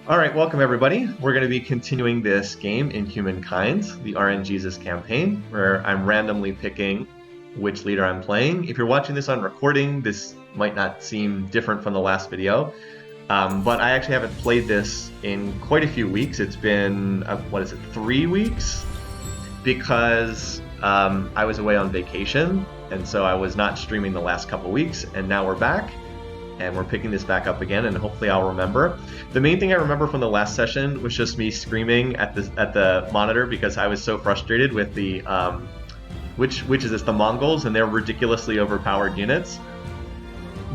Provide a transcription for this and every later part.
Alright, welcome everybody. We're going to be continuing this game in Humankind, the RNGesus campaign, where I'm randomly picking which leader I'm playing. If you're watching this on recording, this might not seem different from the last video, but I actually haven't played this in quite a few weeks. It's been, 3 weeks? Because I was away on vacation, and so I was not streaming the last couple weeks, and now we're back. And we're picking this back up again, and hopefully I'll remember. The main thing I remember from the last session was just me screaming at the monitor because I was so frustrated with the which is this, the Mongols, and their ridiculously overpowered units.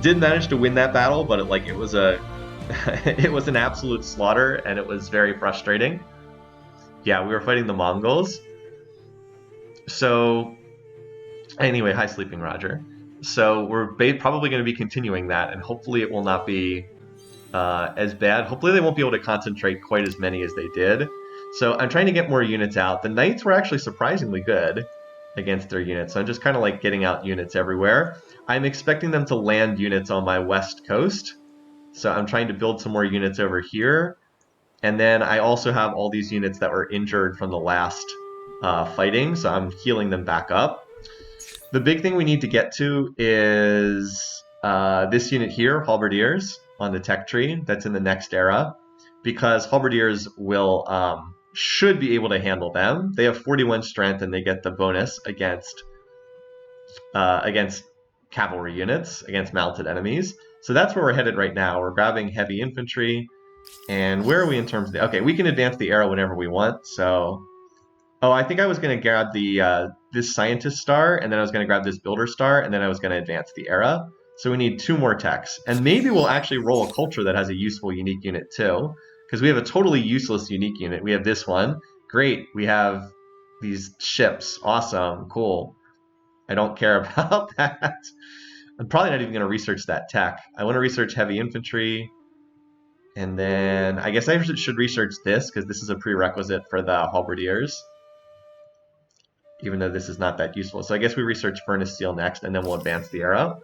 Did manage to win that battle, but it was it was an absolute slaughter, and it was very frustrating. Yeah, we were fighting the Mongols. So anyway, hi Sleeping Roger. So we're probably going to be continuing that, and hopefully it will not be as bad. Hopefully they won't be able to concentrate quite as many as they did. So I'm trying to get more units out. The Knights were actually surprisingly good against their units, so I'm just kind of like getting out units everywhere. I'm expecting them to land units on my west coast, so I'm trying to build some more units over here. And then I also have all these units that were injured from the last fighting, so I'm healing them back up. The big thing we need to get to is this unit here, Halberdiers, on the tech tree. That's in the next era, because Halberdiers will should be able to handle them. They have 41 strength, and they get the bonus against cavalry units, against mounted enemies. So that's where we're headed right now. We're grabbing heavy infantry, and where are we in terms of the... Okay, we can advance the era whenever we want, so... Oh, I think I was going to grab the this scientist star, and then I was going to grab this builder star, and then I was going to advance the era. So we need 2 more techs. And maybe we'll actually roll a culture that has a useful unique unit too, because we have a totally useless unique unit. We have this one. Great. We have these ships. Awesome. Cool. I don't care about that. I'm probably not even going to research that tech. I want to research heavy infantry. And then I guess I should research this, because this is a prerequisite for the halberdiers, even though this is not that useful. So I guess we research furnace steel next, and then we'll advance the era.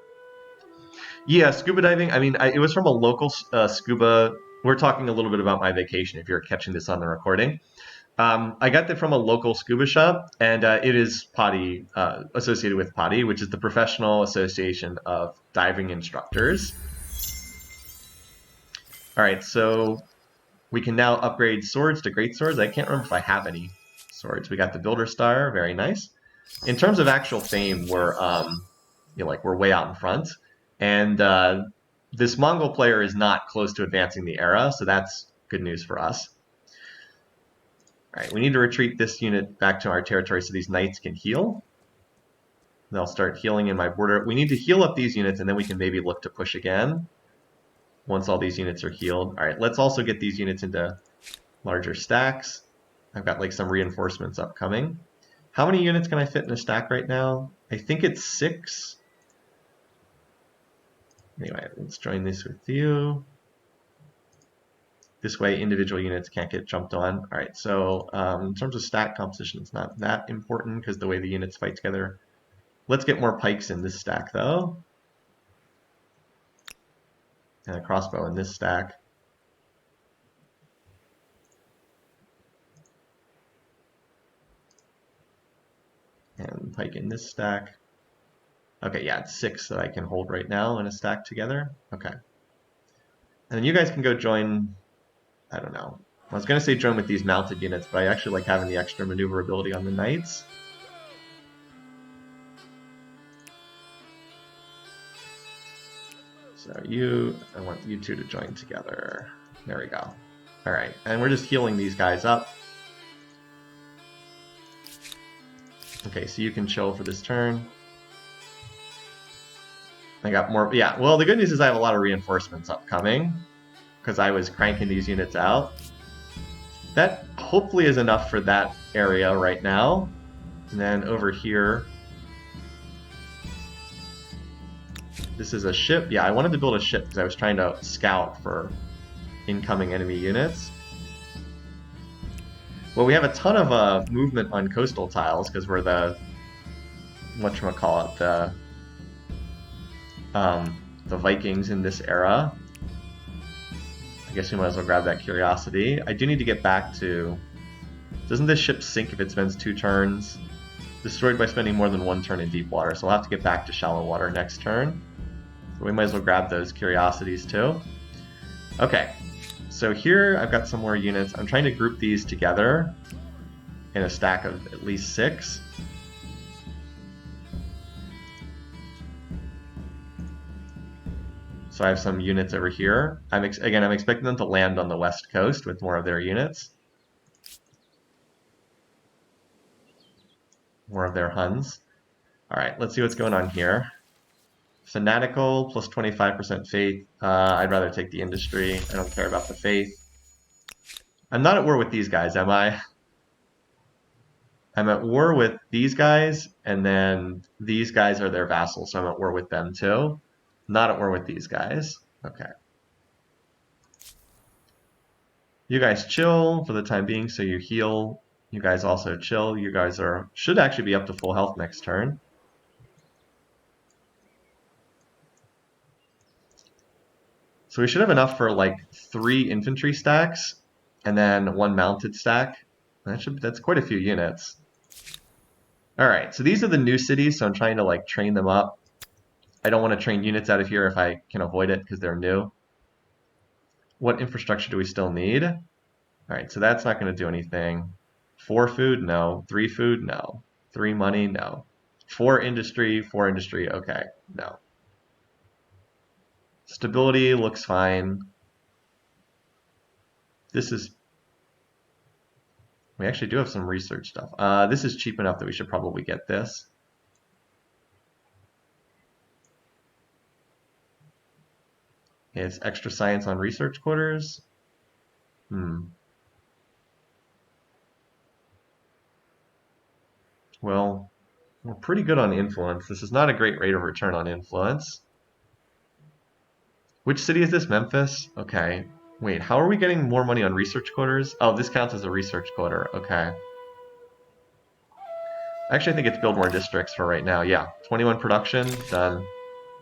Yeah, scuba diving, I mean, it was from a local scuba... We're talking a little bit about my vacation if you're catching this on the recording. I got that from a local scuba shop, and it is PADI, associated with PADI, which is the Professional Association of Diving Instructors. Alright, so we can now upgrade swords to great swords. I can't remember if I have any swords. We got the Builder Star, very nice. In terms of actual fame, we're we're way out in front, and this Mongol player is not close to advancing the era, so that's good news for us. All right, we need to retreat this unit back to our territory so these knights can heal. They'll start healing in my border. We need to heal up these units, and then we can maybe look to push again once all these units are healed. All right, let's also get these units into larger stacks. I've got like some reinforcements upcoming. How many units can I fit in a stack right now? I think it's 6. Anyway, let's join this with you. This way individual units can't get jumped on. All right, so in terms of stack composition, it's not that important because the way the units fight together. Let's get more pikes in this stack though. And a crossbow in this stack. And pike in this stack. Okay, yeah, it's 6 that I can hold right now in a stack together. Okay. And then you guys can go join, I don't know. I was going to say join with these mounted units, but I actually like having the extra maneuverability on the knights. So I want you 2 to join together. There we go. All right, and we're just healing these guys up. Okay, so you can chill for this turn. I got more, yeah, well, the good news is I have a lot of reinforcements upcoming because I was cranking these units out. That hopefully is enough for that area right now. And then over here, this is a ship. Yeah, I wanted to build a ship because I was trying to scout for incoming enemy units. Well, we have a ton of movement on coastal tiles because we're the, whatchamacallit, the Vikings in this era. I guess we might as well grab that curiosity. I do need to get back to... Doesn't this ship sink if it spends 2 turns? Destroyed by spending more than 1 turn in deep water, so we'll have to get back to shallow water next turn. So we might as well grab those curiosities too. Okay, so here I've got some more units. I'm trying to group these together in a stack of at least 6. So I have some units over here. I'm expecting them to land on the west coast with more of their units. More of their Huns. Alright, let's see what's going on here. Fanatical, plus 25% faith. I'd rather take the industry. I don't care about the faith. I'm not at war with these guys, am I? I'm at war with these guys, and then these guys are their vassals, so I'm at war with them too. Not at war with these guys. Okay. You guys chill for the time being, so you heal. You guys also chill. You guys should actually be up to full health next turn. So we should have enough for like 3 infantry stacks, and then 1 mounted stack. That's quite a few units. Alright, so these are the new cities, so I'm trying to like train them up. I don't want to train units out of here if I can avoid it because they're new. What infrastructure do we still need? Alright, so that's not going to do anything. 4 food? No. 3 food? No. 3 money? No. 4 industry? 4 industry? Okay, no. Stability looks fine. This is... We actually do have some research stuff. This is cheap enough that we should probably get this. It's extra science on research quarters. Well, we're pretty good on influence. This is not a great rate of return on influence. Which city is this? Memphis? Okay. Wait, how are we getting more money on research quarters? Oh, this counts as a research quarter. Okay. Actually, I think it's build more districts for right now. Yeah, 21 production, done.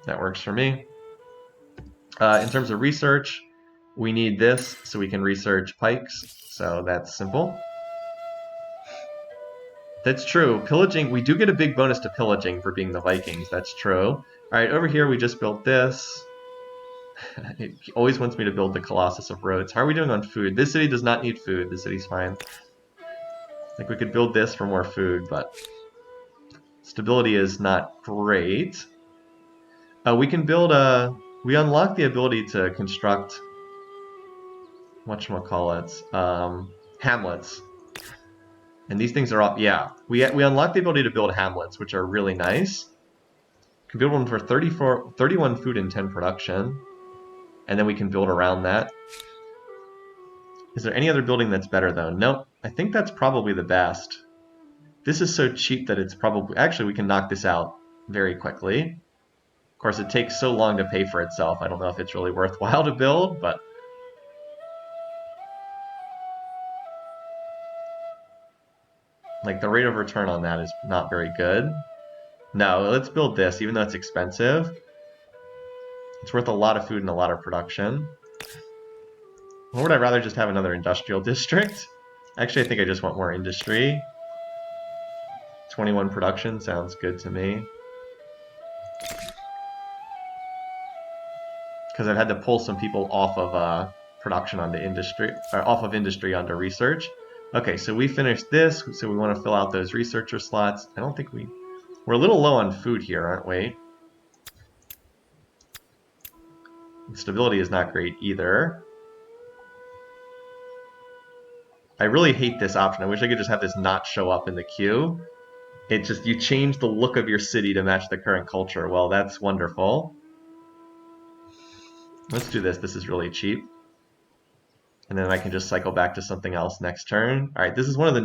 That works for me. In terms of research, we need this so we can research pikes. So that's simple. That's true. Pillaging, we do get a big bonus to pillaging for being the Vikings. That's true. All right, over here we just built this. It always wants me to build the Colossus of Rhodes. How are we doing on food? This city does not need food. This city's fine. I think we could build this for more food, but stability is not great. We can build a... We unlock the ability to construct... whatchamacallit? Hamlets. And these things are all... Yeah, we unlock the ability to build hamlets, which are really nice. We can build one for 31 food and 10 production. And then we can build around that. Is there any other building that's better, though? Nope. I think that's probably the best. This is so cheap that it's probably... Actually, we can knock this out very quickly. Of course, it takes so long to pay for itself. I don't know if it's really worthwhile to build, but... Like, the rate of return on that is not very good. No, let's build this, even though it's expensive. It's worth a lot of food and a lot of production. Or would I rather just have another industrial district? Actually, I think I just want more industry. 21 production sounds good to me. Because I've had to pull some people off of production onto industry, or off of industry onto research. Okay, so we finished this, so we want to fill out those researcher slots. I don't think we're a little low on food here, aren't we? Stability is not great either. I really hate this option. I wish I could just have this not show up in the queue. It just, you change the look of your city to match the current culture. Well, that's wonderful. Let's do this. This is really cheap. And then I can just cycle back to something else next turn. All right, this is one of the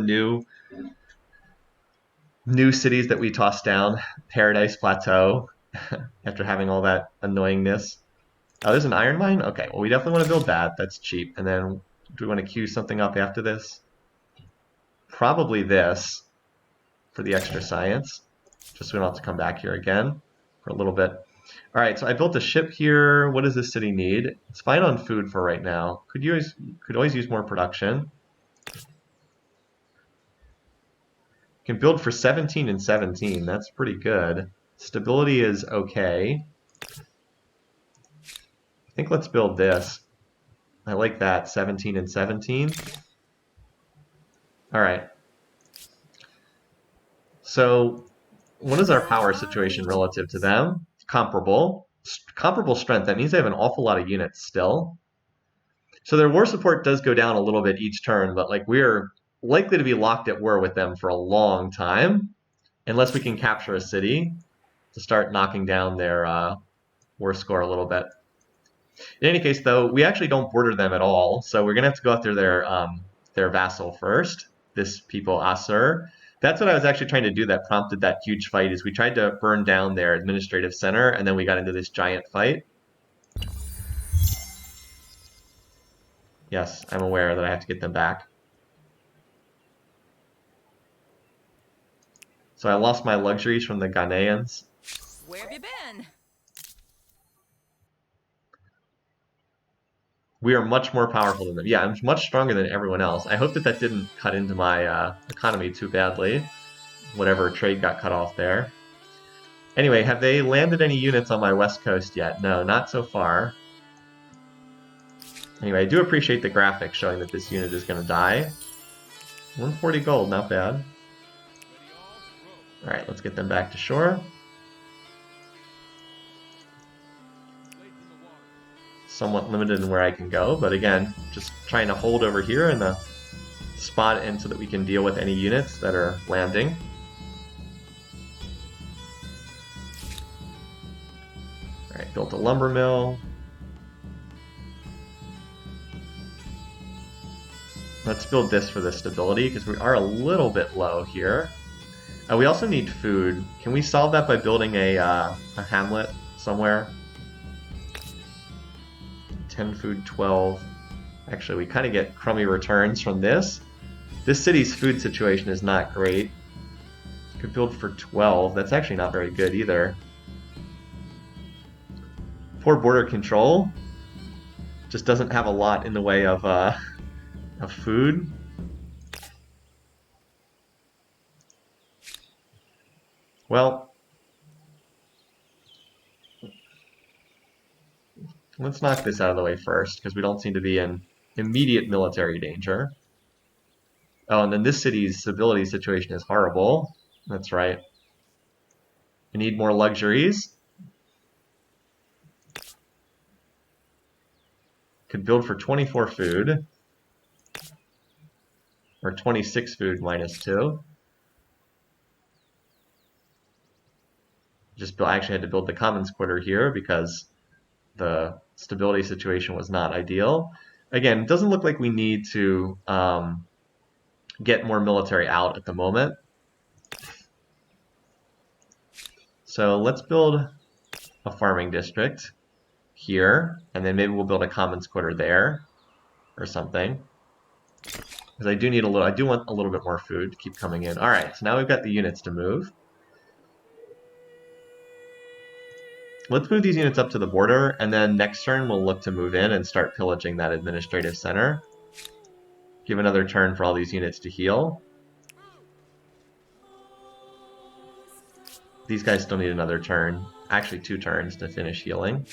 new cities that we tossed down. Paradise Plateau, after having all that annoyingness. Oh, there's an iron mine? Okay, well, we definitely want to build that. That's cheap. And then, do we want to queue something up after this? Probably this, for the extra science. Just so we don't have to come back here again for a little bit. Alright, so I built a ship here. What does this city need? It's fine on food for right now. Could always use more production. Can build for 17 and 17. That's pretty good. Stability is okay. I think let's build this. I like that, 17 and 17. Alright. So, what is our power situation relative to them? Comparable. Comparable strength, that means they have an awful lot of units still. So their war support does go down a little bit each turn, but like we're likely to be locked at war with them for a long time, unless we can capture a city to start knocking down their war score a little bit. In any case, though, we actually don't border them at all, so we're gonna have to go after their vassal first. This people Asur. That's what I was actually trying to do that prompted that huge fight. Is we tried to burn down their administrative center, and then we got into this giant fight. Yes, I'm aware that I have to get them back. So I lost my luxuries from the Ghanaians. Where have you been? We are much more powerful than them. Yeah, I'm much stronger than everyone else. I hope that that didn't cut into my economy too badly. Whatever trade got cut off there. Anyway, have they landed any units on my west coast yet? No, not so far. Anyway, I do appreciate the graphic showing that this unit is going to die. 140 gold, not bad. Alright, let's get them back to shore. Somewhat limited in where I can go, but again, just trying to hold over here in the spot in so that we can deal with any units that are landing. Alright, built a lumber mill. Let's build this for the stability, because we are a little bit low here. We also need food. Can we solve that by building a hamlet somewhere? 10 food, 12. Actually, we kind of get crummy returns from this. This city's food situation is not great. Could build for 12. That's actually not very good either. Poor border control. Just doesn't have a lot in the way of food. Well, let's knock this out of the way first, because we don't seem to be in immediate military danger. Oh, and then this city's stability situation is horrible. That's right. We need more luxuries. Could build for 24 food. Or 26 food minus 2. I actually had to build the commons quarter here because the stability situation was not ideal. Again, it doesn't look like we need to get more military out at the moment. So let's build a farming district here, and then maybe we'll build a commons quarter there or something. Because I do want a little bit more food to keep coming in. Alright, so now we've got the units to move. Let's move these units up to the border, and then next turn we'll look to move in and start pillaging that administrative center. Give another turn for all these units to heal. These guys still need another turn. Actually, 2 turns to finish healing.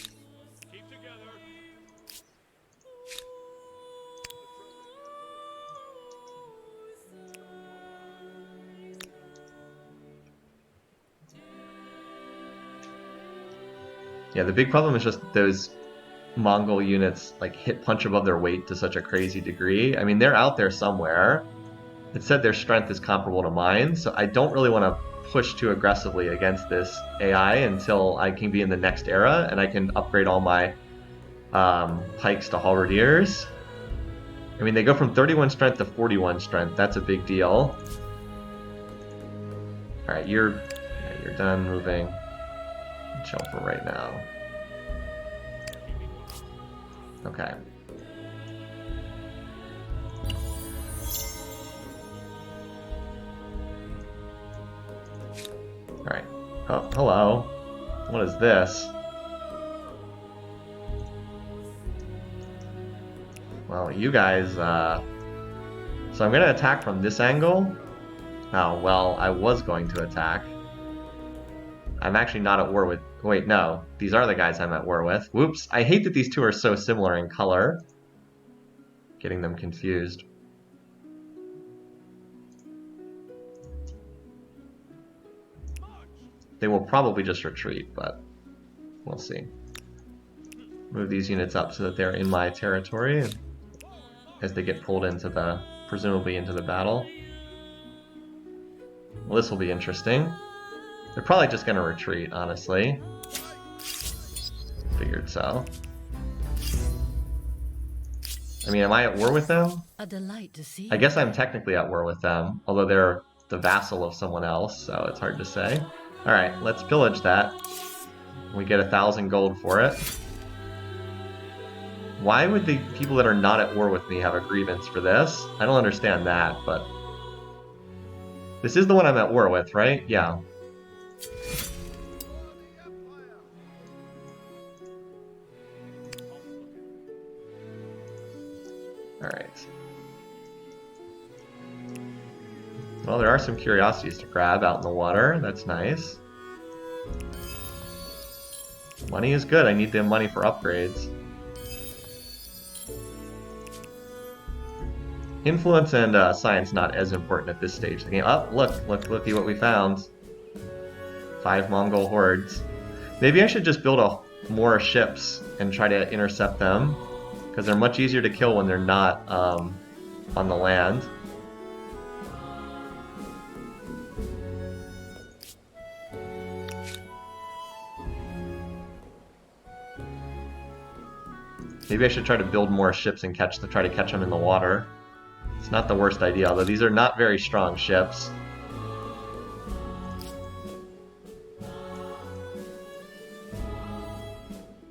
Yeah, the big problem is just those Mongol units like hit punch above their weight to such a crazy degree. I mean, they're out there somewhere. It said their strength is comparable to mine, so I don't really want to push too aggressively against this AI until I can be in the next era and I can upgrade all my pikes to halberdiers. I mean, they go from 31 strength to 41 strength. That's a big deal. Alright, you're done moving. Chill for right now. Okay. Alright. Oh, hello. What is this? Well, you guys, so I'm gonna attack from this angle. Oh, well, I was going to attack. I'm actually not at war with... Wait, no. These are the guys I'm at war with. Whoops. I hate that these two are so similar in color. Getting them confused. They will probably just retreat, but we'll see. Move these units up so that they're in my territory as they get pulled into the... presumably into the battle. Well, this will be interesting. They're probably just going to retreat, honestly. Figured so. I mean, am I at war with them? A delight to see. I guess I'm technically at war with them, although they're the vassal of someone else, so it's hard to say. Alright, let's pillage that. We get 1,000 gold for it. Why would the people that are not at war with me have a grievance for this? I don't understand that, but... This is the one I'm at war with, right? Yeah. Alright. Well, there are some curiosities to grab out in the water. That's nice. Money is good. I need the money for upgrades. Influence and science not as important at this stage of the game. Oh, looky what we found. 5 Mongol hordes. Maybe I should just build more ships and try to intercept them, because they're much easier to kill when they're not on the land. Maybe I should try to build more ships and try to catch them in the water. It's not the worst idea, although these are not very strong ships.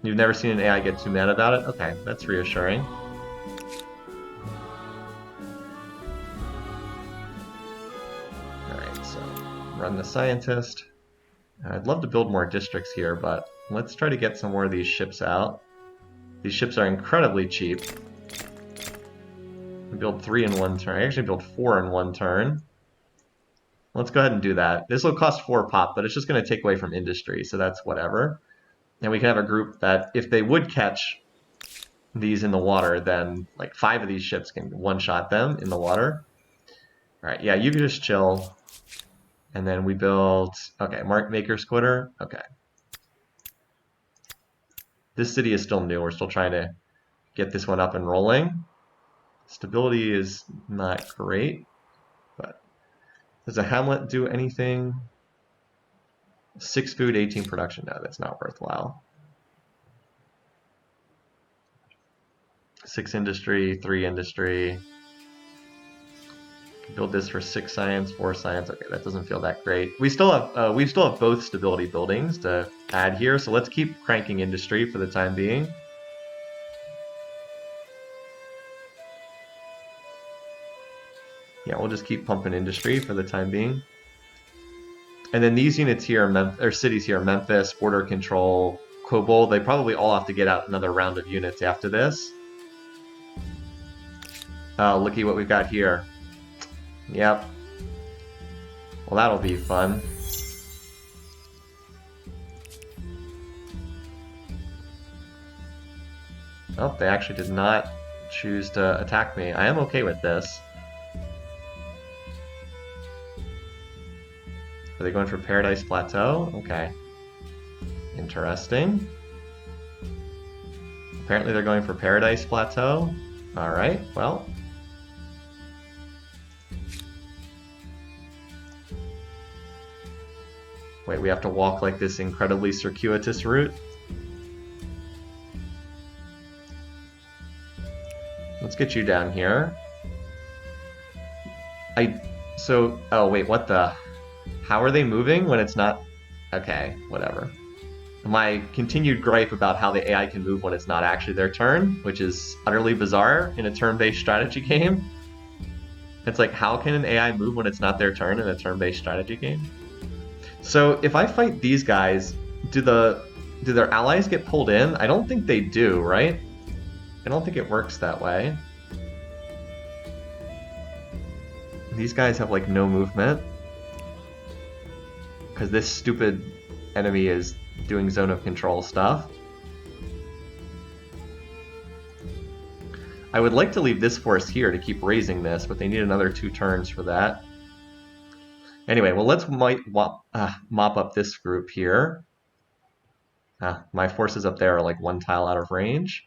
You've never seen an AI get too mad about it? Okay, that's reassuring. Alright, so run the scientist. I'd love to build more districts here, but let's try to get some more of these ships out. These ships are incredibly cheap. We build 3 in 1 turn. I actually build 4 in 1 turn. Let's go ahead and do that. This will cost 4 pop, but it's just going to take away from industry, so that's whatever. And we can have a group that, if they would catch these in the water, then like 5 of these ships can one-shot them in the water. Alright, yeah, you can just chill. And then we build... Okay, Mark Maker Squitter. Okay. This city is still new. We're still trying to get this one up and rolling. Stability is not great, but does a hamlet do anything? 6 food, 18 production. No, that's not worthwhile. 6 industry, 3 industry. Build this for 6 science, 4 science. Okay, that doesn't feel that great. We still have both stability buildings to add here, so let's keep cranking industry for the time being. Yeah, we'll just keep pumping industry for the time being. And then these units here, or cities here, Memphis, Border Control, Kobol, they probably all have to get out another round of units after this. Looky what we've got here. Yep. Well, that'll be fun. Oh, they actually did not choose to attack me. I am okay with this. Are they going for Paradise Plateau? Okay. Interesting. Apparently they're going for Paradise Plateau. Alright, well. Wait, we have to walk like this incredibly circuitous route? Let's get you down here. Oh wait, what the... How are they moving when it's not... Okay, whatever. My continued gripe about how the AI can move when it's not actually their turn, which is utterly bizarre in a turn-based strategy game. It's like, how can an AI move when it's not their turn in a turn-based strategy game? So if I fight these guys, do their allies get pulled in? I don't think they do, right? I don't think it works that way. These guys have like no movement. Because this stupid enemy is doing zone of control stuff. I would like to leave this force here to keep raising this, but they need another 2 turns for that. Anyway, well, let's mop up this group here. My forces up there are like 1 tile out of range.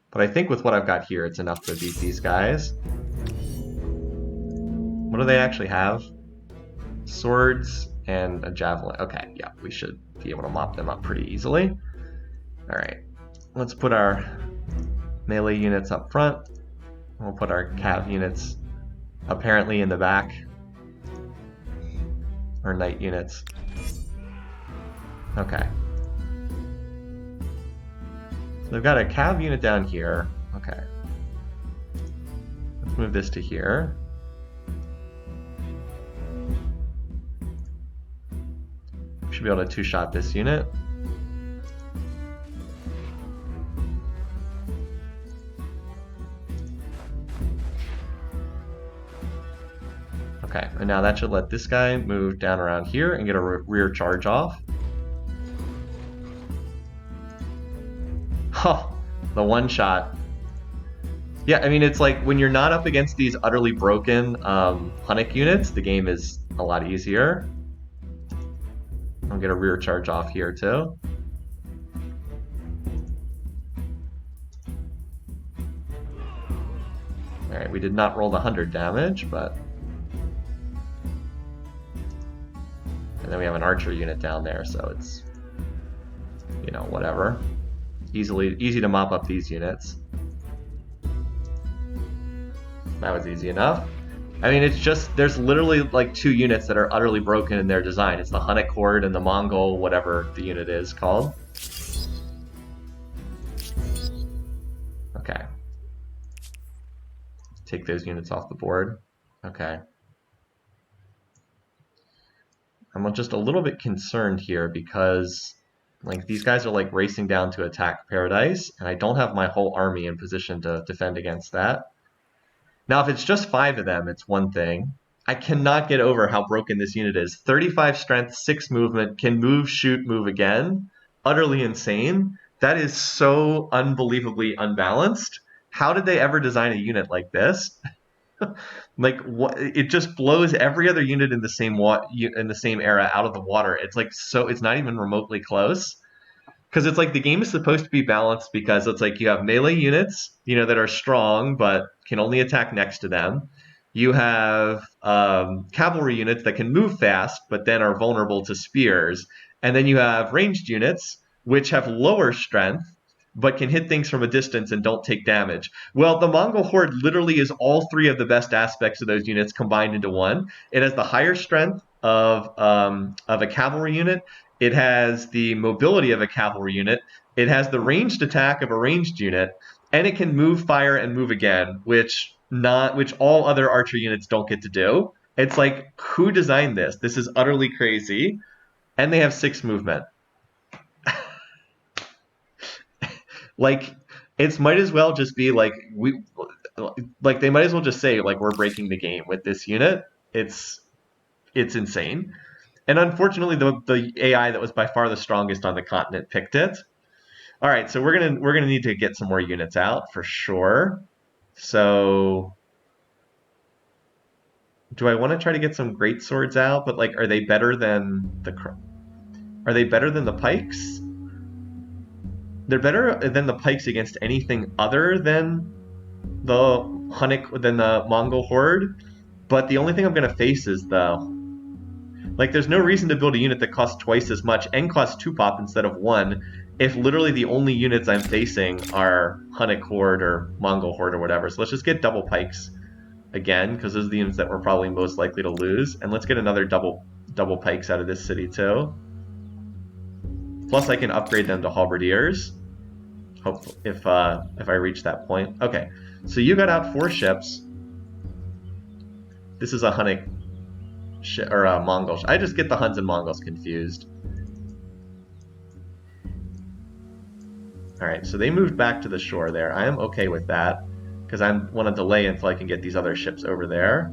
But I think with what I've got here, it's enough to beat these guys. What do they actually have? Swords and a javelin. Okay, yeah, we should be able to mop them up pretty easily. Alright, let's put our melee units up front. We'll put our cav units apparently in the back. Or knight units. Okay. So they've got a cav unit down here. Okay. Let's move this to here. Should be able to 2-shot this unit. Okay, and now that should let this guy move down around here and get a rear charge off. Huh, the 1-shot. Yeah, I mean, it's like when you're not up against these utterly broken Hunnic units, the game is a lot easier. I'll get a rear charge off here too. Alright, we did not roll the 100 damage, but... And then we have an archer unit down there, so it's... You know, whatever. Easy to mop up these units. That was easy enough. I mean, it's just, there's literally like 2 units that are utterly broken in their design. It's the Hunnic horde and the Mongol, whatever the unit is called. Okay. Take those units off the board. Okay. I'm just a little bit concerned here because like these guys are like racing down to attack Paradise, and I don't have my whole army in position to defend against that. Now, if it's just 5 of them, it's one thing. I cannot get over how broken this unit is. 35 strength, 6 movement, can move, shoot, move again. Utterly insane. That is so unbelievably unbalanced. How did they ever design a unit like this? Like, what? It just blows every other unit in the same era out of the water. It's like so. It's not even remotely close. Because it's like the game is supposed to be balanced because it's like you have melee units, you know, that are strong but can only attack next to them. You have cavalry units that can move fast but then are vulnerable to spears. And then you have ranged units which have lower strength but can hit things from a distance and don't take damage. Well, the Mongol horde literally is all 3 of the best aspects of those units combined into one. It has the higher strength of a cavalry unit. It has the mobility of a cavalry unit. It has the ranged attack of a ranged unit, and it can move, fire, and move again, which all other archer units don't get to do. It's like, who designed this? This is utterly crazy. And they have 6 movement. Like, it might as well just be like they might as well just say like we're breaking the game with this unit. It's insane. And unfortunately, the AI that was by far the strongest on the continent picked it. All right, so we're gonna need to get some more units out for sure. So, do I want to try to get some great swords out? But like, are they better than the pikes? They're better than the pikes against anything other than the Mongol horde. But the only thing I'm gonna face is like, there's no reason to build a unit that costs twice as much and costs 2 pop instead of 1 if literally the only units I'm facing are Hunnic horde or Mongol horde or whatever. So let's just get double pikes again, because those are the units that we're probably most likely to lose. And let's get another double pikes out of this city too. Plus I can upgrade them to halberdiers. Hopefully, if I reach that point. Okay, so you got out 4 ships. This is a Hunnic or a Mongol. I just get the Huns and Mongols confused. Alright, so they moved back to the shore there. I am okay with that, because I want to delay until I can get these other ships over there.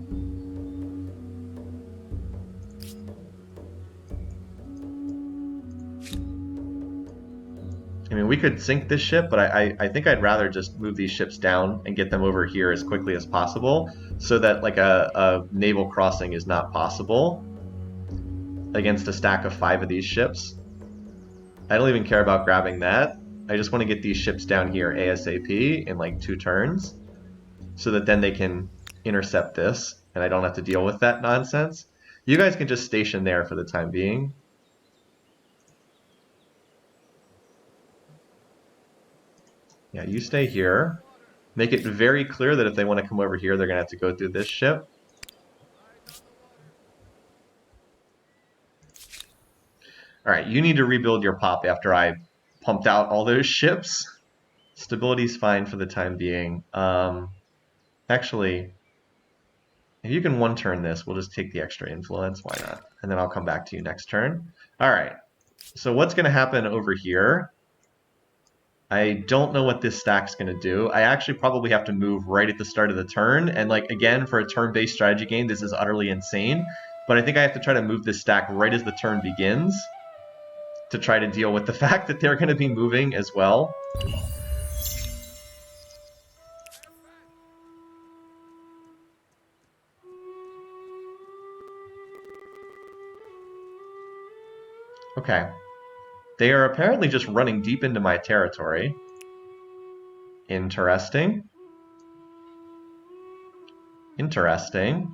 I mean, we could sink this ship, but I think I'd rather just move these ships down and get them over here as quickly as possible, so that like a naval crossing is not possible against a stack of 5 of these ships. I don't even care about grabbing that. I just want to get these ships down here ASAP in like 2 turns, so that then they can intercept this, and I don't have to deal with that nonsense. You guys can just station there for the time being. Yeah, you stay here. Make it very clear that if they want to come over here, they're going to have to go through this ship. Alright, you need to rebuild your pop after I pumped out all those ships. Stability's fine for the time being. Actually, if you can 1-turn this, we'll just take the extra influence. Why not? And then I'll come back to you next turn. Alright, so what's going to happen over here? I don't know what this stack's going to do. I actually probably have to move right at the start of the turn. And like again, for a turn-based strategy game, this is utterly insane. But I think I have to try to move this stack right as the turn begins to try to deal with the fact that they're going to be moving as well. Okay. They are apparently just running deep into my territory. Interesting. Interesting.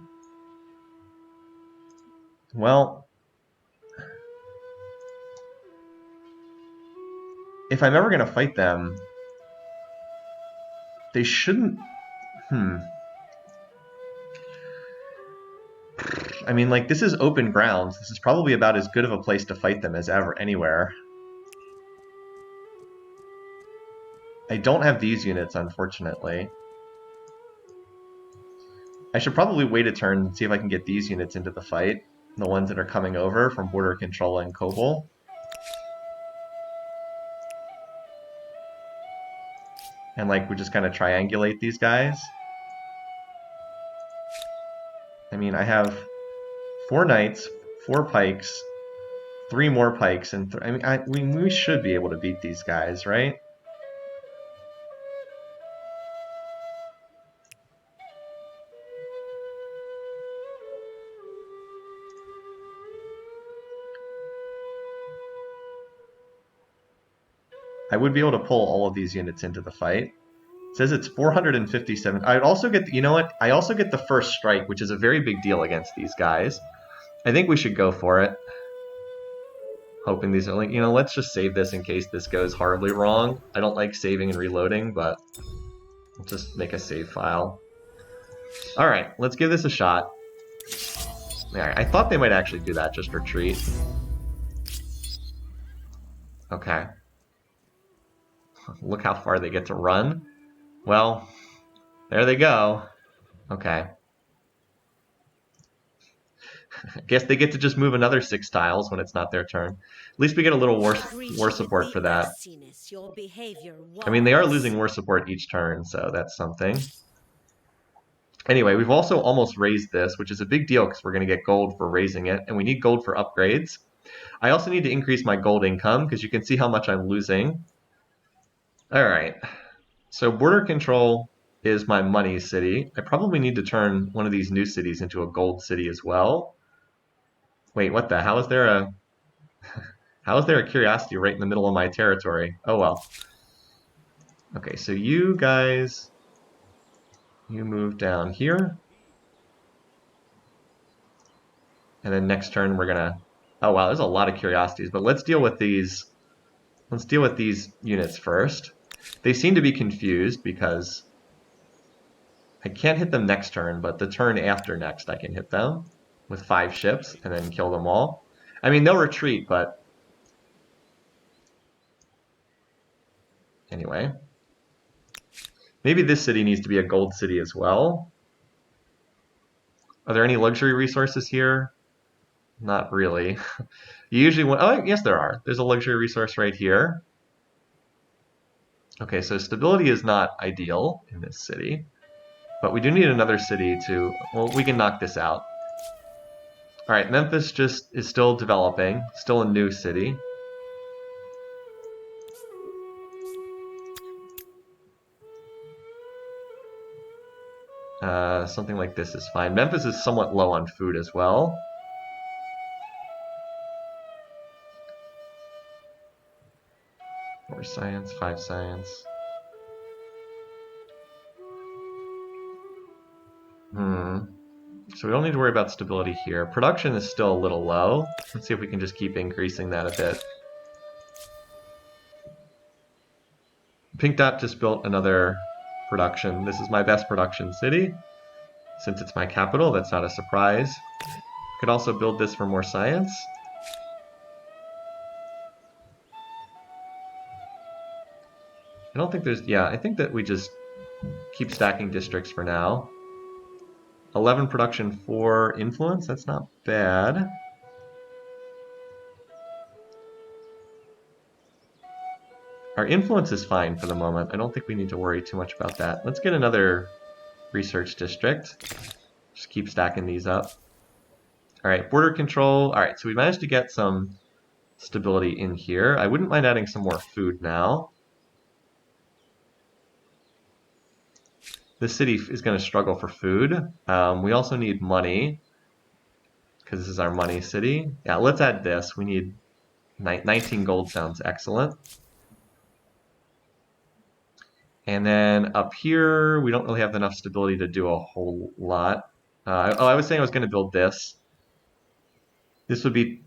Well, if I'm ever going to fight them, they shouldn't... I mean, like, this is open ground. This is probably about as good of a place to fight them as ever anywhere. I don't have these units, unfortunately. I should probably wait a turn and see if I can get these units into the fight. The ones that are coming over from Border Control and Kobol. And, like, we just kind of triangulate these guys. I mean, I have 4 knights, 4 pikes, 3 more pikes, and I mean, we should be able to beat these guys, right? I would be able to pull all of these units into the fight. It says it's 457. I'd also get, you know what? I also get the first strike, which is a very big deal against these guys. I think we should go for it. Hoping these are like, you know, let's just save this in case this goes horribly wrong. I don't like saving and reloading, but we'll just make a save file. Alright, let's give this a shot. Alright, I thought they might actually do that, just retreat. Okay. Look how far they get to run. Well, there they go. Okay. I guess they get to just move another 6 tiles when it's not their turn. At least we get a little war support for that. I mean, they are losing war support each turn, so that's something. Anyway, we've also almost raised this, which is a big deal because we're going to get gold for raising it, and we need gold for upgrades. I also need to increase my gold income because you can see how much I'm losing. Alright, so Border Control is my money city. I probably need to turn one of these new cities into a gold city as well. Wait, what the? How is there a curiosity right in the middle of my territory? Oh well. Okay, so you guys, you move down here. And then next turn we're gonna, oh wow, there's a lot of curiosities, but let's deal with these units first. They seem to be confused because I can't hit them next turn, but the turn after next I can hit them with 5 ships and then kill them all. I mean, they'll retreat, but anyway. Maybe this city needs to be a gold city as well. Are there any luxury resources here? Not really. You usually want, oh yes there are. There's a luxury resource right here. Okay, so stability is not ideal in this city. But we do need another city to... Well, we can knock this out. Alright, Memphis just is still developing. Still a new city. Something like this is fine. Memphis is somewhat low on food as well. Four science, 5 science. So we don't need to worry about stability here. Production is still a little low. Let's see if we can just keep increasing that a bit. Pink Dot just built another production. This is my best production city. Since it's my capital, that's not a surprise. Could also build this for more science. I don't think there's... Yeah, I think that we just keep stacking districts for now. 11 production, 4 influence. That's not bad. Our influence is fine for the moment. I don't think we need to worry too much about that. Let's get another research district. Just keep stacking these up. Alright, border control. Alright, so we managed to get some stability in here. I wouldn't mind adding some more food now. This city is going to struggle for food. We also need money, because this is our money city. Yeah, let's add this. We need 19 gold sounds excellent. And then up here, we don't really have enough stability to do a whole lot. I was saying I was going to build this. This would be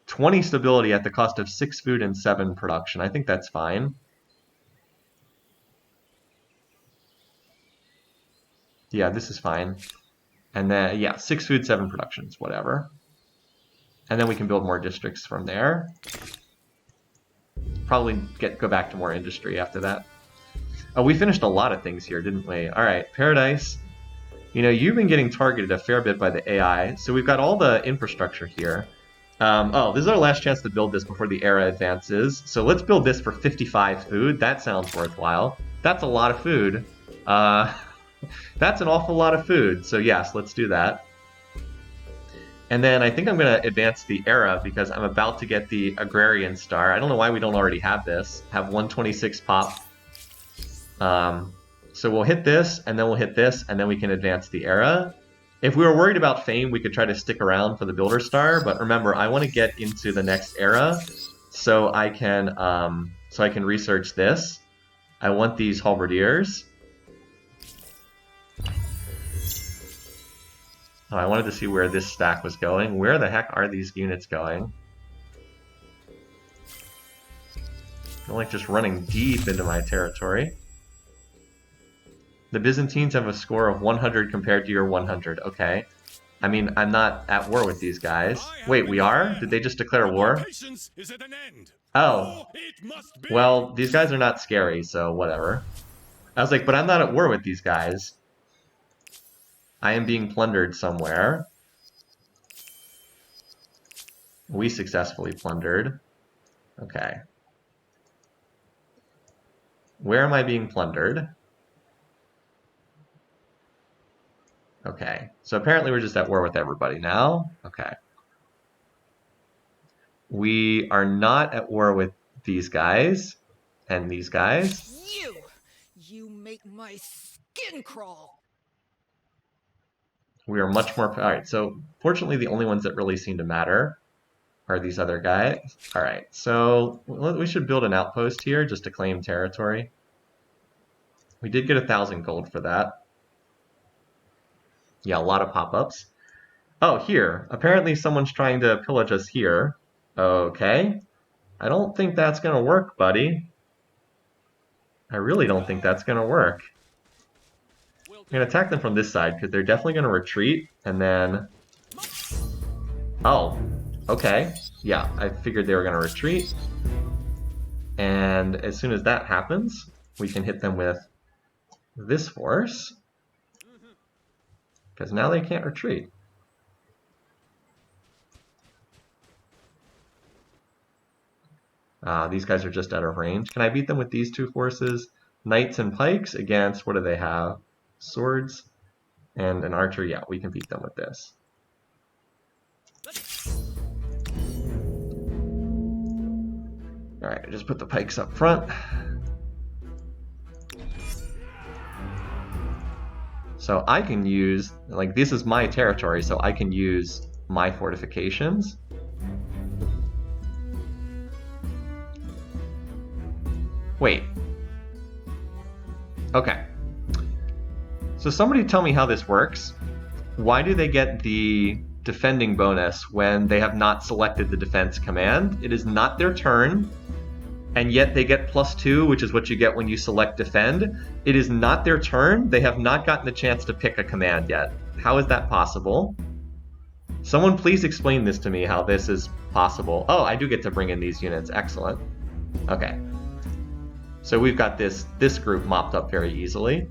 20 stability at the cost of 6 food and 7 production. I think that's fine. Yeah, this is fine. And then, yeah, 6 food, 7 productions, whatever. And then we can build more districts from there. Probably go back to more industry after that. Oh, we finished a lot of things here, didn't we? All right, Paradise. You know, you've been getting targeted a fair bit by the AI, so we've got all the infrastructure here. Oh, this is our last chance to build this before the era advances. So let's build this for 55 food. That sounds worthwhile. That's a lot of food. That's an awful lot of food. So yes, let's do that. And then I think I'm going to advance the era because I'm about to get the Agrarian Star. I don't know why we don't already have this. Have 126 pop. So we'll hit this, and then we'll hit this, and then we can advance the era. If we were worried about fame, we could try to stick around for the Builder Star, but remember, I want to get into the next era so I can research this. I want these halberdiers. Oh, I wanted to see where this stack was going. Where the heck are these units going? They're like just running deep into my territory. The Byzantines have a score of 100 compared to your 100. Okay. I mean, I'm not at war with these guys. Wait, we are? Did they just declare war? Oh. Well, these guys are not scary, so whatever. I was like, but I'm not at war with these guys. I am being plundered somewhere. We successfully plundered. Okay. Where am I being plundered? Okay, so apparently we're just at war with everybody now. Okay. We are not at war with these guys and these guys. You make my skin crawl. We are much more... Alright, so fortunately the only ones that really seem to matter are these other guys. Alright, so we should build an outpost here just to claim territory. We did get 1,000 gold for that. Yeah, a lot of pop-ups. Oh, here. Apparently someone's trying to pillage us here. Okay. I don't think that's going to work, buddy. I really don't think that's going to work. I'm going to attack them from this side, because they're definitely going to retreat, and then... Oh, okay. Yeah, I figured they were going to retreat. And as soon as that happens, we can hit them with this force. Because now they can't retreat. These guys are just out of range. Can I beat them with these two forces? knights and pikes against, what do they have? Swords and an archer. Yeah, we can beat them with this. Alright, I just put the pikes up front. So I can use, like, this is my territory, so I can use my fortifications. Wait. Okay. So somebody tell me how this works. Why do they get the defending bonus when they have not selected the defense command? It is not their turn, and yet they get +2, which is what you get when you select defend. It is not their turn. They have not gotten the chance to pick a command yet. How is that possible? Someone please explain this to me, how this is possible. Oh, I do get to bring in these units. Excellent. Okay. So we've got this group mopped up very easily.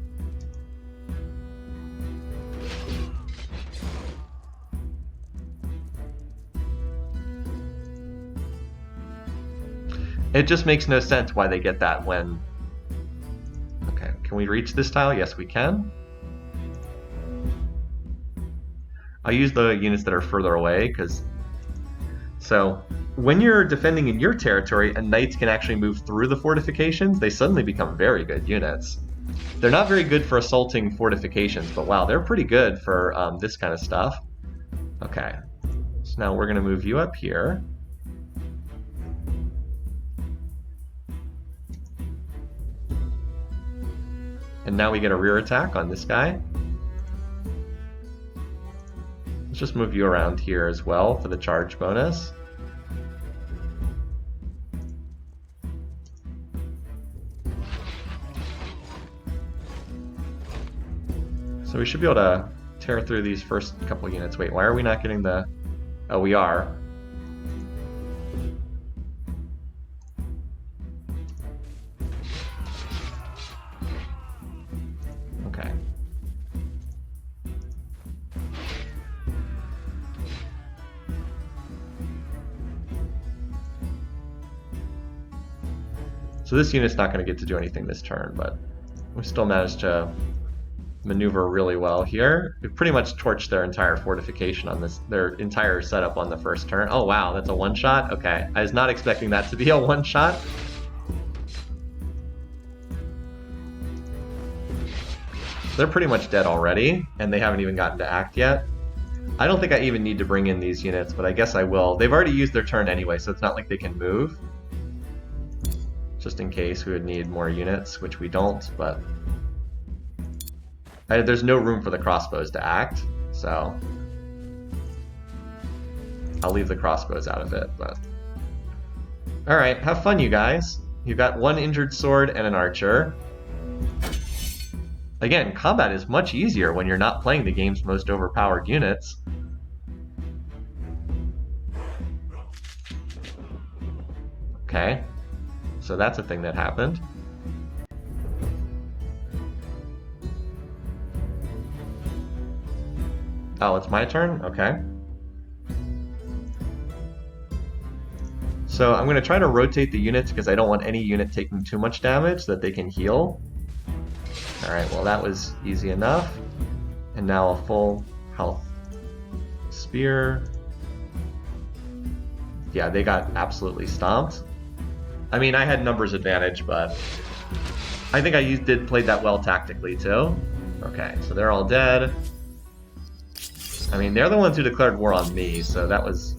It just makes no sense why they get that when... Okay, can we reach this tile? Yes, we can. I'll use the units that are further away, because... So, when you're defending in your territory and knights can actually move through the fortifications, they suddenly become very good units. They're not very good for assaulting fortifications, but wow, they're pretty good for this kind of stuff. Okay, so now we're going to move you up here. And now we get a rear attack on this guy. Let's just move you around here as well for the charge bonus. So we should be able to tear through these first couple units. Wait, why are we not getting the... Oh, we are. Okay. So this unit's not going to get to do anything this turn, but we still managed to maneuver really well here. We've pretty much torched their entire fortification on this, their entire setup on the first turn. Oh wow, that's a one-shot? Okay, I was not expecting that to be a one-shot. They're pretty much dead already, and they haven't even gotten to act yet. I don't think I even need to bring in these units, but I guess I will. They've already used their turn anyway, so it's not like they can move. Just in case we would need more units, which we don't, but... there's no room for the crossbows to act, so... I'll leave the crossbows out of it, but... Alright, have fun, you guys. You've got one injured sword and an archer. Again, combat is much easier when you're not playing the game's most overpowered units. Okay. So that's a thing that happened. Oh, it's my turn? Okay. So I'm going to try to rotate the units because I don't want any unit taking too much damage so that they can heal. Alright, well that was easy enough. And now a full health spear. Yeah, they got absolutely stomped. I mean, I had numbers advantage, but I think I played that well tactically too. Okay, so they're all dead. I mean, they're the ones who declared war on me, so that was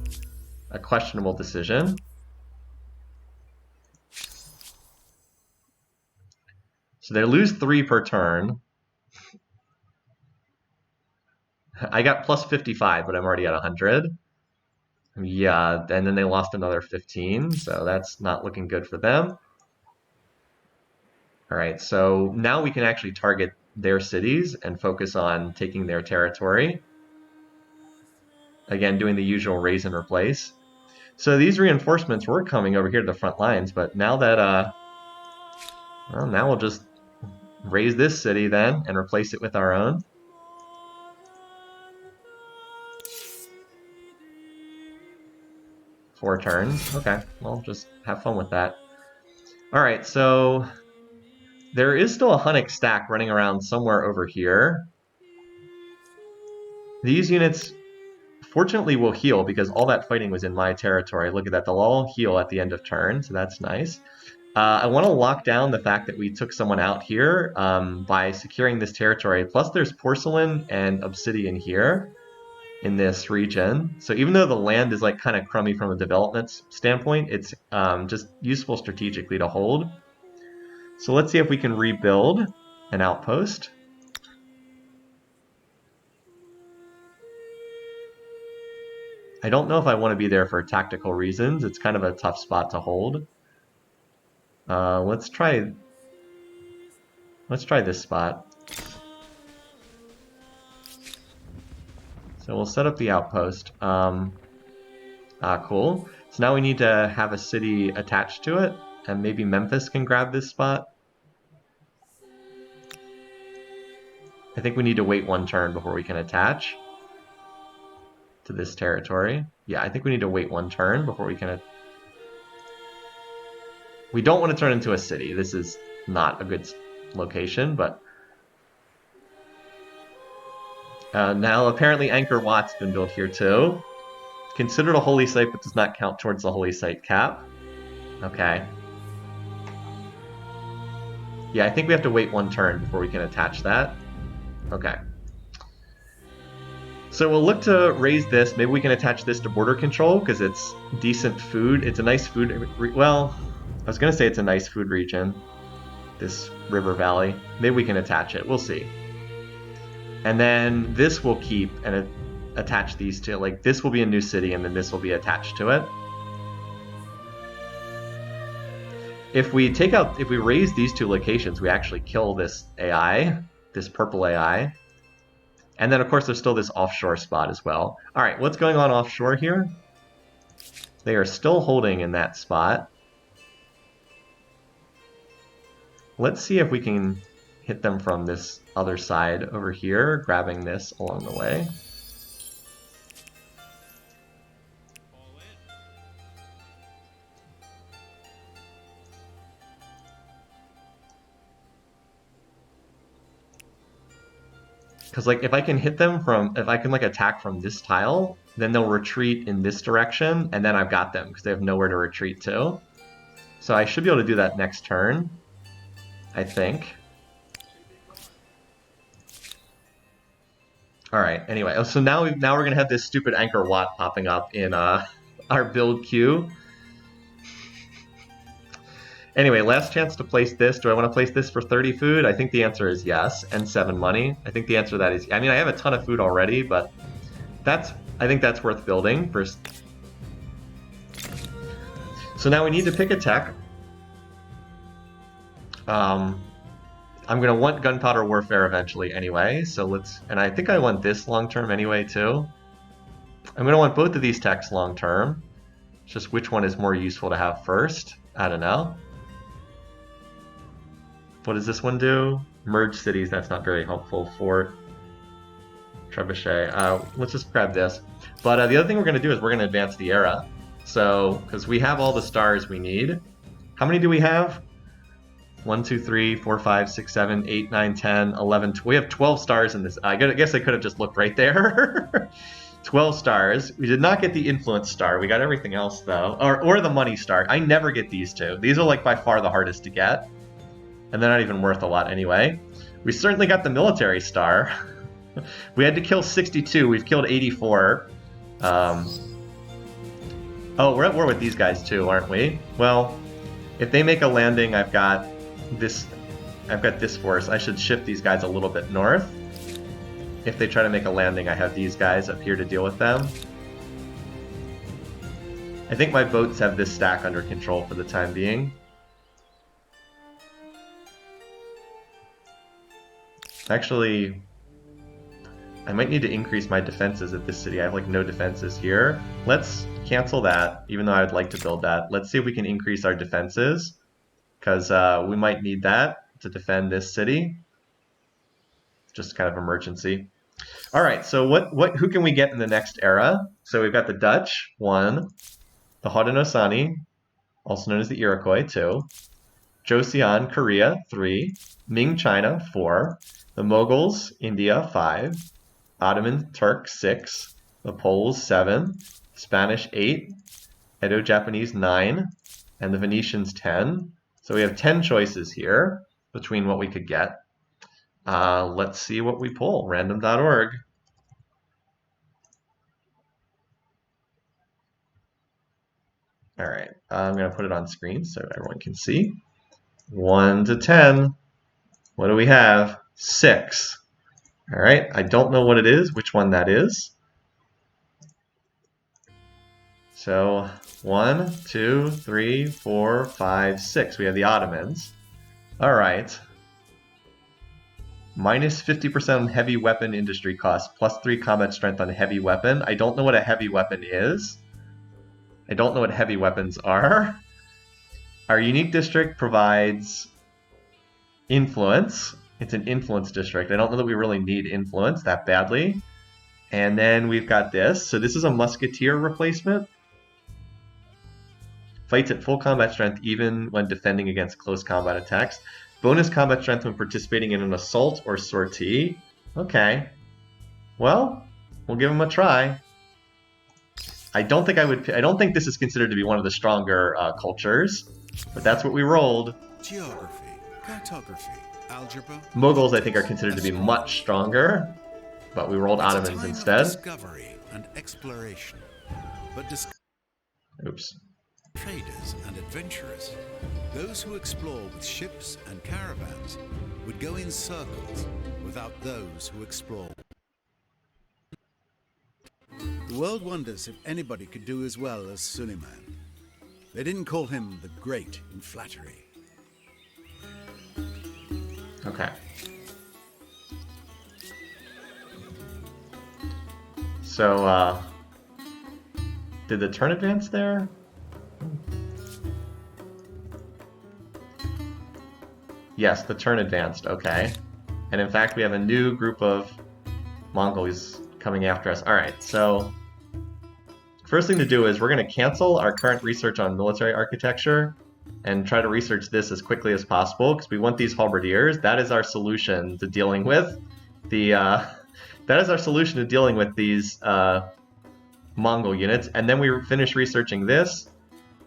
a questionable decision. So they lose 3 per turn. I got plus 55, but I'm already at 100. Yeah, and then they lost another 15, so that's not looking good for them. Alright, so now we can actually target their cities and focus on taking their territory. Again, doing the usual raise and replace. So these reinforcements were coming over here to the front lines, but now that, well, now we'll just raise this city then and replace it with our own. Four turns. Okay, well, just have fun with that. Alright, so There is still a Hunnic stack running around somewhere over here. These units, fortunately, will heal because all that fighting was in my territory. Look at that. They'll all heal at the end of turn, so that's nice. I want to lock down the fact that we took someone out here by securing this territory. Plus, there's porcelain and obsidian here in this region. So even though the land is like kind of crummy from a development standpoint, it's just useful strategically to hold. So let's see if we can rebuild an outpost. I don't know if I want to be there for tactical reasons. It's kind of a tough spot to hold. Let's try this spot. So we'll set up the outpost. Cool. So now we need to have a city attached to it, and maybe Memphis can grab this spot. I think we need to wait one turn before we can attach to this territory. Yeah, I think we need to wait one turn before we can... We don't want to turn into a city. This is not a good location, but... now, apparently, Angkor Wat's been built here, too. Considered a holy site, but does not count towards the holy site cap. Okay. Yeah, I think we have to wait one turn before we can attach that. Okay. So we'll look to raise this. Maybe we can attach this to border control, because it's decent food. It's a nice food... Well, I was going to say it's a nice food region, this river valley. Maybe we can attach it. We'll see. And then this will keep and attach these two. Like, this will be a new city, and then this will be attached to it. If we raise these two locations, we actually kill this AI, this purple AI. And then, of course, there's still this offshore spot as well. All right, what's going on offshore here? They are still holding in that spot. Let's see if we can hit them from this other side over here, grabbing this along the way. Because, like, if I can attack from this tile, then they'll retreat in this direction, and then I've got them, because they have nowhere to retreat to. So I should be able to do that next turn, I think. Alright, anyway, so now we're going to have this stupid Angkor Wat popping up in our build queue. Anyway, last chance to place this. Do I want to place this for 30 food? I think the answer is yes, and 7 money. I think the answer to that is... I mean, I have a ton of food already, but I think that's worth building. So now we need to pick a tech. I'm going to want gunpowder warfare eventually anyway, so let's... And I think I want this long-term anyway, too. I'm going to want both of these techs long-term. It's just which one is more useful to have first. I don't know. What does this one do? Merge cities, that's not very helpful. Fort, Trebuchet. Let's just grab this. But the other thing we're going to do is we're going to advance the era. So, because we have all the stars we need. How many do we have? 1, 2, 3, 4, 5, 6, 7, 8, 9, 10, 11. We have 12 stars in this. I guess I could have just looked right there. 12 stars. We did not get the influence star. We got everything else, though. Or the money star. I never get these two. These are, like, by far the hardest to get. And they're not even worth a lot anyway. We certainly got the military star. We had to kill 62. We've killed 84. Oh, we're at war with these guys, too, aren't we? Well, if they make a landing, I've got this force. I should shift these guys a little bit north. If they try to make a landing, I have these guys up here to deal with them. I think my boats have this stack under control for the time being. Actually, I might need to increase my defenses at this city. I have like no defenses here. Let's cancel that, even though I'd like to build that. Let's see if we can increase our defenses, because we might need that to defend this city. Just kind of emergency. All right, so who can we get in the next era? So we've got the Dutch, 1, the Haudenosaunee, also known as the Iroquois, 2, Joseon, Korea, 3. Ming, China, 4. The Moguls, India, 5. Ottoman, Turk, 6. The Poles, 7. Spanish, 8. Edo-Japanese, 9. And the Venetians, 10. So we have 10 choices here between what we could get. Let's see what we pull. Random.org. All right, I'm going to put it on screen so everyone can see. 1 to 10. What do we have? 6. All right, I don't know what it is, which one that is. So 1, 2, 3, 4, 5, 6. We have the Ottomans. All right. Minus 50% on heavy weapon industry cost, plus 3 combat strength on heavy weapon. I don't know what a heavy weapon is. I don't know what heavy weapons are. Our unique district provides influence. It's an influence district. I don't know that we really need influence that badly. And then we've got this. So this is a musketeer replacement. Fights at full combat strength even when defending against close combat attacks. Bonus combat strength when participating in an assault or sortie. Okay. Well, we'll give him a try. I don't think this is considered to be one of the stronger cultures, but that's what we rolled. Geography, cartography, algebra. Moguls, I think, are considered to be much stronger, but we rolled Ottomans instead. Discovery and exploration, but Oops. Traders and adventurers, those who explore with ships and caravans, would go in circles without those who explore. The world wonders if anybody could do as well as Suleiman. They didn't call him the Great in flattery. Okay. So, did the turn advance there? Yes, the turn advanced, okay. And in fact, we have a new group of Mongols coming after us. All right, so first thing to do is we're going to cancel our current research on military architecture and try to research this as quickly as possible because we want these halberdiers. That is our solution to dealing with the that is our solution to dealing with these Mongol units. And then we finish researching this,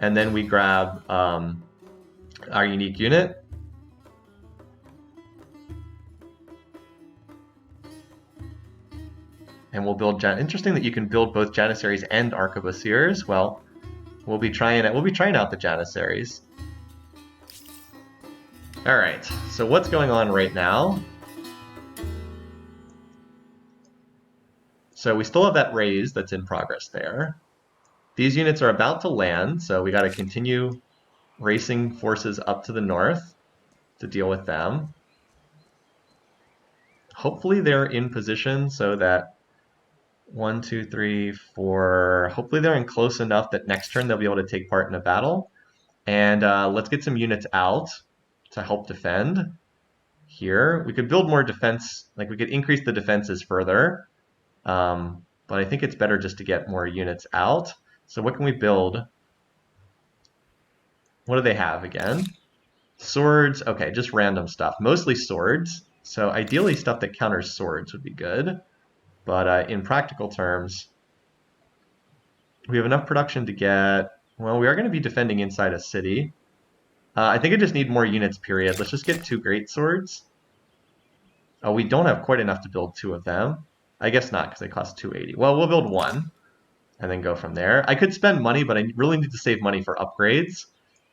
and then we grab our unique unit. And we'll build interesting that you can build both Janissaries and Arquebusiers. Well, we'll be trying out the Janissaries. All right. So what's going on right now? So we still have that raise that's in progress there. These units are about to land, so we got to continue racing forces up to the north to deal with them. Hopefully they're in position so that 1, 2, 3, 4. Hopefully they're in close enough that next turn they'll be able to take part in a battle. And let's get some units out to help defend here. We could build more defense, like we could increase the defenses further. But I think it's better just to get more units out. So what can we build? What do they have again? Swords. Okay, just random stuff. Mostly swords. So ideally stuff that counters swords would be good. But in practical terms, we have enough production to get... Well, we are going to be defending inside a city. I think I just need more units, period. Let's just get 2 great swords. Oh, we don't have quite enough to build 2 of them. I guess not, because they cost 280. Well, we'll build 1, and then go from there. I could spend money, but I really need to save money for upgrades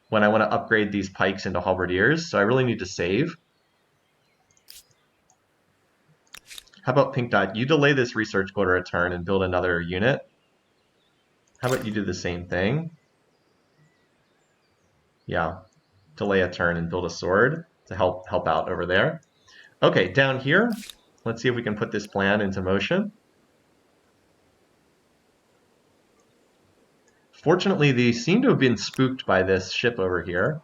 when I want to upgrade these pikes into halberdiers, so I really need to save. How about Pink Dot? You delay this research quarter a turn and build another unit. How about you do the same thing? Yeah, delay a turn and build a sword to help out over there. Okay, down here, let's see if we can put this plan into motion. Fortunately, they seem to have been spooked by this ship over here.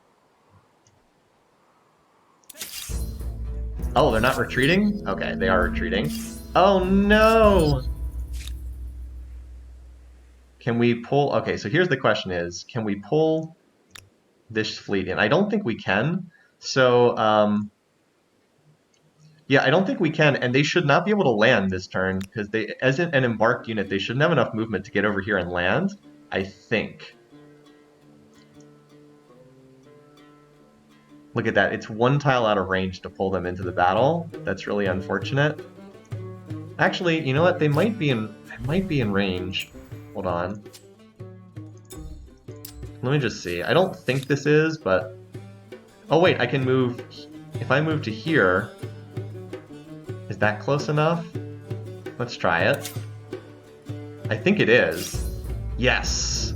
Oh, they're not retreating? Okay, they are retreating. Oh no! Can we pull... Okay, so here's the question is, can we pull this fleet in? I don't think we can. So, yeah, I don't think we can, and they should not be able to land this turn, because they, as an embarked unit, they shouldn't have enough movement to get over here and land, I think. Look at that, it's one tile out of range to pull them into the battle. That's really unfortunate. Actually, you know what, they might be in range. Hold on. Let me just see. I don't think this is, but... Oh wait, I can move... If I move to here... Is that close enough? Let's try it. I think it is. Yes!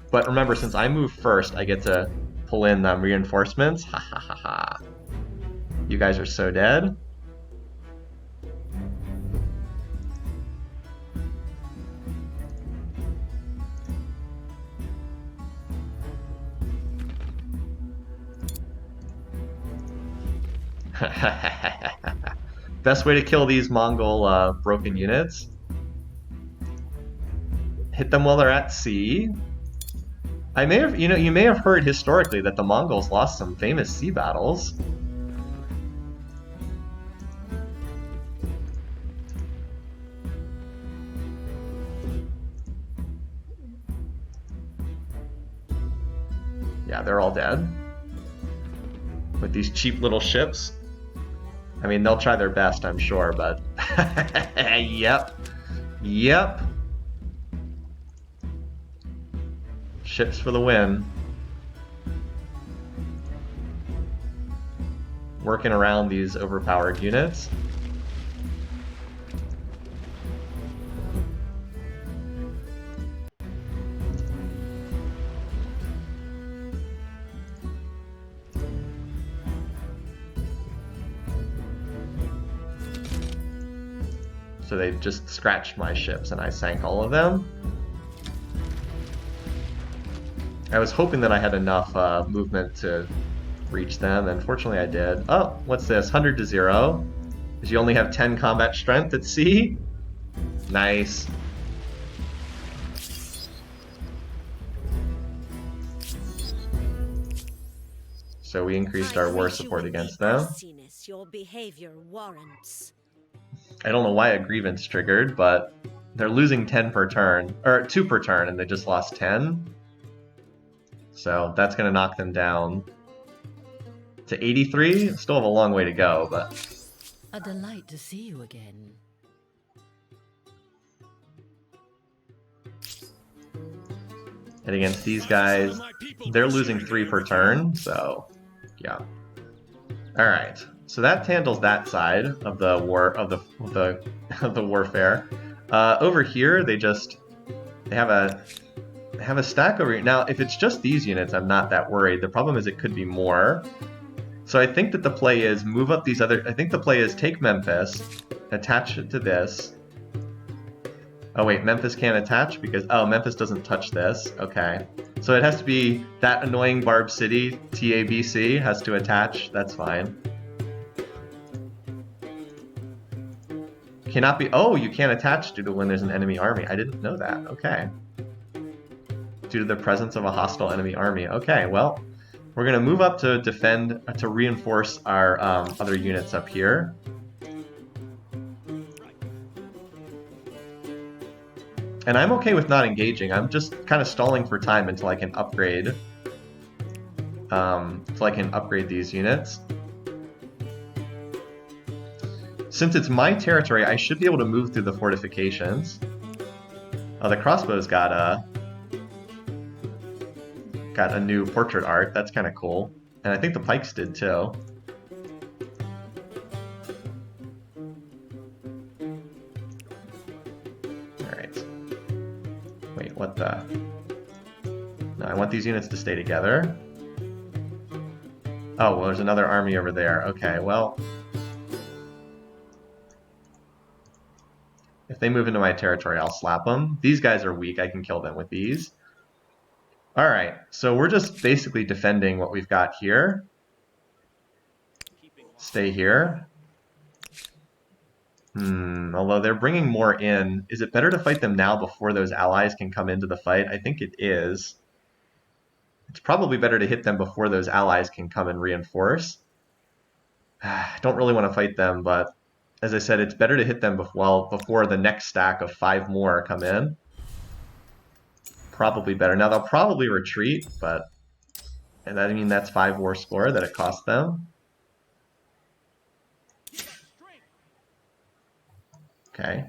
But remember, since I move first, I get to pull in reinforcements. Ha ha ha ha. You guys are so dead. Best way to kill these Mongol broken units. Hit them while they're at sea. I may have, you may have heard historically that the Mongols lost some famous sea battles. Yeah, they're all dead. With these cheap little ships. I mean, they'll try their best, I'm sure, but... Yep. Yep. Ships for the win. Working around these overpowered units. So they just scratched my ships and I sank all of them. I was hoping that I had enough movement to reach them, and fortunately I did. Oh, what's this? 100 to 0. Because you only have 10 combat strength at sea? Nice. So we increased our war support against them. Your behavior warrants. I don't know why a grievance triggered, but they're losing 10 per turn, or 2 per turn, and they just lost 10. So that's going to knock them down to 83. Still have a long way to go, but... A delight to see you again. And against these guys, they're losing 3 per turn, so yeah. All right, so that handles that side of the war of the warfare. Over here, they have a stack over here. Now, if it's just these units, I'm not that worried. The problem is it could be more. So I think that the play is move up these other... I think the play is take Memphis, attach it to this. Oh wait, Memphis can't attach because... Oh, Memphis doesn't touch this. Okay. So it has to be that annoying Barb City, TABC, has to attach. That's fine. Cannot be... Oh, you can't attach due to when there's an enemy army. I didn't know that. Okay. Due to the presence of a hostile enemy army. Okay, well, we're going to move up to defend, to reinforce our other units up here. And I'm okay with not engaging. I'm just kind of stalling for time until I can upgrade. These units. Since it's my territory, I should be able to move through the fortifications. Oh, the crossbow's got a new portrait art. That's kind of cool. And I think the pikes did too. Alright. Wait, what the... No, I want these units to stay together. Oh, well, there's another army over there. Okay, well... If they move into my territory, I'll slap them. These guys are weak. I can kill them with these. Alright, so we're just basically defending what we've got here. Stay here. Although they're bringing more in. Is it better to fight them now before those allies can come into the fight? I think it is. It's probably better to hit them before those allies can come and reinforce. I don't really want to fight them, but as I said, it's better to hit them before the next stack of 5 more come in. Probably better. Now they'll probably retreat, but and I mean that's 5 war score that it cost them. Okay.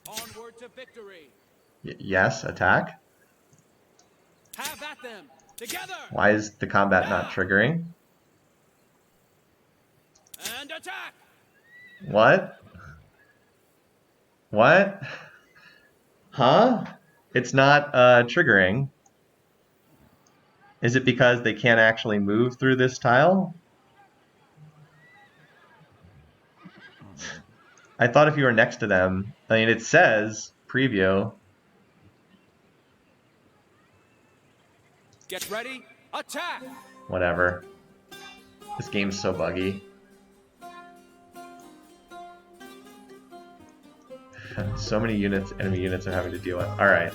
Onward to victory. Yes, attack. Have at them. Together. Why is the combat not triggering? And attack. What? What? Huh? It's not triggering. Is it because they can't actually move through this tile? I thought if you were next to them, I mean, it says preview. Get ready. Attack. Whatever. This game's so buggy. So many units, enemy units are having to deal with. Alright.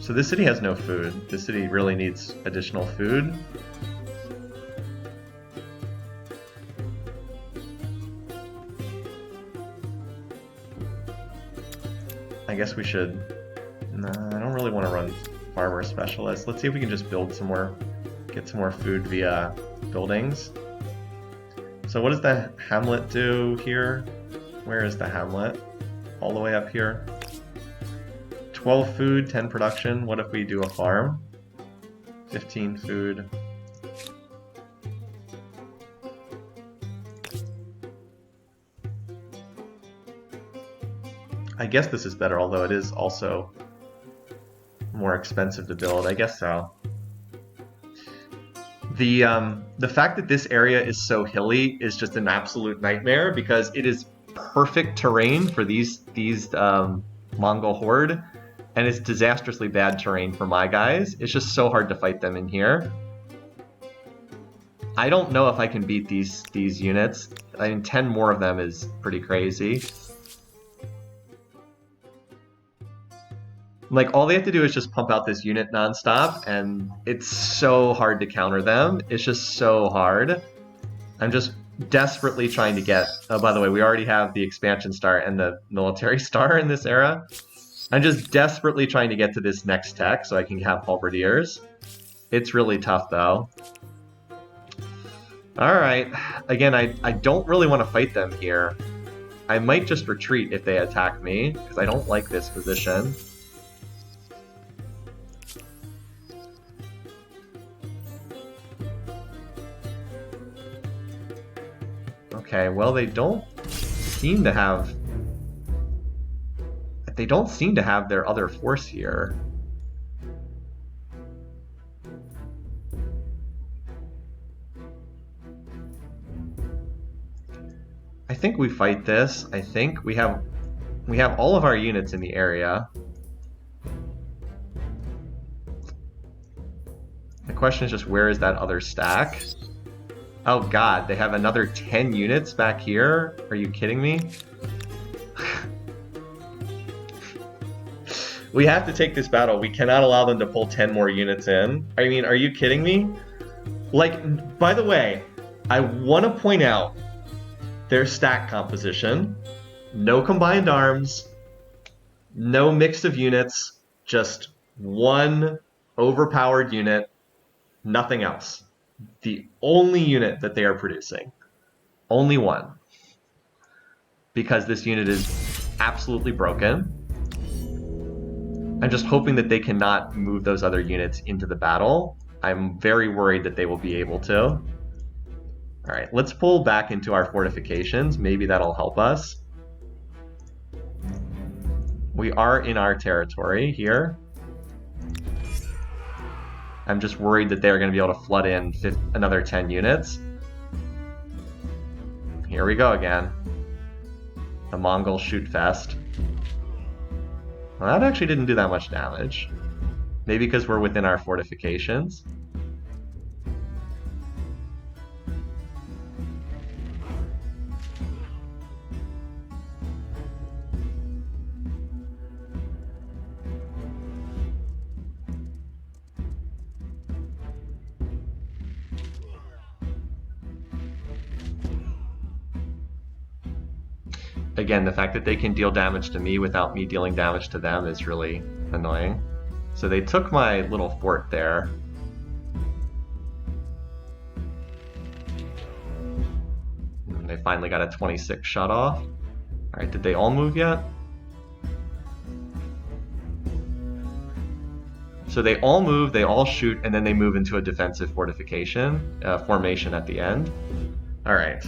So this city has no food. This city really needs additional food. I guess we should... Nah, I don't really want to run farmer specialist. Let's see if we can just build some more, get some more food via buildings. So what does the hamlet do here? Where is the hamlet? All the way up here. 12 food, 10 production. What if we do a farm? 15 food. I guess this is better, although it is also more expensive to build. I guess so. The fact that this area is so hilly is just an absolute nightmare because it is perfect terrain for these Mongol horde, and it's disastrously bad terrain for my guys. It's just so hard to fight them in here. I don't know if I can beat these units. I mean, 10 more of them is pretty crazy. Like, all they have to do is just pump out this unit nonstop, and it's so hard to counter them. It's just so hard. I'm just desperately trying to get... Oh, by the way, we already have the expansion star and the military star in this era. I'm just desperately trying to get to this next tech so I can have halberdiers. It's really tough, though. Alright. Again, I don't really want to fight them here. I might just retreat if they attack me, because I don't like this position. Okay, well, they don't seem to have their other force here. I think we fight this. I think we have all of our units in the area. The question is just, where is that other stack? Oh god, they have another 10 units back here? Are you kidding me? We have to take this battle. We cannot allow them to pull 10 more units in. I mean, are you kidding me? Like, by the way, I want to point out their stack composition. No combined arms, no mix of units, just one overpowered unit, nothing else. The only unit that they are producing. Only one. Because this unit is absolutely broken. I'm just hoping that they cannot move those other units into the battle. I'm very worried that they will be able to. Alright, let's pull back into our fortifications. Maybe that'll help us. We are in our territory here. I'm just worried that they're going to be able to flood in another 10 units. Here we go again. The Mongol shoot fest. Well, that actually didn't do that much damage. Maybe because we're within our fortifications. again, the fact that they can deal damage to me without me dealing damage to them is really annoying. So they took my little fort there. And they finally got a 26 shut off. Alright, did they all move yet? So they all move, they all shoot, and then they move into a defensive fortification formation at the end. Alright.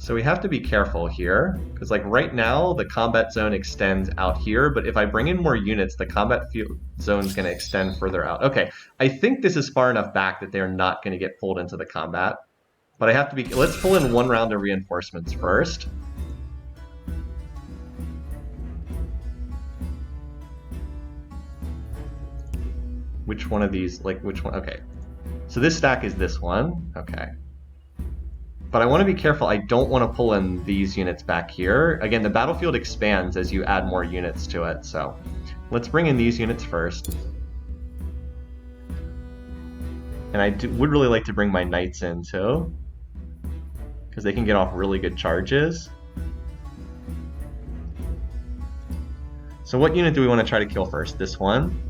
So we have to be careful here, because like right now the combat zone extends out here, but if I bring in more units, the combat zone is going to extend further out. Okay, I think this is far enough back that they're not going to get pulled into the combat. But I have to be... Let's pull in one round of reinforcements first. Which one of these, like, which one? Okay. So this stack is this one. Okay. But I want to be careful. I don't want to pull in these units back here. Again, the battlefield expands as you add more units to it, so let's bring in these units first. And I would really like to bring my knights in, too, because they can get off really good charges. So what unit do we want to try to kill first? This one?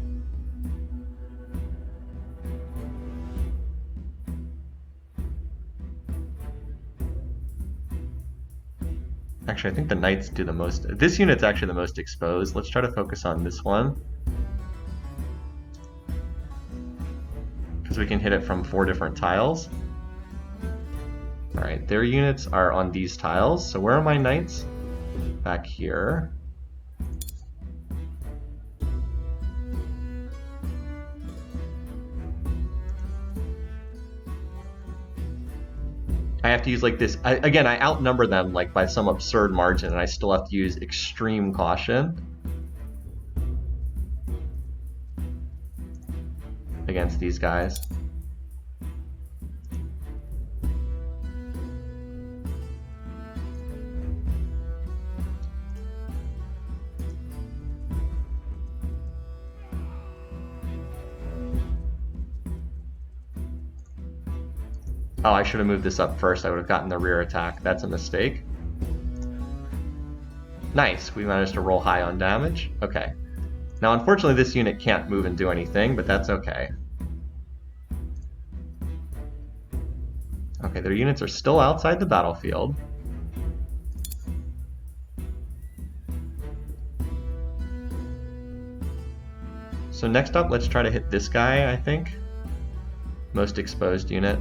Actually, I think the knights do the most. This unit's actually the most exposed. Let's try to focus on this one, because we can hit it from 4 different tiles. Alright, their units are on these tiles. So where are my knights? Back here. I have to use like this. Again, I outnumber them like by some absurd margin, and I still have to use extreme caution against these guys. Oh, I should have moved this up first. I would have gotten the rear attack. That's a mistake. Nice. We managed to roll high on damage. Okay. Now, unfortunately, this unit can't move and do anything, but that's okay. Okay, their units are still outside the battlefield. So next up, let's try to hit this guy, I think. Most exposed unit.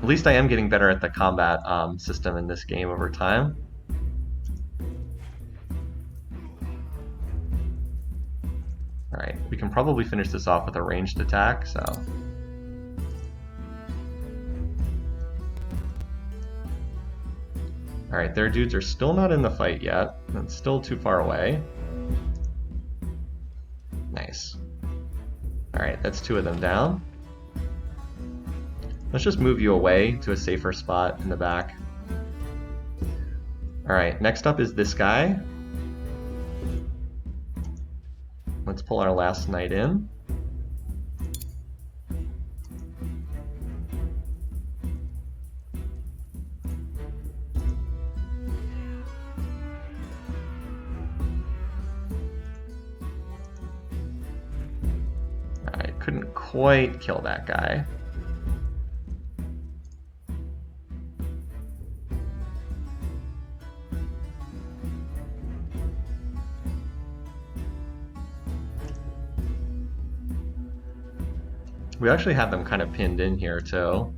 At least I am getting better at the combat system in this game over time. Alright, we can probably finish this off with a ranged attack, so... Alright, their dudes are still not in the fight yet. It's still too far away. Nice. Alright, that's 2 of them down. Let's just move you away to a safer spot in the back. Alright, next up is this guy. Let's pull our last knight in. Alright, couldn't quite kill that guy. We actually have them kind of pinned in here too,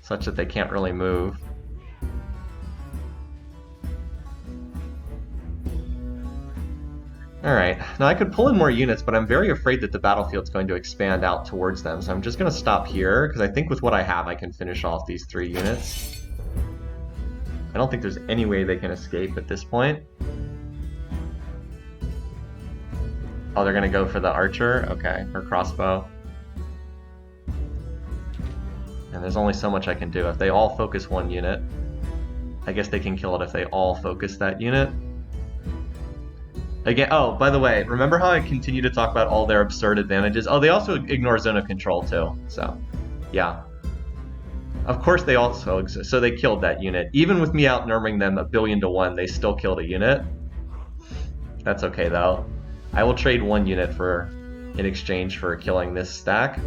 such that they can't really move. Alright, now I could pull in more units, but I'm very afraid that the battlefield's going to expand out towards them, so I'm just going to stop here, because I think with what I have I can finish off these 3 units. I don't think there's any way they can escape at this point. Oh, they're going to go for the archer? Okay, or crossbow. And there's only so much I can do. If they all focus 1 unit, I guess they can kill it if they all focus that unit. Again, oh, by the way, remember how I continue to talk about all their absurd advantages? Oh, they also ignore zone of control too, so yeah. Of course they also exist, so they killed that unit. Even with me outnumbering them 1,000,000,000 to 1, they still killed a unit. That's okay though. I will trade 1 unit in exchange for killing this stack.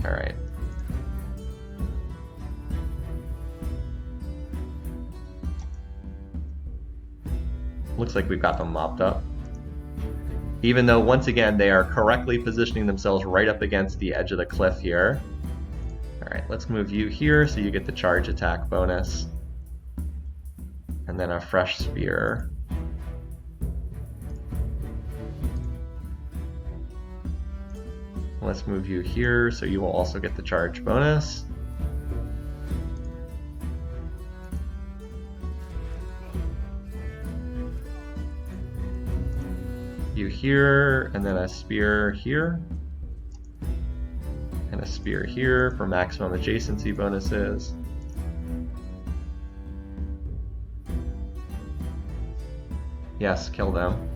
Alright. Looks like we've got them mopped up. Even though, once again, they are correctly positioning themselves right up against the edge of the cliff here. Alright, let's move you here so you get the charge attack bonus. And then a fresh spear. Let's move you here so you will also get the charge bonus. You here, and then a spear here. And a spear here for maximum adjacency bonuses. Yes, kill them.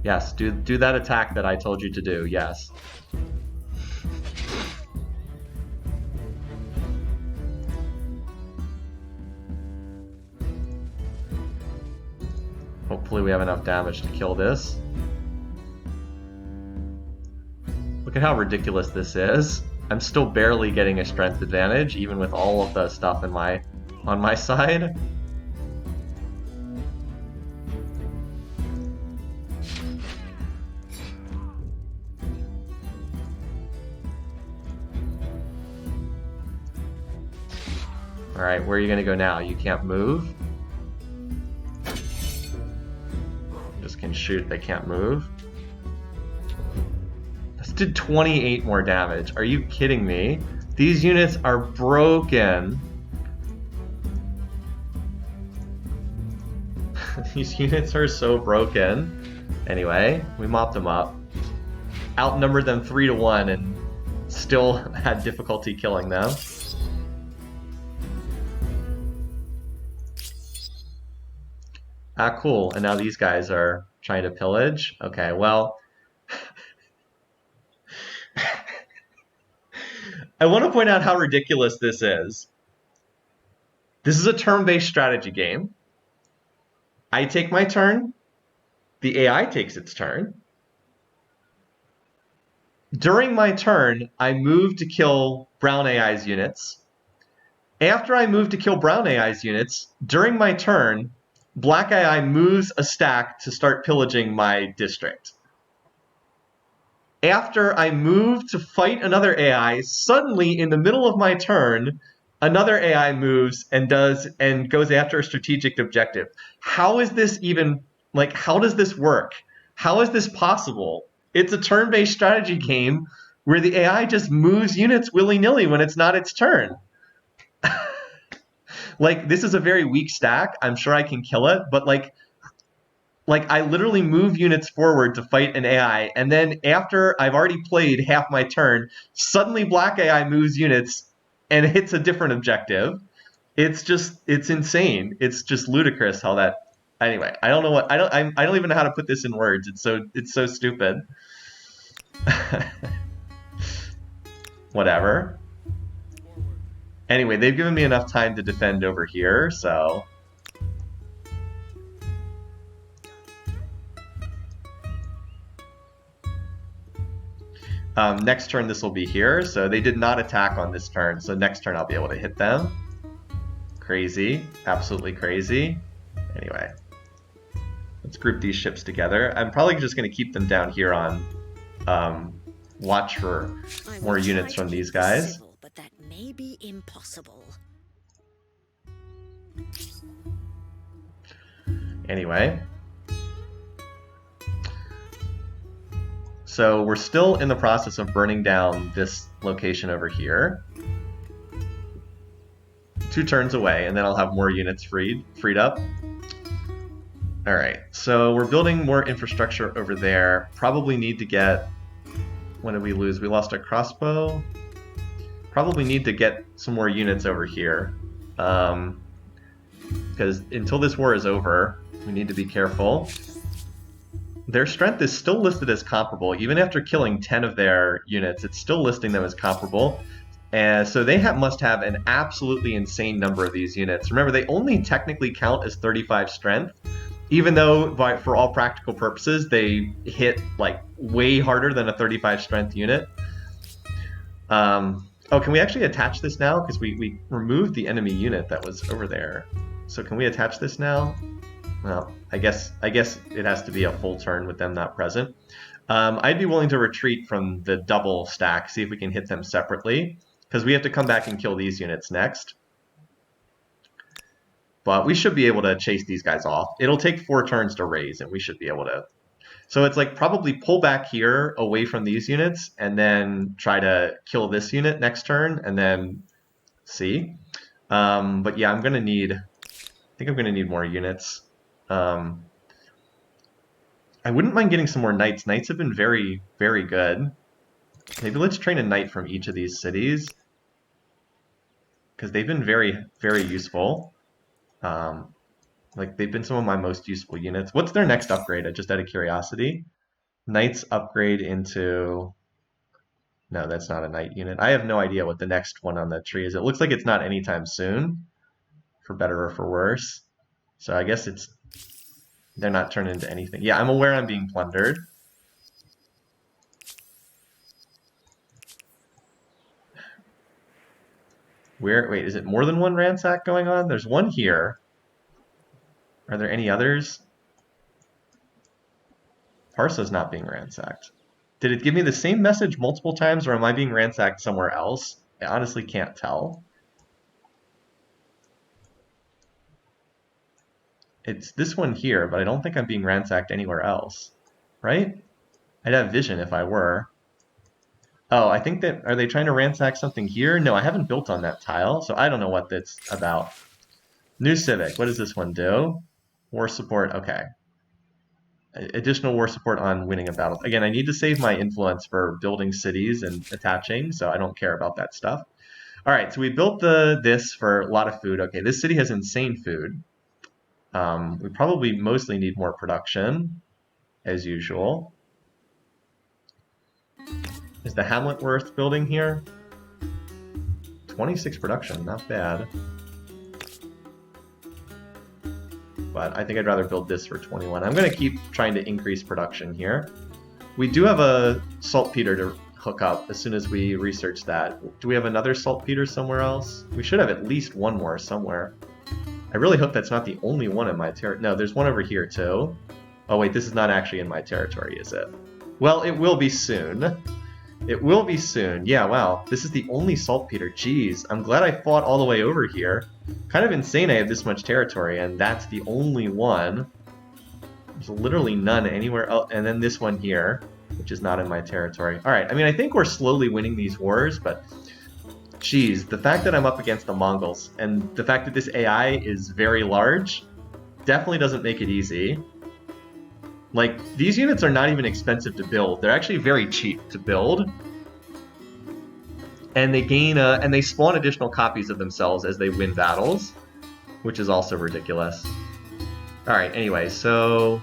Yes, do that attack that I told you to do, yes. Hopefully we have enough damage to kill this. Look at how ridiculous this is. I'm still barely getting a strength advantage, even with all of the stuff on my side. Alright, where are you gonna go now? You can't move. Just can shoot, they can't move. This did 28 more damage. Are you kidding me? These units are broken. These units are so broken. Anyway, we mopped them up. Outnumbered them 3-1 and still had difficulty killing them. Ah, cool. And now these guys are trying to pillage. Okay, well... I want to point out how ridiculous this is. This is a turn-based strategy game. I take my turn. The AI takes its turn. During my turn, I move to kill brown AI's units. After I move to kill brown AI's units, during my turn, black AI moves a stack to start pillaging my district. After I move to fight another AI, suddenly in the middle of my turn, another AI moves and goes after a strategic objective. How is this even, like, how does this work? How is this possible? It's a turn-based strategy game where the AI just moves units willy-nilly when it's not its turn. Like, this is a very weak stack. I'm sure I can kill it, but like I literally move units forward to fight an AI, and then after I've already played half my turn, suddenly black AI moves units and hits a different objective. It's insane. It's just ludicrous how that. Anyway, I don't know what I don't even know how to put this in words. It's so stupid. Whatever. Anyway, they've given me enough time to defend over here, so. Next turn this will be here, so they did not attack on this turn, so next turn I'll be able to hit them. Crazy, absolutely crazy. Anyway, let's group these ships together. I'm probably just going to keep them down here on watch for more units from these guys. Civil, but that may be impossible. Anyway. So we're still in the process of burning down this location over here. 2 turns away, and then I'll have more units freed up. Alright, so we're building more infrastructure over there. Probably need to get What did we lose? We lost a crossbow. Probably need to get some more units over here. Because until this war is over, we need to be careful. Their strength is still listed as comparable. Even after killing 10 of their units, it's still listing them as comparable. And so they must have an absolutely insane number of these units. Remember, they only technically count as 35 strength, even though for all practical purposes, they hit like way harder than a 35 strength unit. Oh, can we actually attach this now? Because we removed the enemy unit that was over there. So can we attach this now? Well, I guess it has to be a full turn with them not present. I'd be willing to retreat from the double stack, see if we can hit them separately, because we have to come back and kill these units next. But we should be able to chase these guys off. It'll take 4 turns to raise, and we should be able to. So it's like probably pull back here away from these units, and then try to kill this unit next turn, and then see. But yeah, I think I'm gonna need more units. I wouldn't mind getting some more knights. Knights have been very, very good. Maybe let's train a knight from each of these cities, because they've been very, very useful. Like, they've been some of my most useful units. What's their next upgrade, just out of curiosity? Knights upgrade into... No, that's not a knight unit. I have no idea what the next one on the tree is. It looks like it's not anytime soon, for better or for worse. So I guess they're not turned into anything. Yeah, I'm aware I'm being plundered. Wait, is it more than one ransack going on? There's one here. Are there any others? Parsa's not being ransacked. Did it give me the same message multiple times, or am I being ransacked somewhere else? I honestly can't tell. It's this one here, but I don't think I'm being ransacked anywhere else. Right? I'd have vision if I were. Oh, I think that... Are they trying to ransack something here? No, I haven't built on that tile, so I don't know what that's about. New Civic. What does this one do? War support. Okay. Additional war support on winning a battle. Again, I need to save my influence for building cities and attaching, so I don't care about that stuff. All right, so we built this for a lot of food. Okay, this city has insane food. We probably mostly need more production, as usual. Is the hamlet worth building here? 26 production, not bad. But I think I'd rather build this for 21. I'm going to keep trying to increase production here. We do have a saltpeter to hook up as soon as we research that. Do we have another saltpeter somewhere else? We should have at least one more somewhere. I really hope that's not the only one in my territory. No, there's one over here too. Oh wait, this is not actually in my territory, is it? Well, it will be soon. It will be soon. Yeah, wow. This is the only saltpeter. Jeez, I'm glad I fought all the way over here. Kind of insane I have this much territory, and that's the only one. There's literally none anywhere else. And then this one here, which is not in my territory. Alright, I mean, I think we're slowly winning these wars, but... Jeez, the fact that I'm up against the Mongols, and the fact that this AI is very large, definitely doesn't make it easy. Like, these units are not even expensive to build. They're actually very cheap to build. And they gain, and they spawn additional copies of themselves as they win battles, which is also ridiculous. Alright, anyway, so...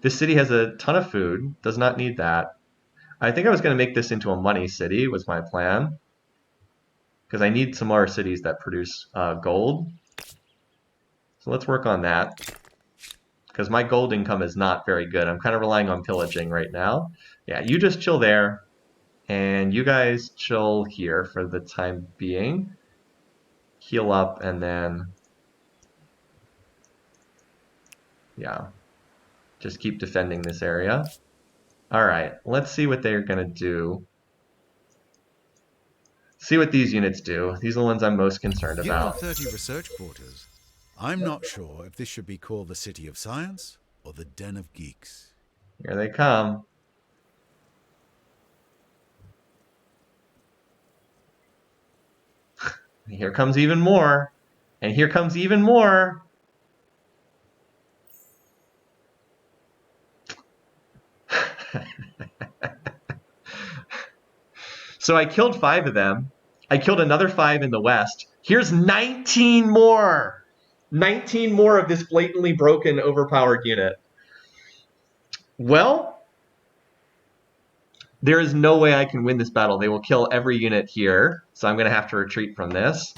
This city has a ton of food, does not need that. I think I was going to make this into a money city, was my plan. Because I need some more cities that produce gold. So let's work on that. Because my gold income is not very good. I'm kind of relying on pillaging right now. Yeah, you just chill there. And you guys chill here for the time being. Heal up and then... Yeah. Just keep defending this area. Alright, let's see what they're going to do. See what these units do. These are the ones I'm most concerned Given about. 30 research quarters, I'm not sure if this should be called the City of Science or the Den of Geeks. Here they come. Here comes even more. And here comes even more. So I killed 5 of them. I killed another 5 in the west. Here's 19 more! 19 more of this blatantly broken, overpowered unit. Well, there is no way I can win this battle. They will kill every unit here, so I'm going to have to retreat from this.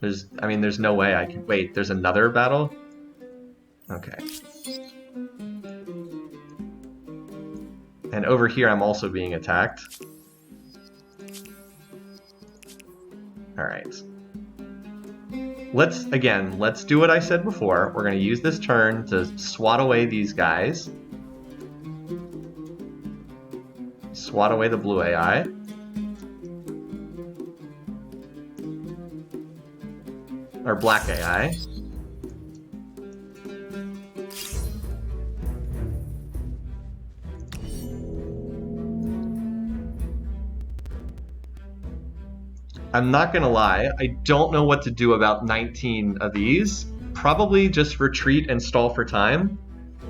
There's no way I can... Wait, there's another battle? Okay. And over here, I'm also being attacked. Alright. Let's do what I said before. We're going to use this turn to swat away these guys. Swat away the blue AI. Or black AI. I'm not gonna lie, I don't know what to do about 19 of these. Probably just retreat and stall for time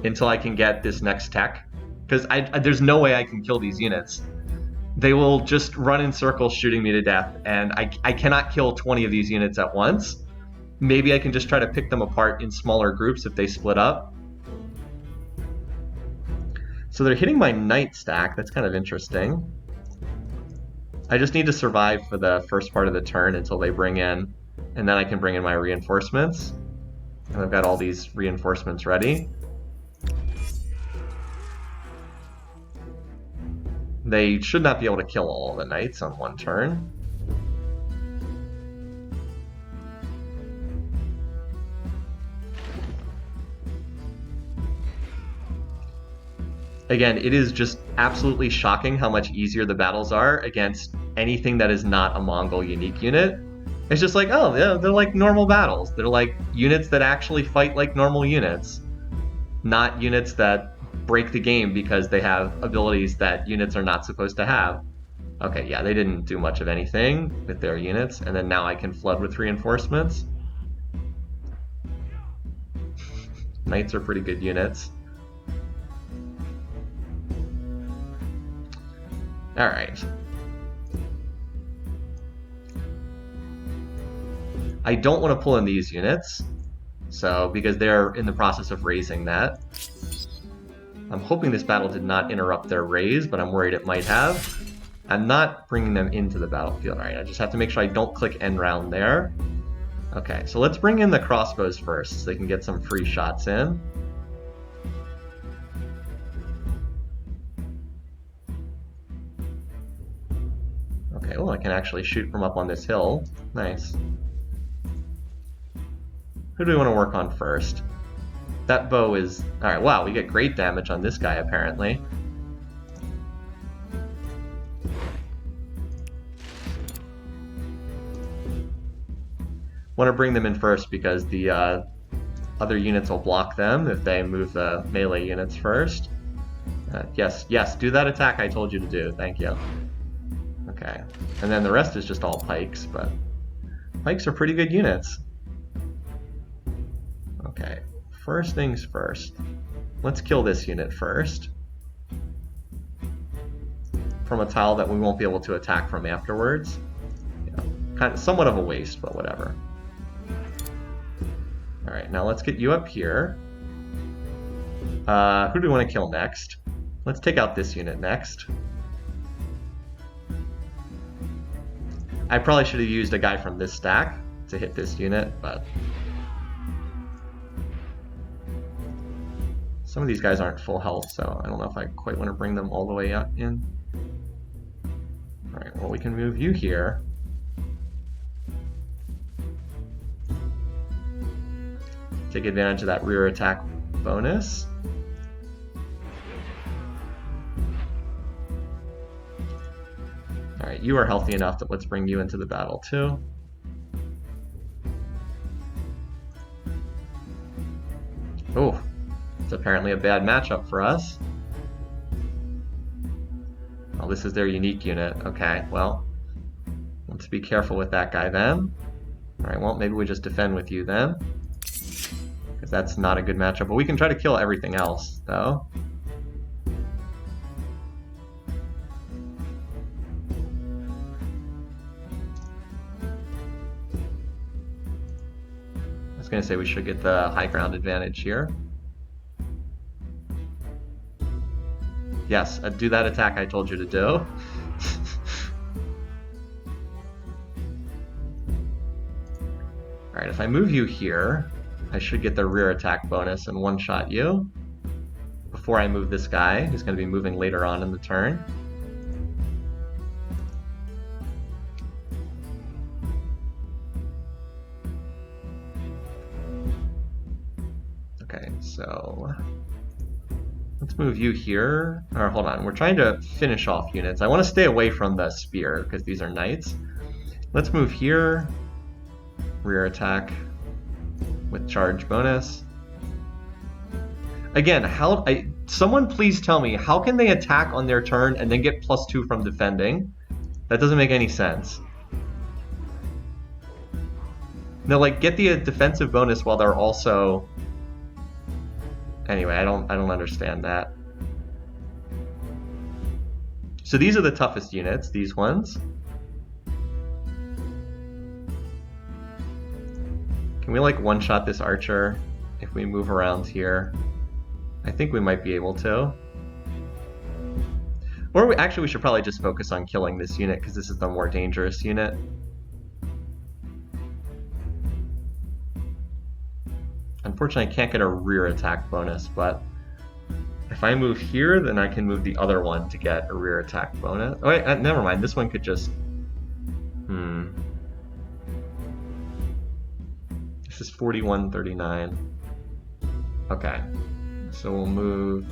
until I can get this next tech. Because there's no way I can kill these units. They will just run in circles shooting me to death, and I cannot kill 20 of these units at once. Maybe I can just try to pick them apart in smaller groups if they split up. So they're hitting my knight stack, that's kind of interesting. I just need to survive for the first part of the turn until they bring in, and then I can bring in my reinforcements. And I've got all these reinforcements ready. They should not be able to kill all the knights on one turn. Again, it is just absolutely shocking how much easier the battles are against anything that is not a Mongol unique unit. It's just like, oh, yeah, they're like normal battles. They're like units that actually fight like normal units, not units that break the game because they have abilities that units are not supposed to have. Okay, yeah, they didn't do much of anything with their units, and then now I can flood with reinforcements. Knights are pretty good units. Alright. I don't want to pull in these units, so because they're in the process of raising that. I'm hoping this battle did not interrupt their raise, but I'm worried it might have. I'm not bringing them into the battlefield. Alright, I just have to make sure I don't click end round there. Okay, so let's bring in the crossbows first, so they can get some free shots in. Okay, well, I can actually shoot from up on this hill. Nice. Who do we want to work on first? That bow is... Alright, wow, we get great damage on this guy, apparently. Want to bring them in first because the other units will block them if they move the melee units first. Yes, do that attack I told you to do. Thank you. Okay, and then the rest is just all pikes, but pikes are pretty good units. Okay, first things first. Let's kill this unit first. From a tile that we won't be able to attack from afterwards. Yeah, kind of somewhat of a waste, but whatever. Alright, now let's get you up here. Who do we want to kill next? Let's take out this unit next. I probably should have used a guy from this stack to hit this unit, but... Some of these guys aren't full health, so I don't know if I quite want to bring them all the way up in. Alright, well we can move you here. Take advantage of that rear attack bonus. Alright, you are healthy enough that let's bring you into the battle too. Oh, it's apparently a bad matchup for us. Well, this is their unique unit. Okay, well, let's be careful with that guy then. Alright, well, maybe we just defend with you then. Because that's not a good matchup. But we can try to kill everything else, though. going to say we should get the high ground advantage here. Yes, do that attack I told you to do. Alright, if I move you here, I should get the rear attack bonus and one-shot you before I move this guy, who's going to be moving later on in the turn. Okay, so let's move you here. Or hold on, we're trying to finish off units. I want to stay away from the spear because these are knights. Let's move here. Rear attack with charge bonus. Again, someone please tell me, how can they attack on their turn and then get +2 from defending? That doesn't make any sense. No, like, get the defensive bonus while they're also... Anyway, I don't understand that. So these are the toughest units, these ones. Can we, like, one-shot this archer if we move around here? I think we might be able to. Or actually we should probably just focus on killing this unit because this is the more dangerous unit. Unfortunately I can't get a rear attack bonus, but if I move here then I can move the other one to get a rear attack bonus. Oh wait, never mind, this one could just... This is 41-39. Okay. So we'll move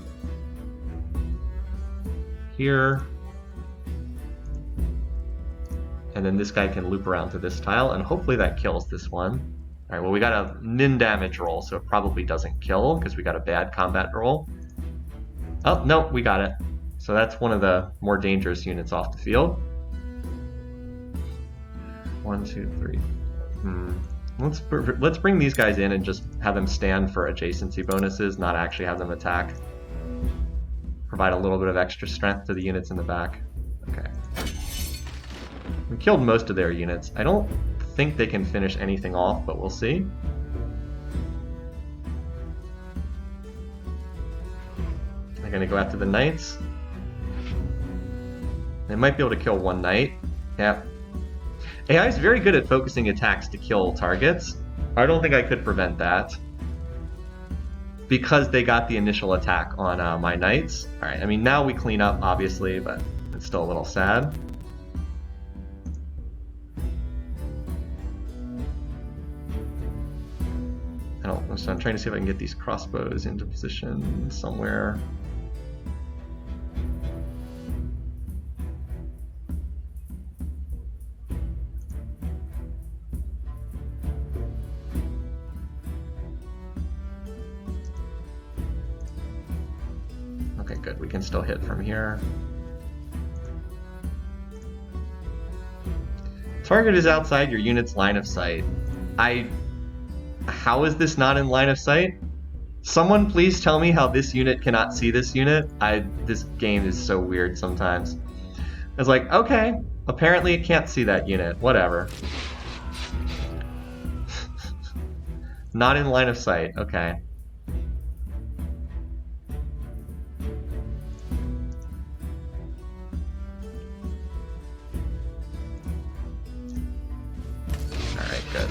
here, and then this guy can loop around to this tile, and hopefully that kills this one. Alright, well we got a min damage roll, so it probably doesn't kill, because we got a bad combat roll. Oh, no, we got it. So that's one of the more dangerous units off the field. 1, 2, 3. Let's bring these guys in and just have them stand for adjacency bonuses, not actually have them attack. Provide a little bit of extra strength to the units in the back. Okay. We killed most of their units. I don't think they can finish anything off, but we'll see. They're going to go after the knights. They might be able to kill one knight. Yeah. AI is very good at focusing attacks to kill targets. I don't think I could prevent that. Because they got the initial attack on my knights. Alright, I mean, now we clean up, obviously, but it's still a little sad. So I'm trying to see if I can get these crossbows into position somewhere. Okay, good. We can still hit from here. Target is outside your unit's line of sight. How is this not in line of sight? Someone please tell me how this unit cannot see this unit. This game is so weird sometimes. It's like, okay, apparently it can't see that unit. Whatever. Not in line of sight. Okay. Alright, good.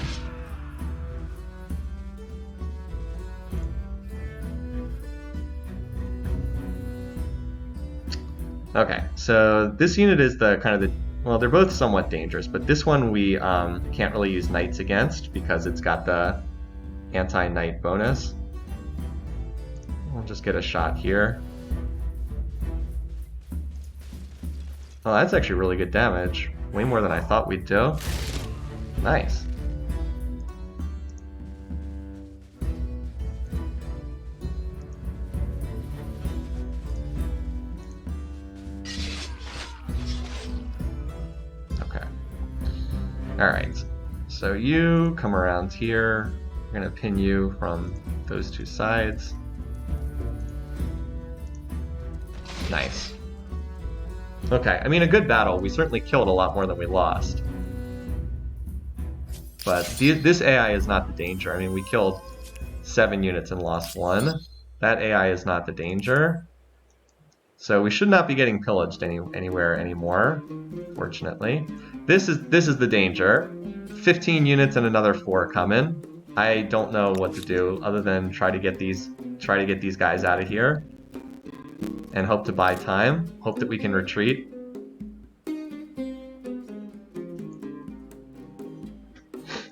Okay, so this unit is the kind of the, well, they're both somewhat dangerous, but this one we can't really use knights against because it's got the anti-knight bonus. We'll just get a shot here. Oh, that's actually really good damage. Way more than I thought we'd do. Nice. Alright, so you come around here. We're going to pin you from those two sides. Nice. Okay, I mean, a good battle. We certainly killed a lot more than we lost. But this AI is not the danger. I mean, we killed 7 units and lost 1. That AI is not the danger. So we should not be getting pillaged anywhere anymore, fortunately. This is the danger. 15 units and another 4 coming. I don't know what to do other than try to get these guys out of here and hope to buy time. Hope that we can retreat.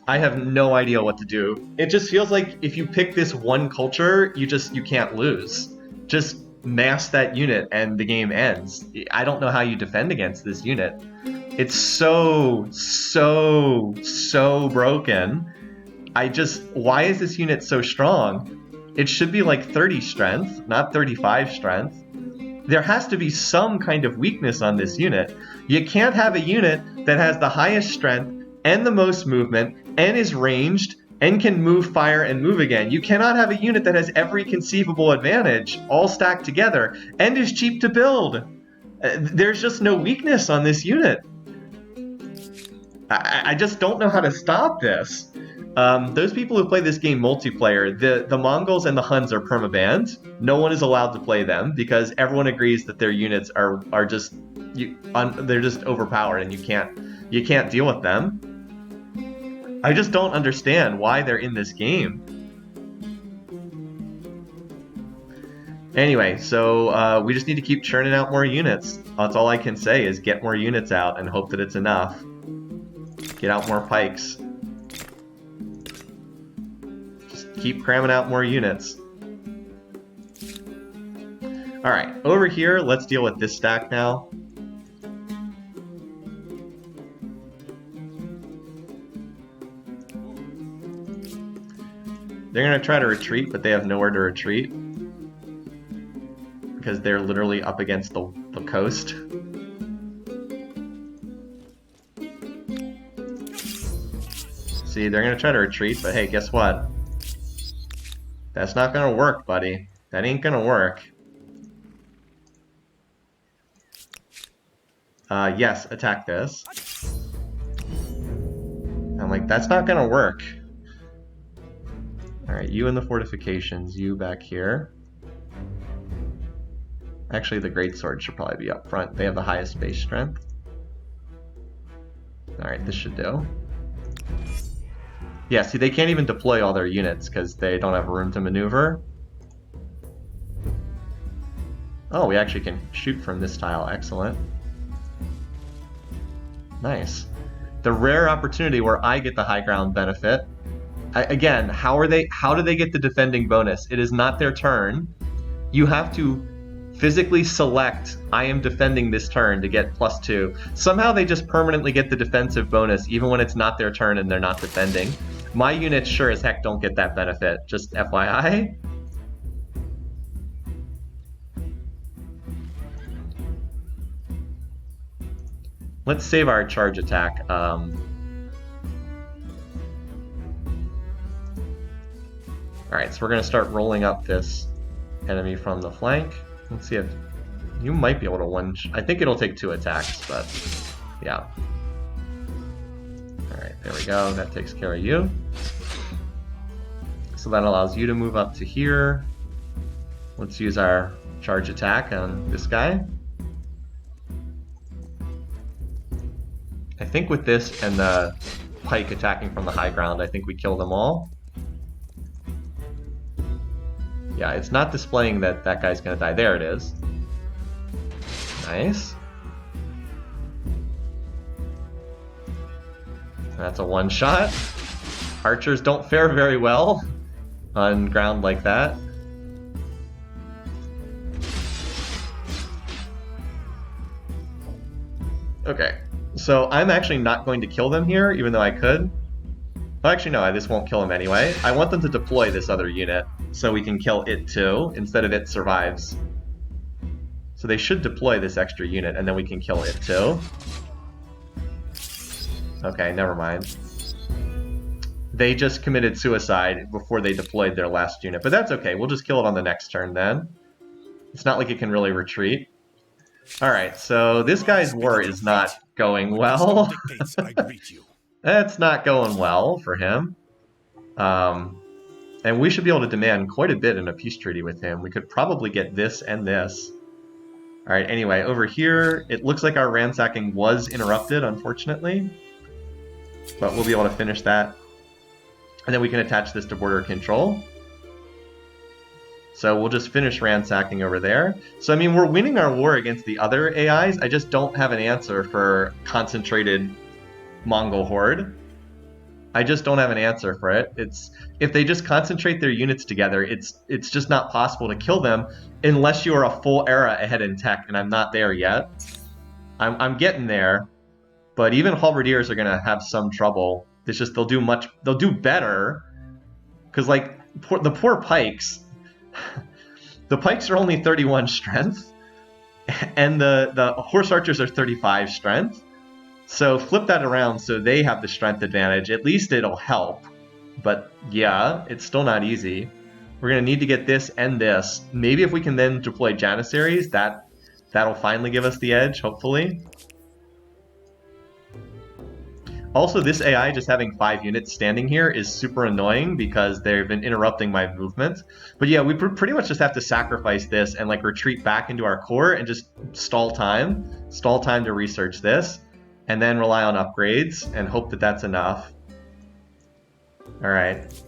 I have no idea what to do. It just feels like if you pick this one culture, you can't lose. Just mass that unit and the game ends. I don't know how you defend against this unit. It's so broken. Why is this unit so strong? It should be like 30 strength, not 35 strength. There has to be some kind of weakness on this unit. You can't have a unit that has the highest strength and the most movement and is ranged and can move, fire, and move again. You cannot have a unit that has every conceivable advantage all stacked together and is cheap to build. There's just no weakness on this unit. I just don't know how to stop this. Those people who play this game multiplayer, the Mongols and the Huns are permabanned. No one is allowed to play them because everyone agrees that their units are just they're just overpowered and you can't deal with them. I just don't understand why they're in this game. Anyway, so we just need to keep churning out more units. That's all I can say is get more units out and hope that it's enough. Get out more pikes. Just keep cramming out more units. Alright, over here, let's deal with this stack now. They're going to try to retreat, but they have nowhere to retreat. Because they're literally up against the coast. See, they're going to try to retreat, but hey, guess what? That's not going to work, buddy. That ain't going to work. Yes, attack this. I'm like, that's not going to work. Alright, you in the fortifications, you back here. Actually, the greatsword should probably be up front. They have the highest base strength. Alright, this should do. Yeah, see, they can't even deploy all their units because they don't have room to maneuver. Oh, we actually can shoot from this tile. Excellent. Nice. The rare opportunity where I get the high ground benefit. Again, how do they get the defending bonus? It is not their turn. You have to physically select, I am defending this turn to get +2. Somehow they just permanently get the defensive bonus even when it's not their turn and they're not defending. My units sure as heck don't get that benefit, just FYI. Let's save our charge attack. Alright, so we're going to start rolling up this enemy from the flank. Let's see if you might be able to I think it'll take 2 attacks, but yeah. Alright, there we go. That takes care of you. So that allows you to move up to here. Let's use our charge attack on this guy. I think with this and the pike attacking from the high ground, I think we kill them all. Yeah, it's not displaying that that guy's gonna die. There it is. Nice. That's a one-shot. Archers don't fare very well on ground like that. Okay, so I'm actually not going to kill them here, even though I could. Well, actually, no, this won't kill him anyway. I want them to deploy this other unit, so we can kill it too, instead of it survives. So they should deploy this extra unit, and then we can kill it too. Okay, never mind. They just committed suicide before they deployed their last unit, but that's okay. We'll just kill it on the next turn then. It's not like it can really retreat. Alright, so this guy's war is not going well. That's not going well for him. And we should be able to demand quite a bit in a peace treaty with him. We could probably get this and this. Alright, anyway, over here, it looks like our ransacking was interrupted, unfortunately. But we'll be able to finish that. And then we can attach this to border control. So we'll just finish ransacking over there. So, I mean, we're winning our war against the other AIs. I just don't have an answer for concentrated Mongol horde. I just don't have an answer for it. If they just concentrate their units together, it's just not possible to kill them unless you are a full era ahead in tech, and I'm not there yet. I'm getting there, but even halberdiers are gonna have some trouble. It's just they'll do better, because like the poor pikes, the pikes are only 31 strength, and the horse archers are 35 strength. So flip that around so they have the strength advantage. At least it'll help. But yeah, it's still not easy. We're going to need to get this and this. Maybe if we can then deploy Janissaries, that'll finally give us the edge, hopefully. Also, this AI just having 5 units standing here is super annoying because they've been interrupting my movement. But yeah, we pretty much just have to sacrifice this and like retreat back into our core and just stall time to research this. And then rely on upgrades and hope that that's enough. Alright.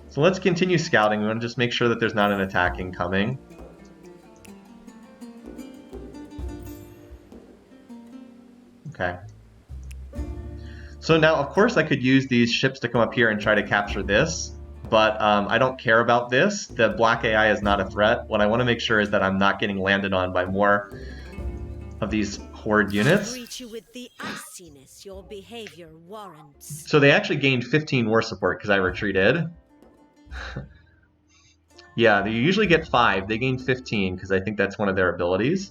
So let's continue scouting. We want to just make sure that there's not an attacking coming. Okay. So now, of course, I could use these ships to come up here and try to capture this. But I don't care about this. The black AI is not a threat. What I want to make sure is that I'm not getting landed on by more of these horde units. Greet you with the iciness your behavior warrants. So they actually gained 15 war support because I retreated. Yeah, they usually get 5. They gained 15 because I think that's one of their abilities.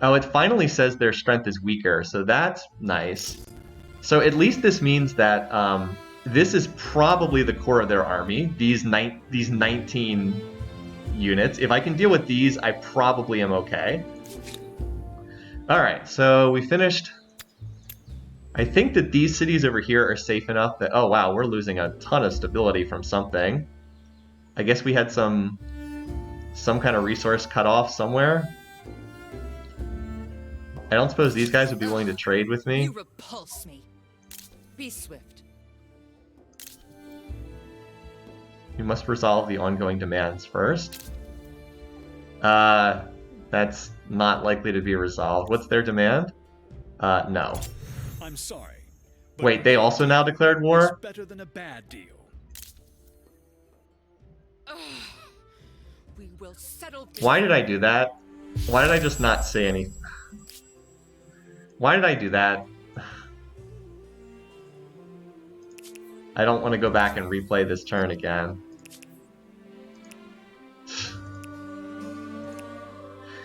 Oh, it finally says their strength is weaker, so that's nice. So at least this means that this is probably the core of their army, these 19 units. If I can deal with these, I probably am okay. Alright, so we finished. I think that these cities over here are safe enough that, oh wow, we're losing a ton of stability from something. I guess we had some kind of resource cut off somewhere. I don't suppose these guys would be willing to trade with me. You repulse me. Be swift. We must resolve the ongoing demands first. That's not likely to be resolved. What's their demand? No. I'm sorry. Wait, they also now declared war? It's better than a bad deal. We will settle this. Why did I do that? Why did I just not say anything? Why did I do that? I don't want to go back and replay this turn again.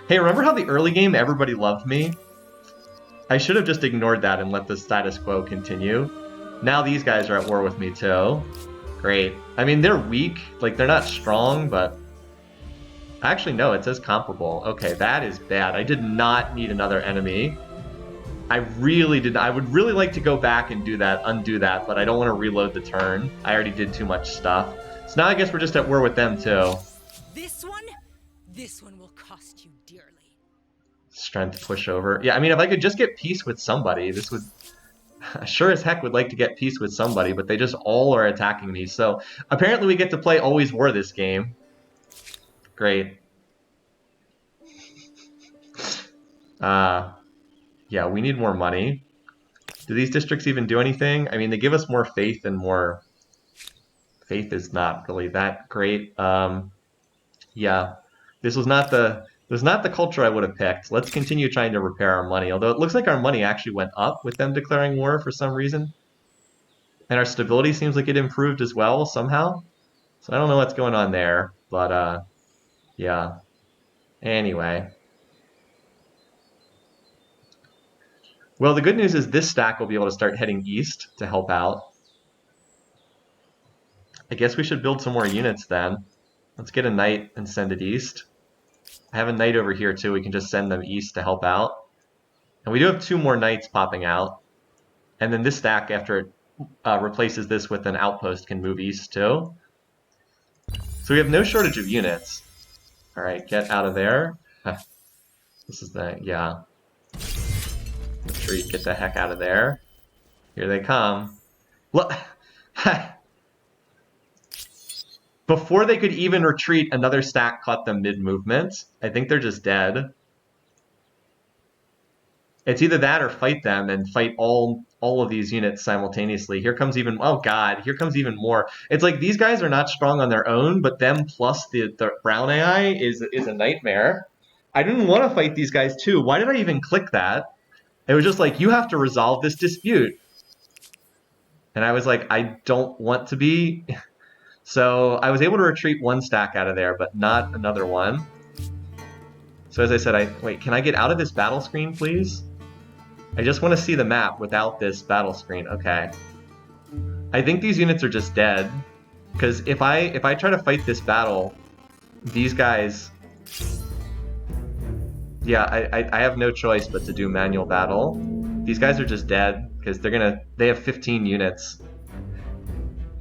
Hey, remember how the early game everybody loved me? I should have just ignored that and let the status quo continue. Now these guys are at war with me too. Great. I mean, they're weak. Like, they're not strong, but... Actually, no, it says comparable. Okay, that is bad. I did not need another enemy. I really did. I would really like to go back and undo that, but I don't want to reload the turn. I already did too much stuff. So now I guess we're just at war with them too. This one will cost you dearly. Strength push over. Yeah, I mean, if I could just get peace with somebody, this would... I sure as heck would like to get peace with somebody, but they just all are attacking me. So apparently we get to play Always War this game. Great. Yeah, we need more money. Do these districts even do anything? I mean, they give us more faith and more... Faith is not really that great. Yeah, this was not the culture I would have picked. Let's continue trying to repair our money, although it looks like our money actually went up with them declaring war for some reason. And our stability seems like it improved as well somehow. So I don't know what's going on there, but yeah. Anyway. Well, the good news is this stack will be able to start heading east to help out. I guess we should build some more units then. Let's get a knight and send it east. I have a knight over here too. We can just send them east to help out. And we do have 2 more knights popping out. And then this stack, after it replaces this with an outpost, can move east too. So we have no shortage of units. All right, get out of there. This is the, yeah. Retreat, get the heck out of there. Here they come. Look. Before they could even retreat, another stack caught them mid-movement. I think they're just dead. It's either that or fight them and fight all of these units simultaneously. Here comes even, oh god, here comes even more. It's like these guys are not strong on their own, but them plus the brown AI is a nightmare. I didn't want to fight these guys too. Why did I even click that? It was just like, you have to resolve this dispute. And I was like, I don't want to be. So I was able to retreat one stack out of there, but not another one. So as I said, wait, can I get out of this battle screen, please? I just want to see the map without this battle screen. Okay. I think these units are just dead. Because if I try to fight this battle, these guys... Yeah, I have no choice but to do manual battle. These guys are just dead, because they have 15 units.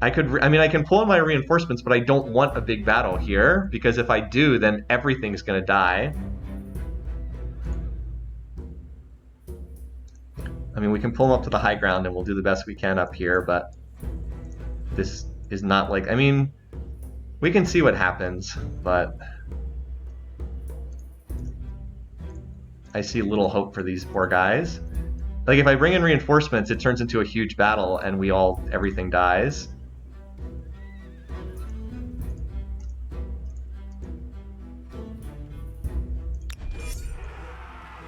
I can pull in my reinforcements, but I don't want a big battle here, because if I do, then everything's gonna die. I mean, we can pull them up to the high ground and we'll do the best we can up here, but this is not like, I mean, we can see what happens, but I see little hope for these poor guys. Like, if I bring in reinforcements, it turns into a huge battle and everything dies.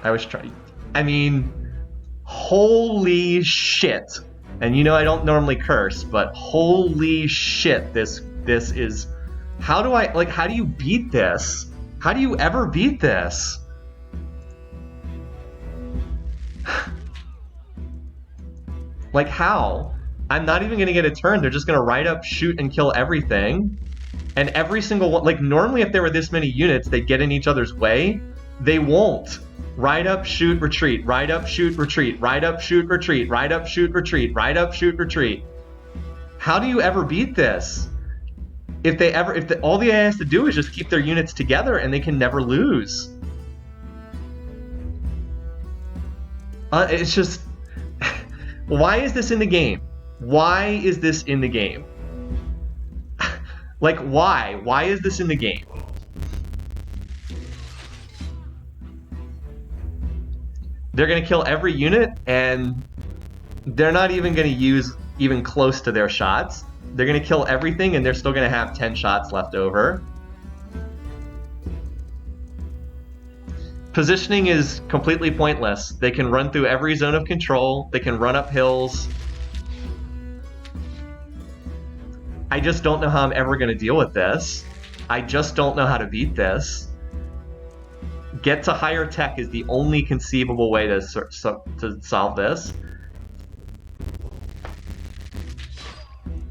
I was trying, I mean, holy shit. And you know I don't normally curse, but holy shit, this is, how do you beat this? How do you ever beat this? Like, how? I'm not even gonna get a turn, they're just gonna ride up, shoot, and kill everything. And every single one, like, normally if there were this many units, they'd get in each other's way. They won't. Ride up, shoot, retreat. Ride up, shoot, retreat. Ride up, shoot, retreat. Ride up, shoot, retreat. Ride up, shoot, retreat. How do you ever beat this? All the AI has to do is just keep their units together and they can never lose. It's just... Why is this in the game? Why is this in the game? Like, why? Why is this in the game? They're going to kill every unit, and they're not even going to use even close to their shots. They're going to kill everything, and they're still going to have 10 shots left over. Positioning is completely pointless. They can run through every zone of control. They can run up hills. I just don't know how I'm ever going to deal with this. I just don't know how to beat this. Get to higher tech is the only conceivable way to solve this.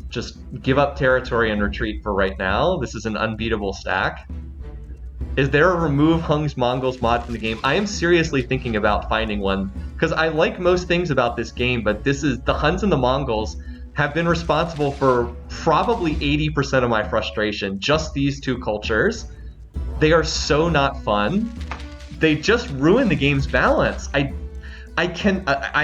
Just give up territory and retreat for right now. This is an unbeatable stack. Is there a remove Hung's Mongols mod from the game? I am seriously thinking about finding one, because I like most things about this game, but the Huns and the Mongols have been responsible for probably 80% of my frustration. Just these two cultures. They are so not fun. They just ruin the game's balance. I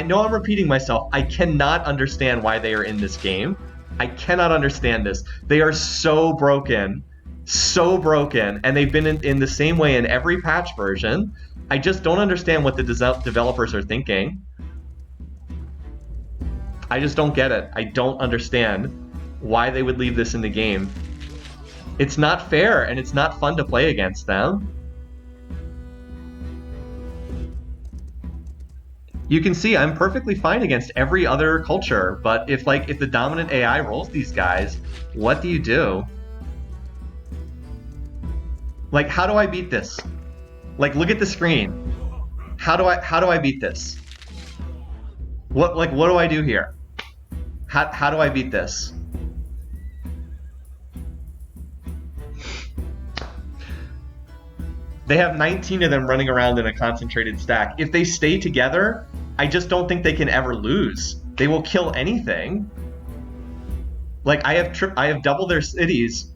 know I'm repeating myself. I cannot understand why they are in this game. I cannot understand this. They are so broken. So broken. And they've been in the same way in every patch version. I just don't understand what the developers are thinking. I just don't get it. I don't understand why they would leave this in the game. It's not fair, and it's not fun to play against them. You can see I'm perfectly fine against every other culture, but if the dominant AI rolls these guys, what do you do? Like, how do I beat this? Like, look at the screen. How do I beat this? What do I do here? How do I beat this? They have 19 of them running around in a concentrated stack. If they stay together, I just don't think they can ever lose. They will kill anything. Like, I have double their cities.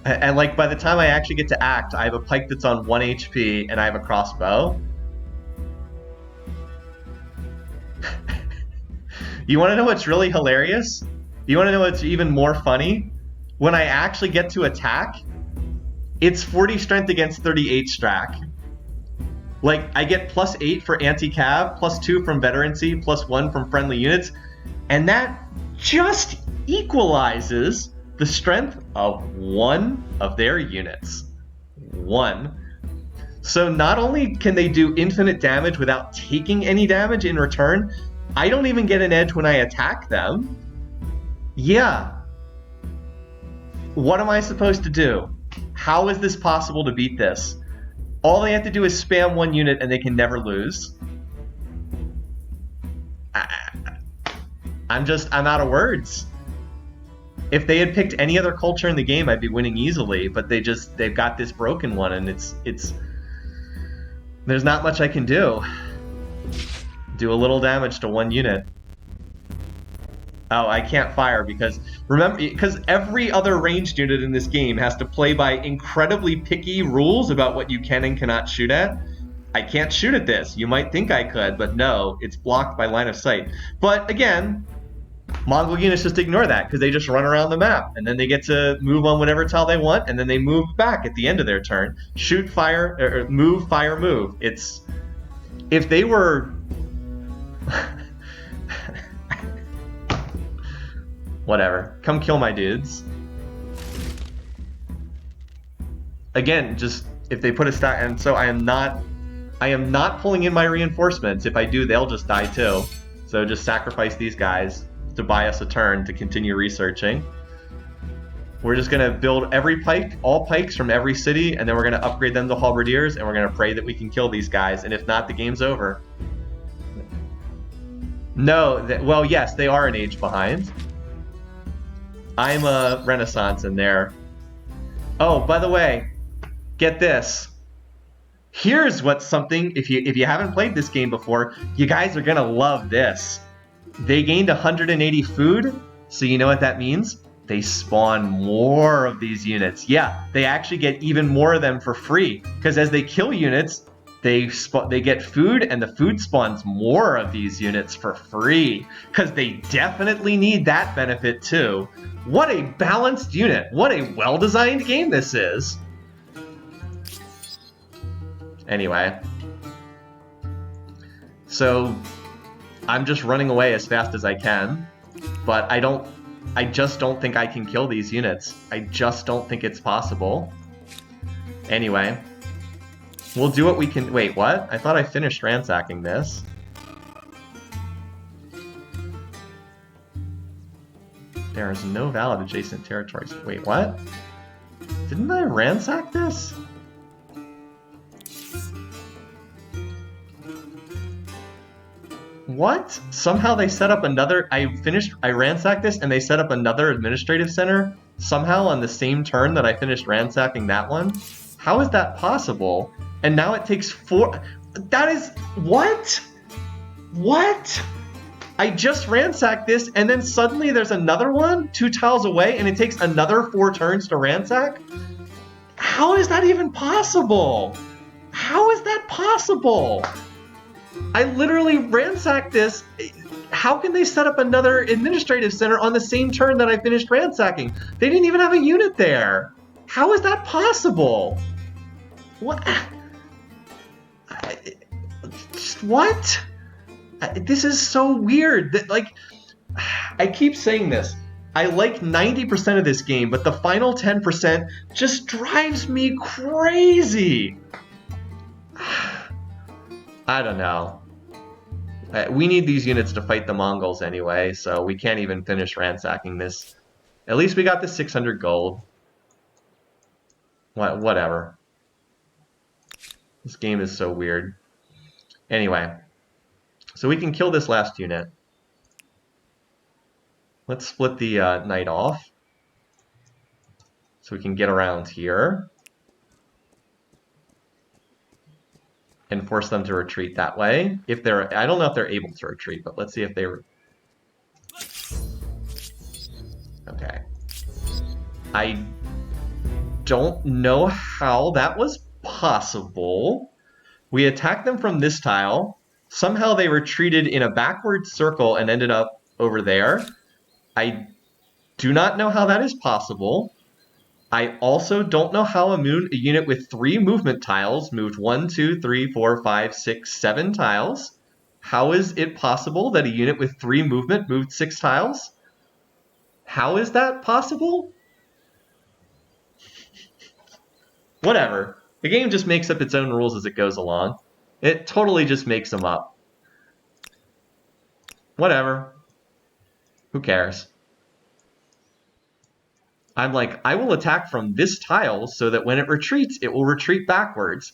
And like, by the time I actually get to act, I have a pike that's on 1 HP, and I have a crossbow. You want to know what's really hilarious? You want to know what's even more funny? When I actually get to attack, it's 40 strength against 38 strack. Like, I get +8 for anti-cav, +2 from veterancy, +1 from friendly units, and that just equalizes the strength of one of their units. One. So not only can they do infinite damage without taking any damage in return, I don't even get an edge when I attack them. Yeah. What am I supposed to do? How is this possible to beat this? All they have to do is spam one unit and they can never lose. I'm out of words. If they had picked any other culture in the game, I'd be winning easily, but they've got this broken one, and it's there's not much I can do. Do a little damage to one unit. Oh, I can't fire because every other ranged unit in this game has to play by incredibly picky rules about what you can and cannot shoot at. I can't shoot at this. You might think I could, but no, it's blocked by line of sight. But again, Mongol units just ignore that because they just run around the map, and then they get to move on whatever tile they want, and then they move back at the end of their turn. Shoot, fire, or move, fire, move. It's... If they were... Whatever. Come kill my dudes. Again, just if they put a stack, and so I am not pulling in my reinforcements. If I do, they'll just die too. So just sacrifice these guys to buy us a turn to continue researching. We're just gonna build every pike, all pikes from every city, and then we're gonna upgrade them to halberdiers, and we're gonna pray that we can kill these guys. And if not, the game's over. No, well, yes, they are an age behind. I'm a Renaissance in there. Oh, by the way, get this. Here's what's something, if you haven't played this game before, you guys are gonna love this. They gained 180 food, so you know what that means? They spawn more of these units. Yeah, they actually get even more of them for free, because as they kill units, they get food, and the food spawns more of these units for free, because they definitely need that benefit too. What a balanced unit. What a well-designed game this is. Anyway. So, I'm just running away as fast as I can, but I just don't think I can kill these units. I just don't think it's possible. Anyway. We'll do what we can... Wait, what? I thought I finished ransacking this. There is no valid adjacent territories. Wait, what? Didn't I ransack this? What? Somehow they set up another... I ransacked this and they set up another administrative center somehow on the same turn that I finished ransacking that one? How is that possible? And now it takes 4... That is... What? What? I just ransacked this, and then suddenly there's another one 2 tiles away, and it takes another 4 turns to ransack? How is that even possible? How is that possible? I literally ransacked this. How can they set up another administrative center on the same turn that I finished ransacking? They didn't even have a unit there. How is that possible? What? What? This is so weird. Like, I keep saying this. I like 90% of this game, but the final 10% just drives me crazy. I don't know. We need these units to fight the Mongols anyway, so we can't even finish ransacking this. At least we got the 600 gold. Whatever. This game is so weird. Anyway. So we can kill this last unit. Let's split the knight off. So we can get around here. and force them to retreat that way. If they're, I don't know if they're able to retreat, but let's see if they were. Okay. I don't know how that was possible. We attacked them from this tile. Somehow they retreated in a backward circle and ended up over there. I do not know how that is possible. I also don't know how a unit with 3 movement tiles moved 1, 2, 3, 4, 5, 6, 7 tiles. How is it possible that a unit with 3 movement moved 6 tiles? How is that possible? Whatever. The game just makes up its own rules as it goes along. It totally just makes them up. Whatever. Who cares? I'm like, I will attack from this tile so that when it retreats, it will retreat backwards.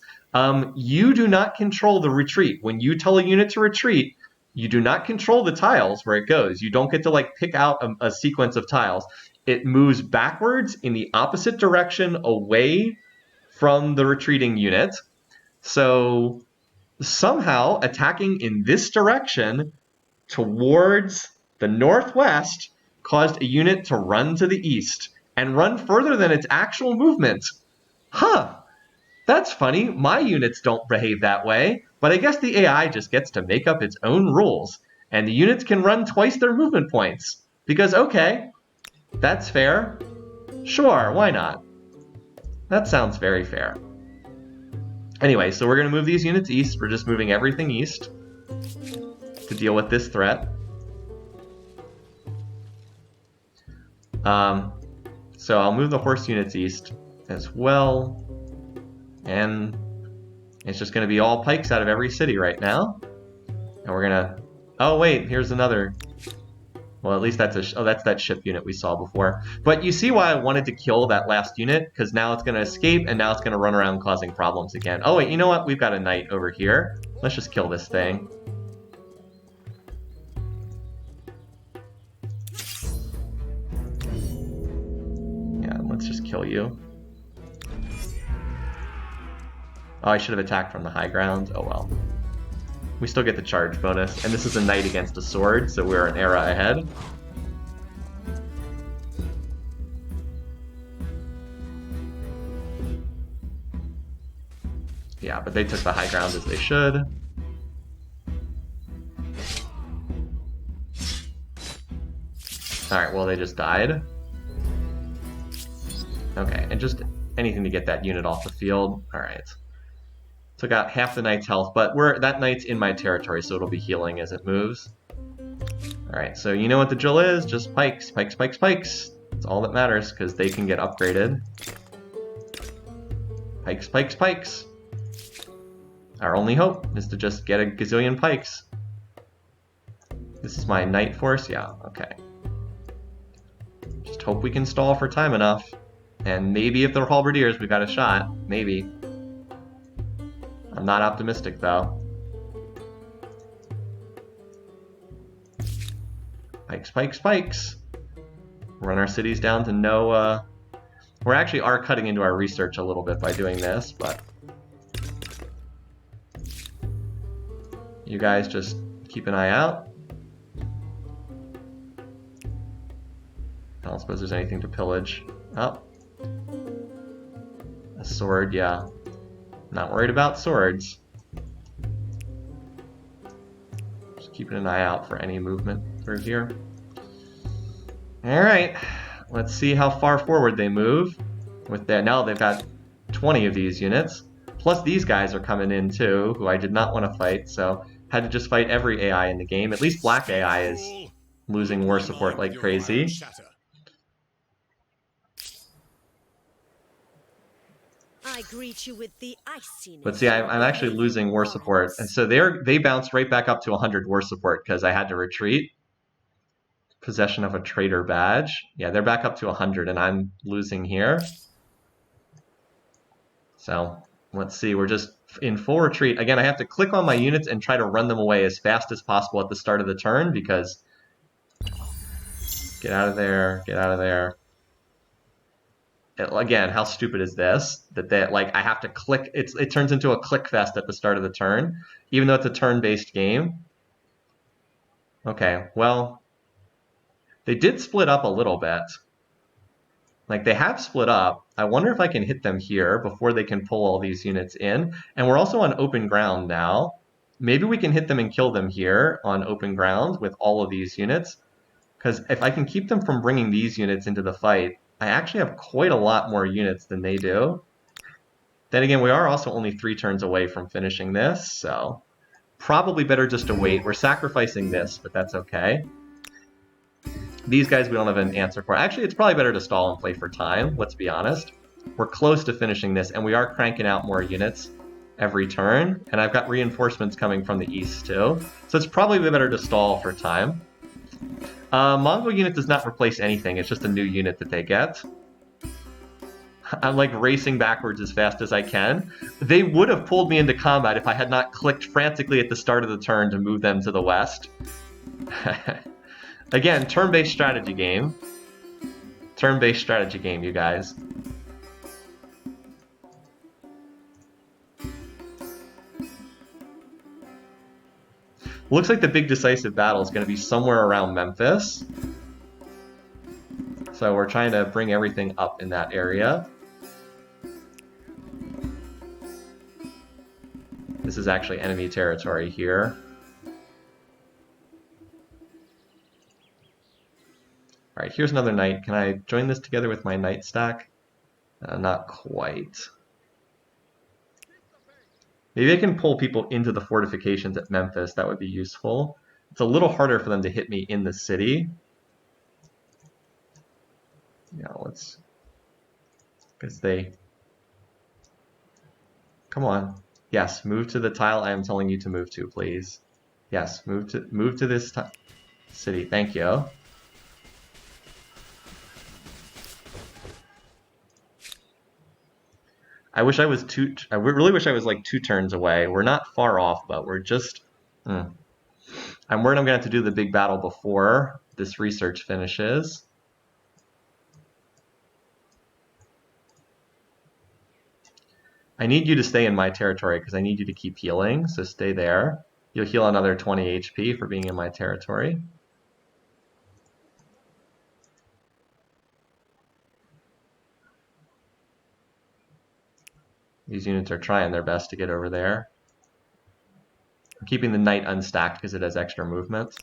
You do not control the retreat. When you tell a unit to retreat, you do not control the tiles where it goes. You don't get to like pick out a sequence of tiles. It moves backwards in the opposite direction away from the retreating unit. So somehow attacking in this direction towards the northwest caused a unit to run to the east and run further than its actual movement. Huh, that's funny. My units don't behave that way, but I guess the AI just gets to make up its own rules, and the units can run twice their movement points. Because, okay, that's fair. Sure, why not? That sounds very fair. Anyway, so we're going to move these units east. We're just moving everything east to deal with this threat. So I'll move the horse units east as well. And it's just going to be all pikes out of every city right now. And we're going to... Oh, wait, here's another... Well, at least that's that's that ship unit we saw before. But you see why I wanted to kill that last unit? Because now it's going to escape, and now it's going to run around causing problems again. Oh, wait, you know what? We've got a knight over here. Let's just kill this thing. Yeah, let's just kill you. Oh, I should have attacked from the high ground. Oh, well. We still get the charge bonus, and this is a knight against a sword, so we're an era ahead. Yeah, but they took the high ground as they should. Alright, well, they just died. Okay, and just anything to get that unit off the field. Alright. Took out half the knight's health, but that knight's in my territory, so it'll be healing as it moves. Alright, so you know what the drill is? Just pikes, pikes, pikes, pikes. That's all that matters, because they can get upgraded. Pikes, pikes, pikes. Our only hope is to just get a gazillion pikes. This is my knight force? Yeah, okay. Just hope we can stall for time enough. And maybe if they're halberdiers, we got a shot. Maybe. I'm not optimistic, though. Pikes, pikes, pikes. Run our cities down to no... We actually are cutting into our research a little bit by doing this, but... You guys just keep an eye out. I don't suppose there's anything to pillage. Oh. A sword, yeah. Not worried about swords. Just keeping an eye out for any movement through here. Alright, let's see how far forward they move. With that, now they've got 20 of these units. Plus these guys are coming in too, who I did not want to fight, so had to just fight every AI in the game. At least black AI is losing war support like crazy. I greet you with the iciness. But see, I'm actually losing war support. And so they bounced right back up to 100 war support because I had to retreat. Possession of a traitor badge. Yeah, they're back up to 100 and I'm losing here. So, let's see. We're just in full retreat. Again, I have to click on my units and try to run them away as fast as possible at the start of the turn because... Get out of there. Get out of there. Again, how stupid is this? That like I have to click. It turns into a click fest at the start of the turn, even though it's a turn-based game. Okay, well, they did split up a little bit. Like they have split up. I wonder if I can hit them here before they can pull all these units in. And we're also on open ground now. Maybe we can hit them and kill them here on open ground with all of these units. Because if I can keep them from bringing these units into the fight, I actually have quite a lot more units than they do. Then again, we are also only 3 turns away from finishing this, so probably better just to wait. We're sacrificing this, but that's okay. These guys we don't have an answer for. Actually, it's probably better to stall and play for time, let's be honest. We're close to finishing this, and we are cranking out more units every turn, and I've got reinforcements coming from the east too. So it's probably better to stall for time. Mongol unit does not replace anything, it's just a new unit that they get. I'm like racing backwards as fast as I can. They would have pulled me into combat if I had not clicked frantically at the start of the turn to move them to the west. Again, turn-based strategy game. Turn-based strategy game, you guys. Looks like the big decisive battle is going to be somewhere around Memphis. So we're trying to bring everything up in that area. This is actually enemy territory here. Alright, here's another knight. Can I join this together with my knight stack? Not quite. Maybe I can pull people into the fortifications at Memphis. That would be useful. It's a little harder for them to hit me in the city. Yeah, let's... because they... Come on. Yes, move to the tile I am telling you to move to, please. Yes, move to this city. Thank you. I really wish I was like 2 turns away. We're not far off, but we're just... I'm worried I'm going to have to do the big battle before this research finishes. I need you to stay in my territory because I need you to keep healing, so stay there. You'll heal another 20 HP for being in my territory. These units are trying their best to get over there. I'm keeping the knight unstacked because it has extra movement.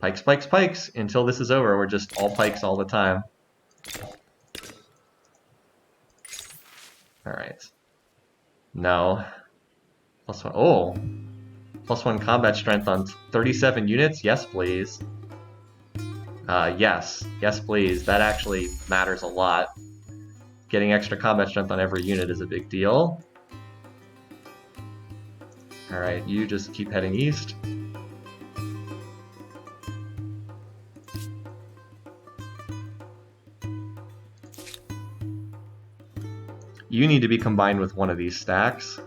Pikes, pikes, pikes! Until this is over, we're just all pikes all the time. Alright. No. +1. Oh! +1 combat strength on 37 units? Yes, please. Yes. Yes, please. That actually matters a lot. Getting extra combat strength on every unit is a big deal. Alright, you just keep heading east. You need to be combined with one of these stacks.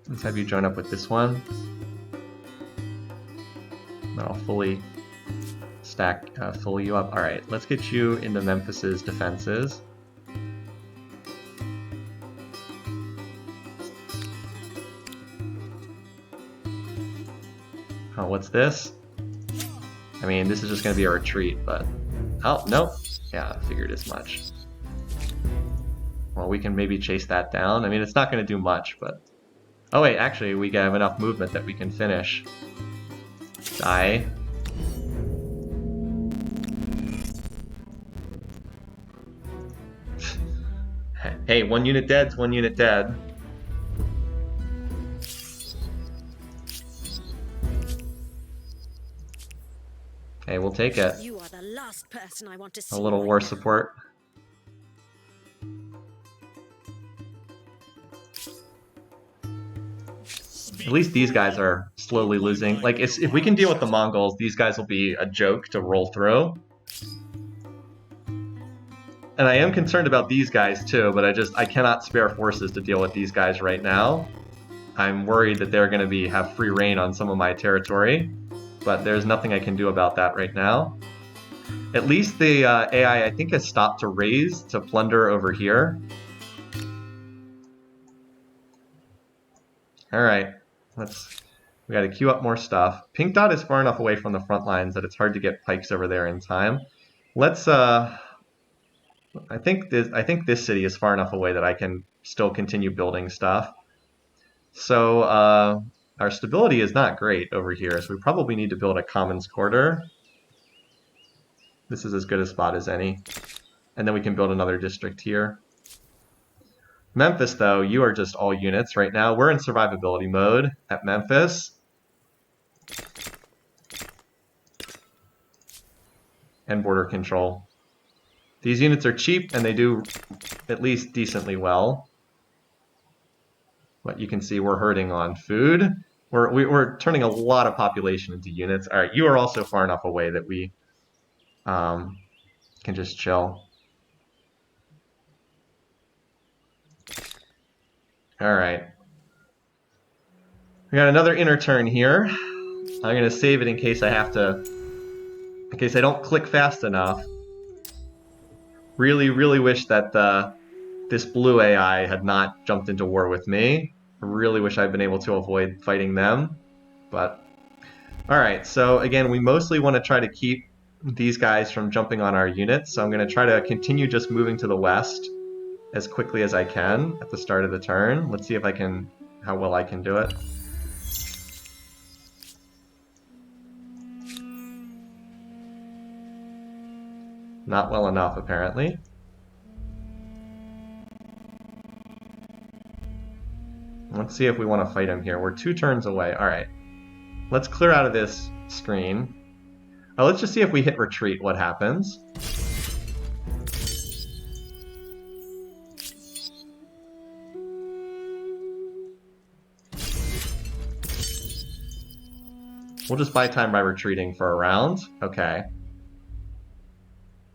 Let's have you join up with this one. That'll fully stack, fill you up. Alright, let's get you into Memphis's defenses. Oh, what's this? I mean, this is just going to be a retreat, but... Oh, nope. Yeah, I figured as much. Well, we can maybe chase that down. I mean, it's not going to do much, but... Oh wait, actually, we have enough movement that we can finish. Die. Hey, 1 unit dead's 1 unit dead. Okay, we'll take it. You are the last person I want to see. A little war support. At least these guys are slowly losing. Like, if we can deal with the Mongols, these guys will be a joke to roll through. And I am concerned about these guys too, but I cannot spare forces to deal with these guys right now. I'm worried that they're going to have free reign on some of my territory, but there's nothing I can do about that right now. At least the AI, I think, has stopped to raise, to plunder over here. Alright, we gotta queue up more stuff. Pink Dot is far enough away from the front lines that it's hard to get pikes over there in time. Let's, I think this city is far enough away that I can still continue building stuff. So, our stability is not great over here, so we probably need to build a Commons Quarter. This is as good a spot as any. And then we can build another district here. Memphis, though, you are just all units right now. We're in survivability mode at Memphis. And border control. These units are cheap, and they do at least decently well. But you can see we're hurting on food. We're turning a lot of population into units. All right, you are also far enough away that we can just chill. All right. We got another inner turn here. I'm going to save it in case I have to, in case I don't click fast enough. Really, really wish that this blue AI had not jumped into war with me. I really wish I'd been able to avoid fighting them. But, alright, so again, we mostly want to try to keep these guys from jumping on our units. So I'm going to try to continue just moving to the west as quickly as I can at the start of the turn. Let's see if I can, how well I can do it. Not well enough, apparently. Let's see if we want to fight him here. We're 2 turns away. Alright. Let's clear out of this screen. Oh, let's just see if we hit retreat, what happens. We'll just buy time by retreating for a round. Okay.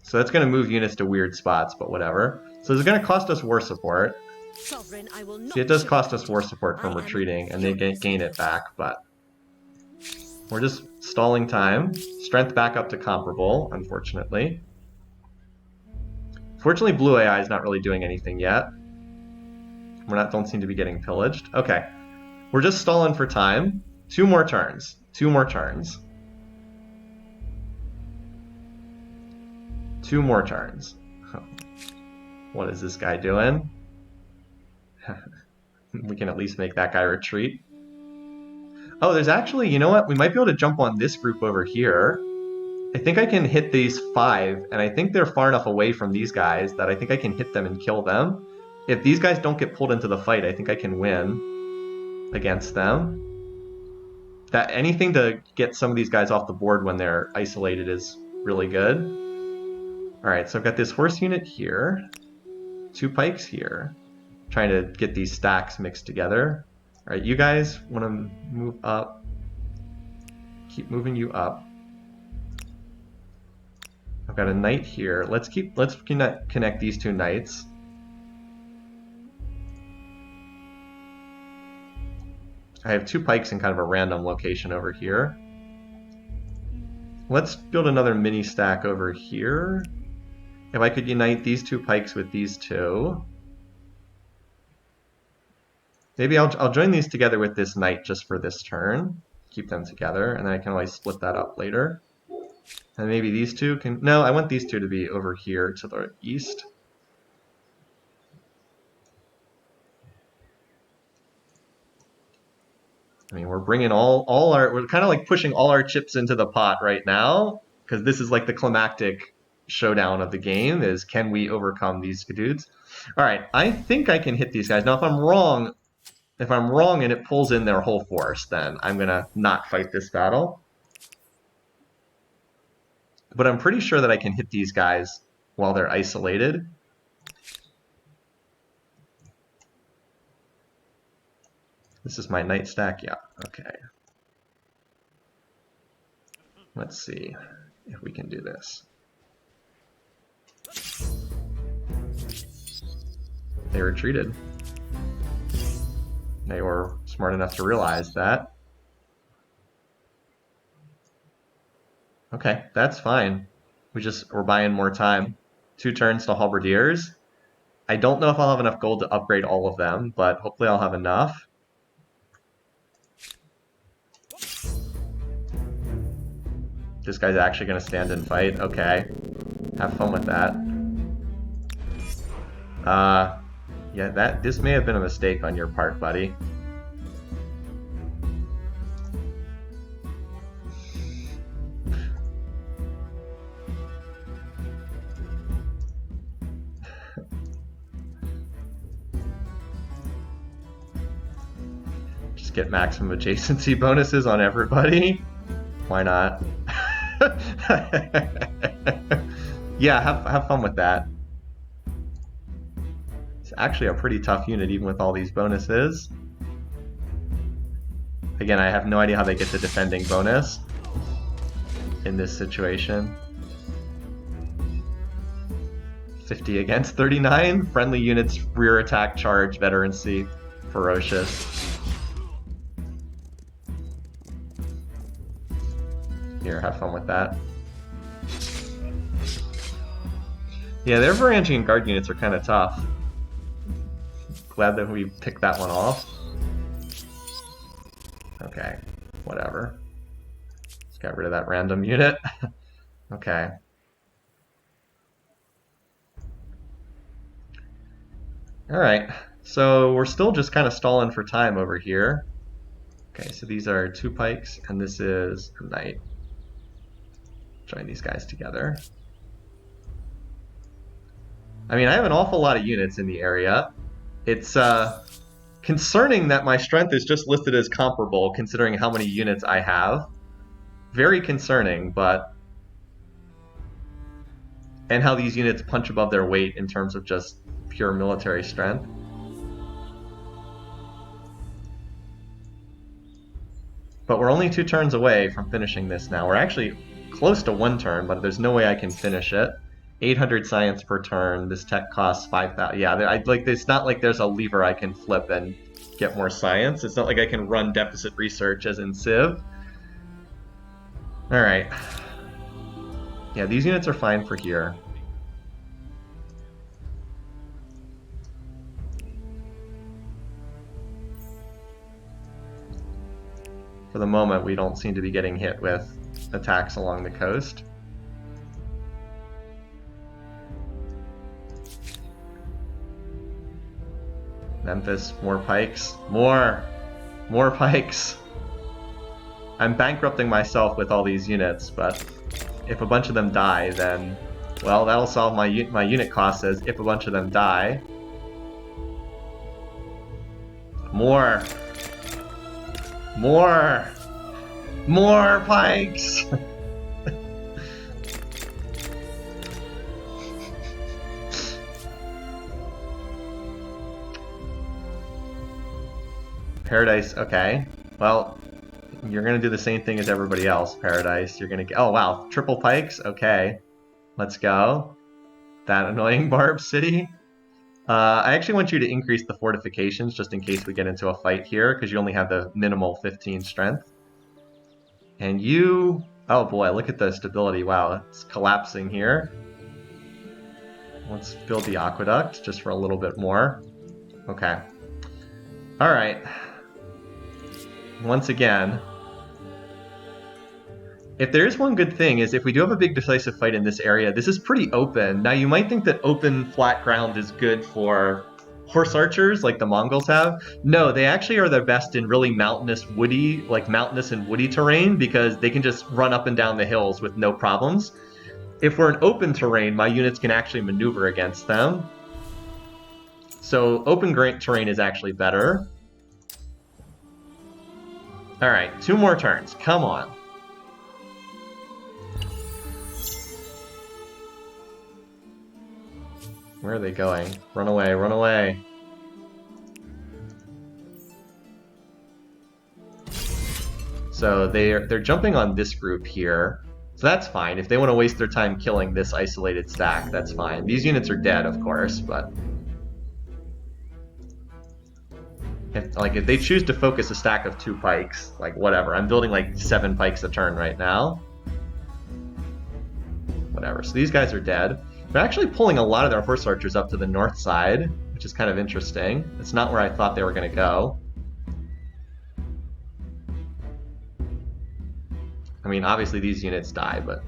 So that's going to move units to weird spots, but whatever. So it's going to cost us war support. Sovereign, I will not. See, it does cost us war support from retreating, and they gain it back, but we're just stalling time. Strength back up to comparable, unfortunately. Fortunately, blue AI is not really doing anything yet. Don't seem to be getting pillaged. Okay. We're just stalling for time. 2 more turns. 2 more turns. 2 more turns. What is this guy doing? We can at least make that guy retreat. Oh, there's actually, you know what? We might be able to jump on this group over here. I think I can hit these 5, and I think they're far enough away from these guys that I think I can hit them and kill them. If these guys don't get pulled into the fight, I think I can win against them. Anything to get some of these guys off the board when they're isolated is really good. Alright, so I've got this horse unit here. 2 pikes here. Trying to get these stacks mixed together. Alright, you guys want to move up. Keep moving you up. I've got a knight here. Let's connect these 2 knights. I have 2 pikes in kind of a random location over here. Let's build another mini stack over here. If I could unite these 2 pikes with these 2. Maybe I'll join these together with this knight just for this turn. Keep them together, and then I can always split that up later. And maybe these 2 can... No, I want these 2 to be over here to the east. I mean, we're bringing we're kind of like pushing all our chips into the pot right now, because this is like the climactic showdown of the game, is can we overcome these dudes? All right, I think I can hit these guys. Now, if I'm wrong and it pulls in their whole force, then I'm going to not fight this battle. But I'm pretty sure that I can hit these guys while they're isolated. This is my knight stack? Yeah, okay. Let's see if we can do this. They retreated. They were smart enough to realize that. Okay, that's fine. We're buying more time. 2 turns to halberdiers. I don't know if I'll have enough gold to upgrade all of them, but hopefully I'll have enough. This guy's actually going to stand and fight. Okay. Have fun with that. Yeah, this may have been a mistake on your part, buddy. Just get maximum adjacency bonuses on everybody. Why not? Yeah, have fun with that. It's actually a pretty tough unit even with all these bonuses. Again, I have no idea how they get the defending bonus in this situation. 50 against 39. Friendly units rear attack charge veterancy ferocious. Here, have fun with that. Yeah, their Varangian guard units are kind of tough. Glad that we picked that one off. Okay, whatever. Let's get rid of that random unit. Okay. Alright, so we're still just kind of stalling for time over here. Okay, so these are 2 pikes, and this is a knight. Join these guys together. I mean, I have an awful lot of units in the area. It's concerning that my strength is just listed as comparable, considering how many units I have. Very concerning, but... And how these units punch above their weight in terms of just pure military strength. But we're only 2 turns away from finishing this now. We're actually close to 1 turn, but there's no way I can finish it. 800 science per turn. This tech costs 5,000. Yeah, it's not like there's a lever I can flip and get more science. It's not like I can run deficit research as in Civ. Alright. Yeah, these units are fine for here. For the moment, we don't seem to be getting hit with attacks along the coast. Memphis, more pikes. More pikes! I'm bankrupting myself with all these units, but if a bunch of them die, then... Well, that'll solve my unit cost as if a bunch of them die. More pikes! Paradise, okay. Well, you're gonna do the same thing as everybody else, Paradise. You're gonna get... Oh, wow. Triple pikes? Okay. Let's go. That annoying Barb City. I actually want you to increase the fortifications just in case we get into a fight here, because you only have the minimal 15 strength. And you... Oh boy, look at the stability. Wow, it's collapsing here. Let's build the aqueduct just for a little bit more. Okay. Alright. Once again, if there is one good thing is if we do have a big decisive fight in this area, this is pretty open. Now you might think that open flat ground is good for horse archers like the Mongols have. No, they actually are the best in really mountainous and woody terrain because they can just run up and down the hills with no problems. If we're in open terrain, my units can actually maneuver against them. So open terrain is actually better. Alright, 2 more turns. Come on. Where are they going? Run away, run away. So they're jumping on this group here. So that's fine. If they want to waste their time killing this isolated stack, that's fine. These units are dead, of course, but... if they choose to focus a stack of 2 pikes, like whatever. I'm building like 7 pikes a turn right now. Whatever. So these guys are dead. They're actually pulling a lot of their horse archers up to the north side, which is kind of interesting. It's not where I thought they were going to go. I mean, obviously these units die, but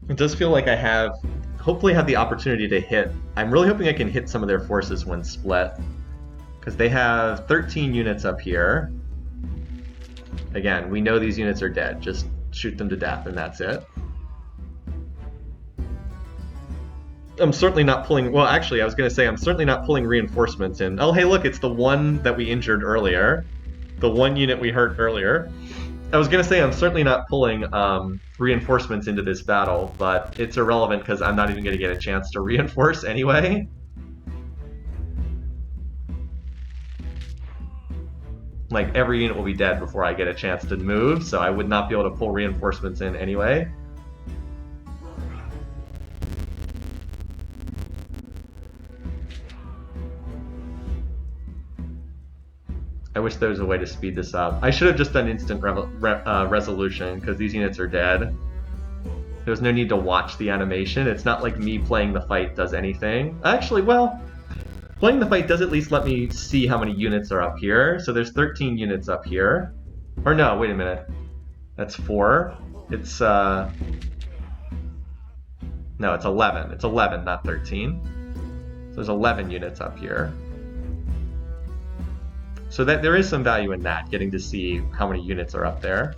it does feel like I have, hopefully have the opportunity to hit. I'm really hoping I can hit some of their forces when split, because they have 13 units up here. Again, we know these units are dead. Just shoot them to death and that's it. I'm certainly not pulling, well actually I was going to say I'm certainly not pulling reinforcements in. Oh hey look, it's the one that we injured earlier. The one unit we hurt earlier. I was going to say I'm certainly not pulling reinforcements into this battle, but it's irrelevant because I'm not even going to get a chance to reinforce anyway. Like, every unit will be dead before I get a chance to move, so I would not be able to pull reinforcements in anyway. I wish there was a way to speed this up. I should have just done instant resolution, because these units are dead. There's no need to watch the animation. It's not like me playing the fight does anything. Actually, well, playing the fight does at least let me see how many units are up here. So there's 13 units up here. Or no, wait a minute. That's 4. It's, no, it's 11. It's 11, not 13. So there's 11 units up here. So that there is some value in that, getting to see how many units are up there.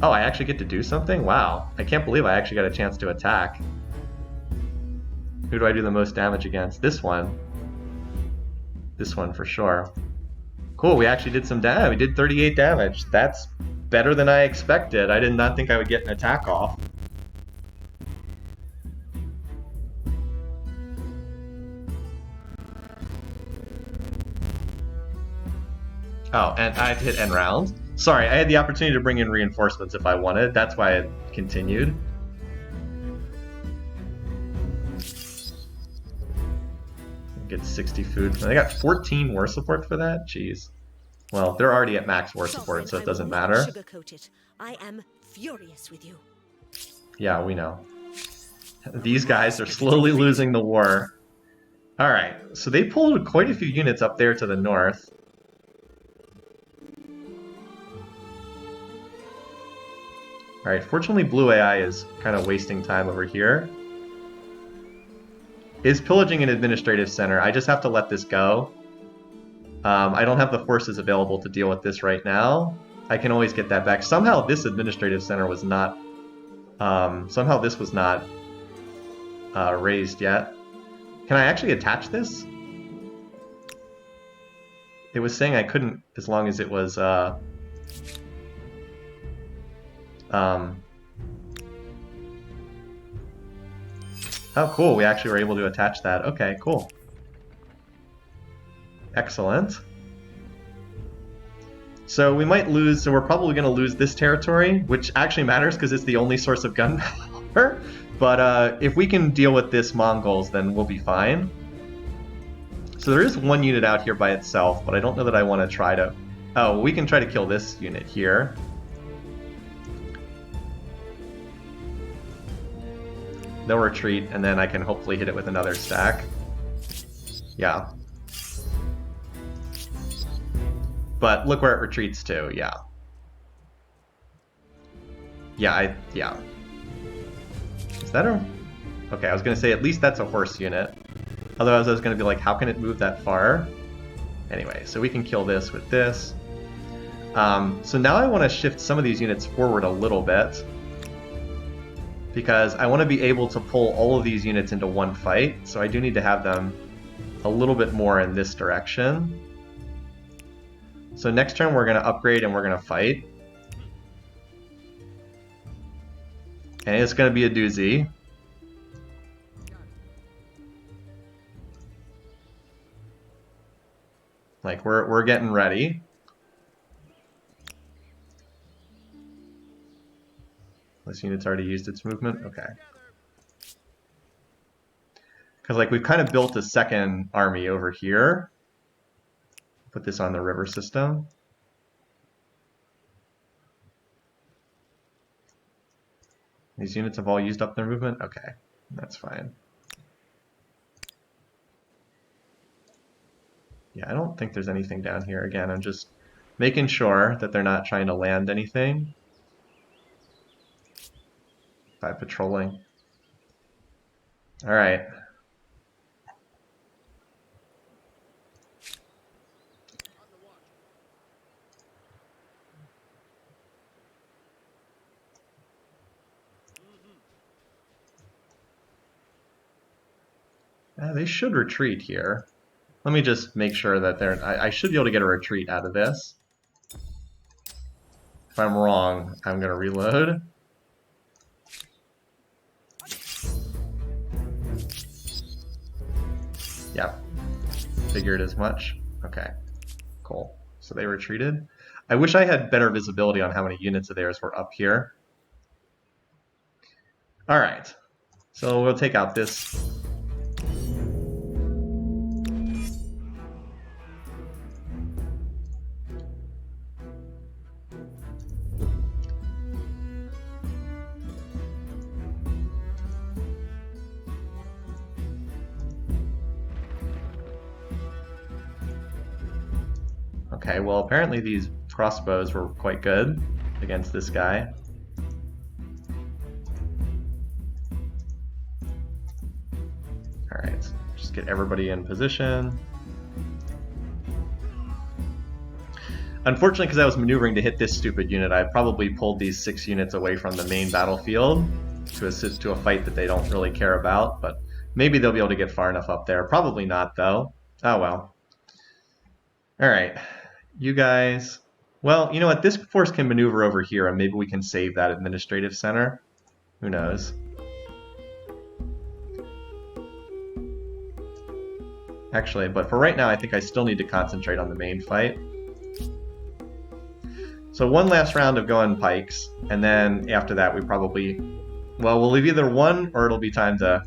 Oh, I actually get to do something? Wow. I can't believe I actually got a chance to attack. Who do I do the most damage against? This one. This one for sure. Cool, we actually did some damage. We did 38 damage. That's better than I expected. I did not think I would get an attack off. Oh, and I hit end round. Sorry, I had the opportunity to bring in reinforcements if I wanted. That's why I continued. Get 60 food. And I got 14 war support for that? Jeez. Well, they're already at max war support, so it doesn't matter. Sugarcoat it. I am furious with you. Yeah, we know. These guys are slowly losing the war. Alright, so they pulled quite a few units up there to the north. Alright, fortunately blue AI is kind of wasting time over here. Is pillaging an administrative center. I just have to let this go. I don't have the forces available to deal with this right now. I can always get that back. Somehow this administrative center was not... somehow this was not raised yet. Can I actually attach this? It was saying I couldn't as long as it was... Oh, cool. We actually were able to attach that. Okay, cool. Excellent. So we might lose, so we're probably going to lose this territory, which actually matters because it's the only source of gunpowder. But if we can deal with this Mongols, then we'll be fine. So there is one unit out here by itself, but I don't know that I want to try to... Oh, we can try to kill this unit here. They'll retreat, and then I can hopefully hit it with another stack. Yeah. But look where it retreats to, yeah. Yeah, yeah. Is that a... Okay, I was going to say at least that's a horse unit. Otherwise I was going to be like, how can it move that far? Anyway, so we can kill this with this. So now I want to shift some of these units forward a little bit, because I want to be able to pull all of these units into one fight, so I do need to have them a little bit more in this direction. So next turn we're going to upgrade and we're going to fight. And it's going to be a doozy. Like, we're getting ready. This unit's already used its movement? Okay. Because like we've kind of built a second army over here. Put this on the river system. These units have all used up their movement? Okay, that's fine. Yeah, I don't think there's anything down here. Again, I'm just making sure that they're not trying to land anything by patrolling. All right. They should retreat here. Let me just make sure that they're... I should be able to get a retreat out of this. If I'm wrong, I'm going to reload. Yep. Figured as much. Okay. Cool. So they retreated. I wish I had better visibility on how many units of theirs were up here. Alright. So we'll take out this. Okay, well apparently these crossbows were quite good against this guy. Alright, just get everybody in position. Unfortunately, because I was maneuvering to hit this stupid unit, I probably pulled these 6 units away from the main battlefield to assist to a fight that they don't really care about, but maybe they'll be able to get far enough up there. Probably not, though. Oh well. Alright. You guys, well, you know what? This force can maneuver over here, and maybe we can save that administrative center. Who knows? Actually, but for right now, I think I still need to concentrate on the main fight. So one last round of going pikes, and then after that, we probably... Well, we'll have either won, or it'll be time to...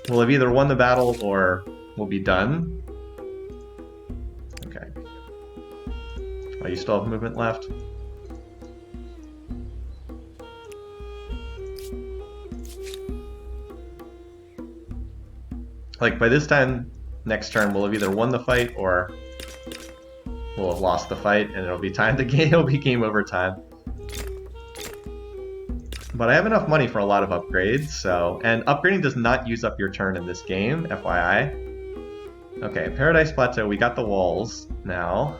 We'll have either won the battle, or we'll be done. Oh, you still have movement left? Like, by this time, next turn, we'll have either won the fight or we'll have lost the fight, and it'll be time to game. It'll be game over time. But I have enough money for a lot of upgrades, so... And upgrading does not use up your turn in this game, FYI. Okay, Paradise Plateau, we got the walls now.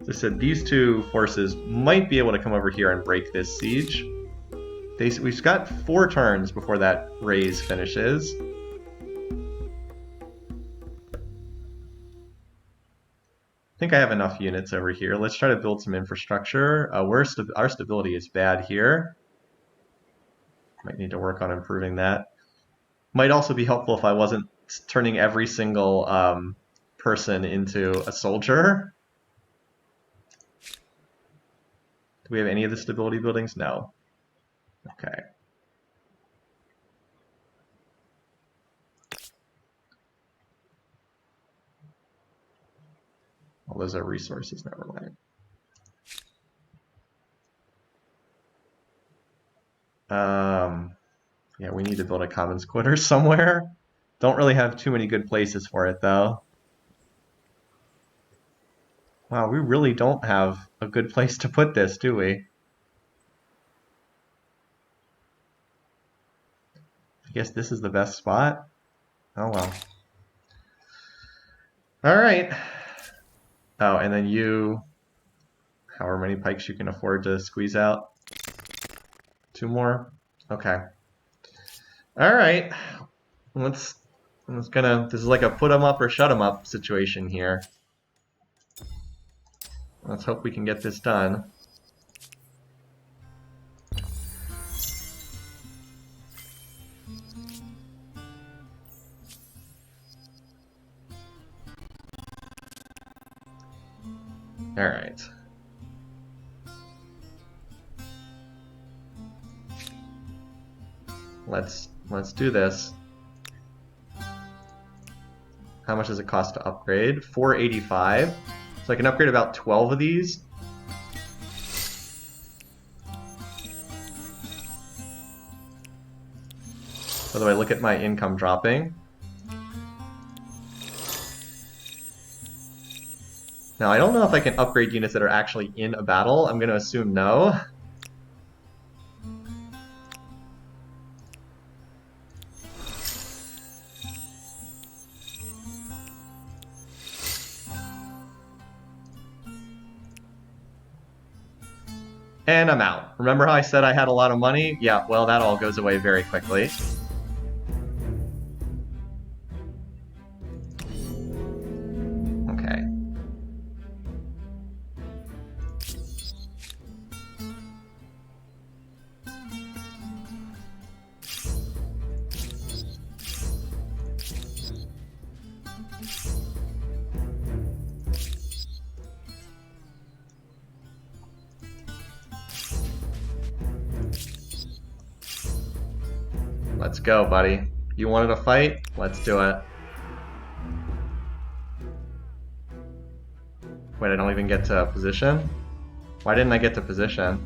As I said, these two forces might be able to come over here and break this siege. We've got 4 turns before that raise finishes. I think I have enough units over here. Let's try to build some infrastructure. Our stability is bad here. Might need to work on improving that. Might also be helpful if I wasn't turning every single person into a soldier. Do we have any of the stability buildings? No. Okay. Well, those are resources, never mind. Yeah, we need to build a commons quarters somewhere. Don't really have too many good places for it, though. Wow, we really don't have a good place to put this, do we? I guess this is the best spot. Oh well. Alright. Oh, and then you... However many pikes you can afford to squeeze out. 2 more? Okay. Alright. This is like a put 'em up or shut 'em up situation here. Let's hope we can get this done. Alright. Let's do this. How much does it cost to upgrade? 485. So I can upgrade about 12 of these. By the way, look at my income dropping. Now, I don't know if I can upgrade units that are actually in a battle. I'm going to assume no. And I'm out. Remember how I said I had a lot of money? Yeah, well, that all goes away very quickly. Okay. Let's go, buddy. You wanted a fight? Let's do it. Wait, I don't even get to position? Why didn't I get to position?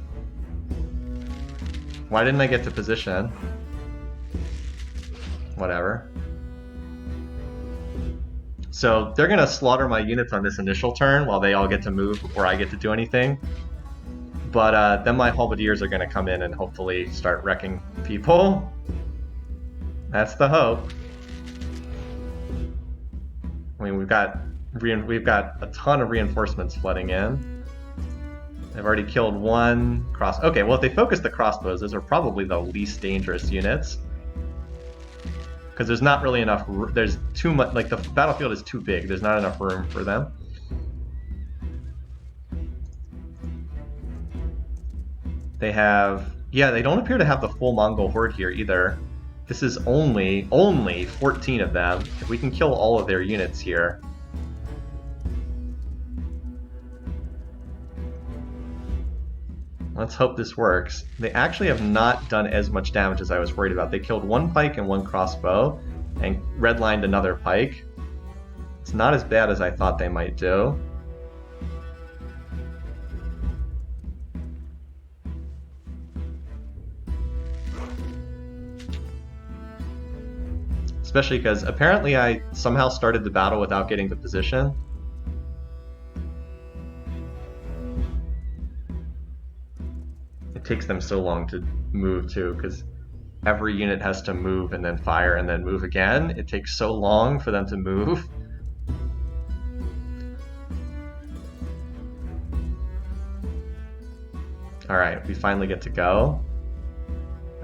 Why didn't I get to position? Whatever. So they're gonna slaughter my units on this initial turn while they all get to move before I get to do anything. But then my halberdiers are gonna come in and hopefully start wrecking people. That's the hope. I mean, we've got a ton of reinforcements flooding in. I've already killed one cross. Okay, well if they focus the crossbows, those are probably the least dangerous units. Because there's not really enough. There's too much. Like the battlefield is too big. There's not enough room for them. They have. Yeah, they don't appear to have the full Mongol horde here either. This is only 14 of them. If we can kill all of their units here. Let's hope this works. They actually have not done as much damage as I was worried about. They killed one pike and one crossbow, and redlined another pike. It's not as bad as I thought they might do. Especially because apparently I somehow started the battle without getting the position. It takes them so long to move too, because every unit has to move and then fire and then move again. It takes so long for them to move. Alright, we finally get to go.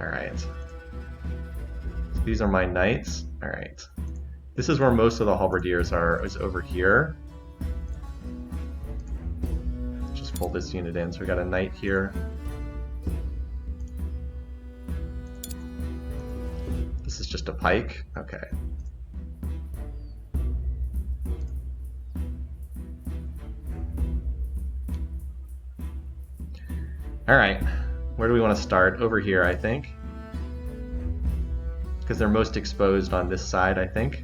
Alright. So these are my knights. Alright. This is where most of the halberdiers are, is over here. Let's just pull this unit in. So we got a knight here. This is just a pike? Okay. Alright. Where do we want to start? Over here, I think. Because they're most exposed on this side, I think.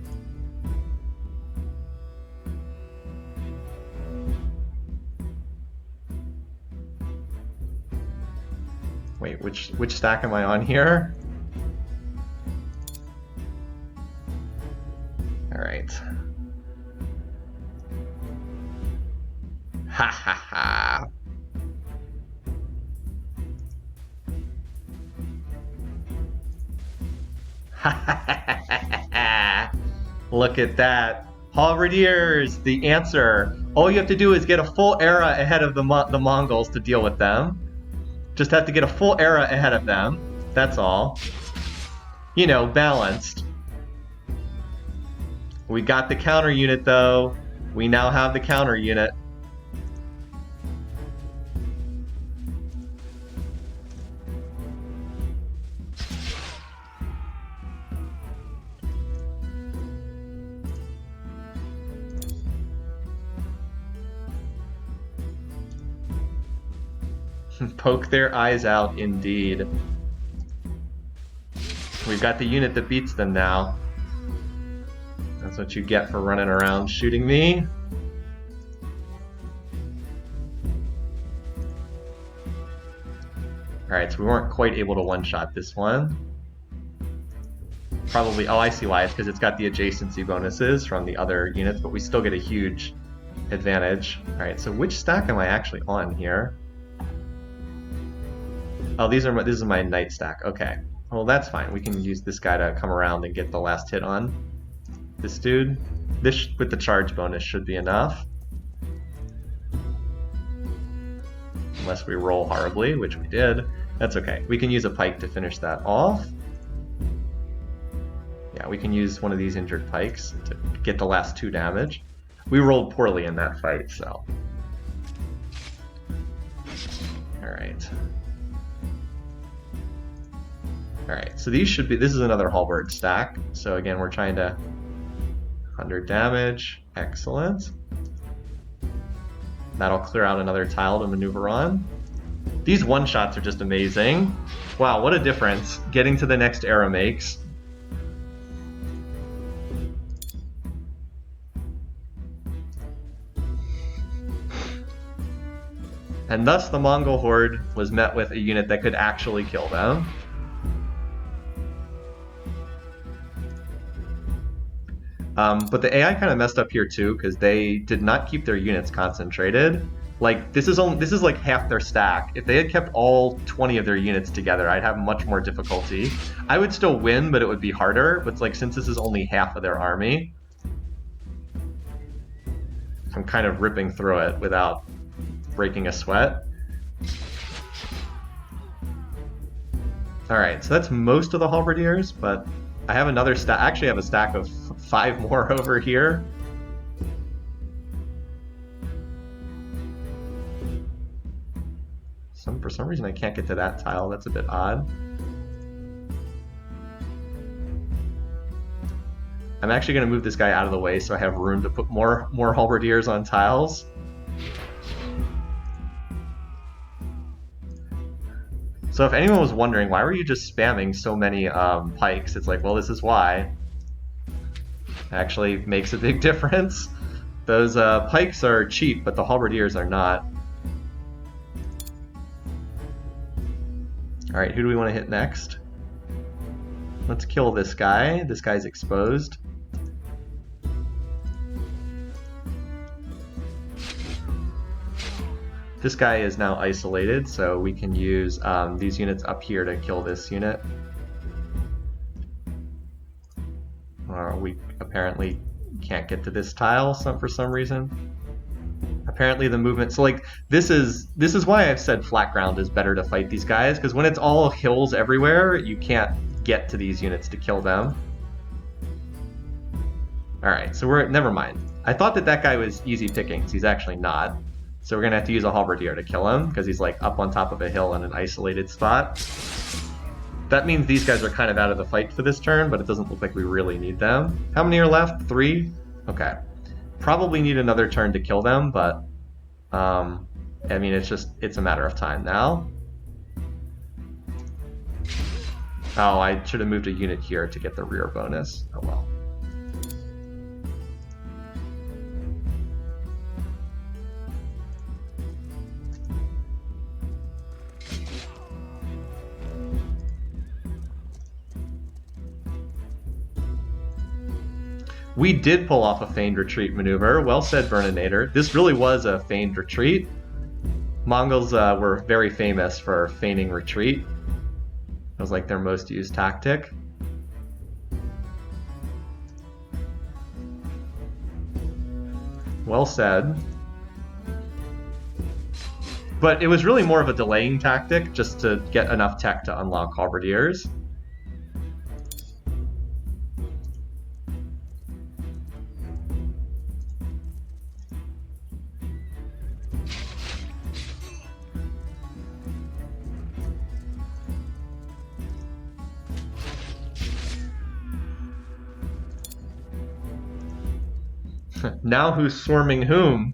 Wait, which stack am I on here? Alright. Ha ha ha. Look at that. Halberdiers, the answer. All you have to do is get a full era ahead of the Mongols to deal with them. Just have to get a full era ahead of them. That's all. You know, balanced. We got the counter unit though. We now have the counter unit. Poke their eyes out, indeed. We've got the unit that beats them now. That's what you get for running around shooting me. Alright, so we weren't quite able to one-shot this one. Probably, oh I see why, it's because it's got the adjacency bonuses from the other units, but we still get a huge advantage. Alright, so which stack am I actually on here? Oh, this is my knight stack, okay. Well, that's fine. We can use this guy to come around and get the last hit on this dude. This, with the charge bonus, should be enough. Unless we roll horribly, which we did. That's okay. We can use a pike to finish that off. Yeah, we can use one of these injured pikes to get the last 2 damage. We rolled poorly in that fight, so. Alright. Alright, so these should be, this is another halberd stack. So again, we're trying to 100 damage. Excellent. That'll clear out another tile to maneuver on. These one-shots are just amazing. Wow, what a difference getting to the next era makes. And thus the Mongol horde was met with a unit that could actually kill them. But the AI kind of messed up here too, because they did not keep their units concentrated. Like, this is like half their stack. If they had kept all 20 of their units together, I'd have much more difficulty. I would still win, but it would be harder. But like, since this is only half of their army, I'm kind of ripping through it without breaking a sweat. Alright, so that's most of the halberdiers, but I have another stack. I actually have a stack of 5 more over here. For some reason I can't get to that tile. That's a bit odd. I'm actually going to move this guy out of the way so I have room to put more halberdiers on tiles. So if anyone was wondering, why were you just spamming so many pikes? It's like, well, this is why. It actually makes a big difference. Those pikes are cheap, but the halberdiers are not. Alright, who do we want to hit next? Let's kill this guy. This guy's exposed. This guy is now isolated, so we can use these units up here to kill this unit. We apparently can't get to this tile for some reason. Apparently the movement, so like this is why I've said flat ground is better to fight these guys, because when it's all hills everywhere, you can't get to these units to kill them. Alright, so never mind. I thought that guy was easy pickings. He's actually not. So we're gonna have to use a halberdier to kill him, because he's like up on top of a hill in an isolated spot. That means these guys are kind of out of the fight for this turn, but it doesn't look like we really need them. How many are left? 3? Okay. Probably need another turn to kill them, but I mean, it's a matter of time now. Oh, I should have moved a unit here to get the rear bonus. Oh well. We did pull off a feigned retreat maneuver. Well said, Burninator. This really was a feigned retreat. Mongols were very famous for feigning retreat. It was like their most used tactic. Well said. But it was really more of a delaying tactic, just to get enough tech to unlock halberdiers. Now who's swarming whom?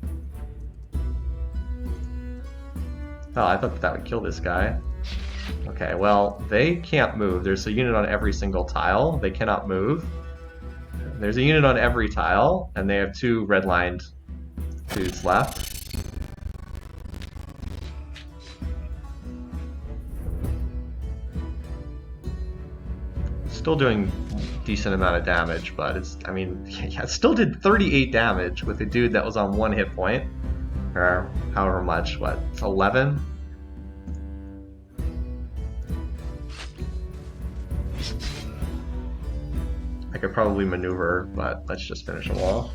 Oh, I thought that would kill this guy. Okay, well, they can't move. There's a unit on every single tile. They cannot move. There's a unit on every tile, and they have 2 red-lined dudes left. Still doing a decent amount of damage, but it's, I mean, yeah, it still did 38 damage with a dude that was on 1 hit point. Or however much, what, it's 11? I could probably maneuver, but let's just finish them off.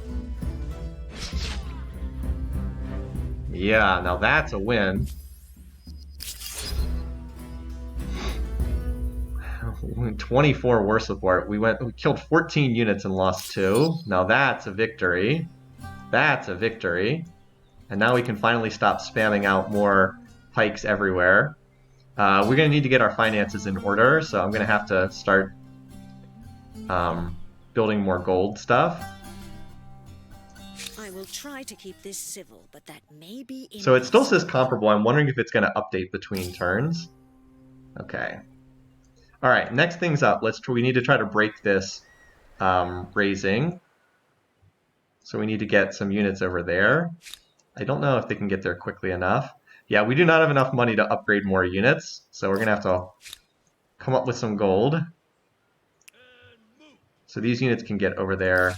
Yeah, now that's a win. 24 war support. We killed 14 units and lost 2. Now that's a victory. That's a victory. And now we can finally stop spamming out more pikes everywhere. We're going to need to get our finances in order, so I'm going to have to start building more gold stuff. I will try to keep this civil, but that may be impossible. So it still says comparable. I'm wondering if it's going to update between turns. Okay. All right, next thing's up. We need to try to break this raising. So we need to get some units over there. I don't know if they can get there quickly enough. Yeah, we do not have enough money to upgrade more units, so we're going to have to come up with some gold. So these units can get over there.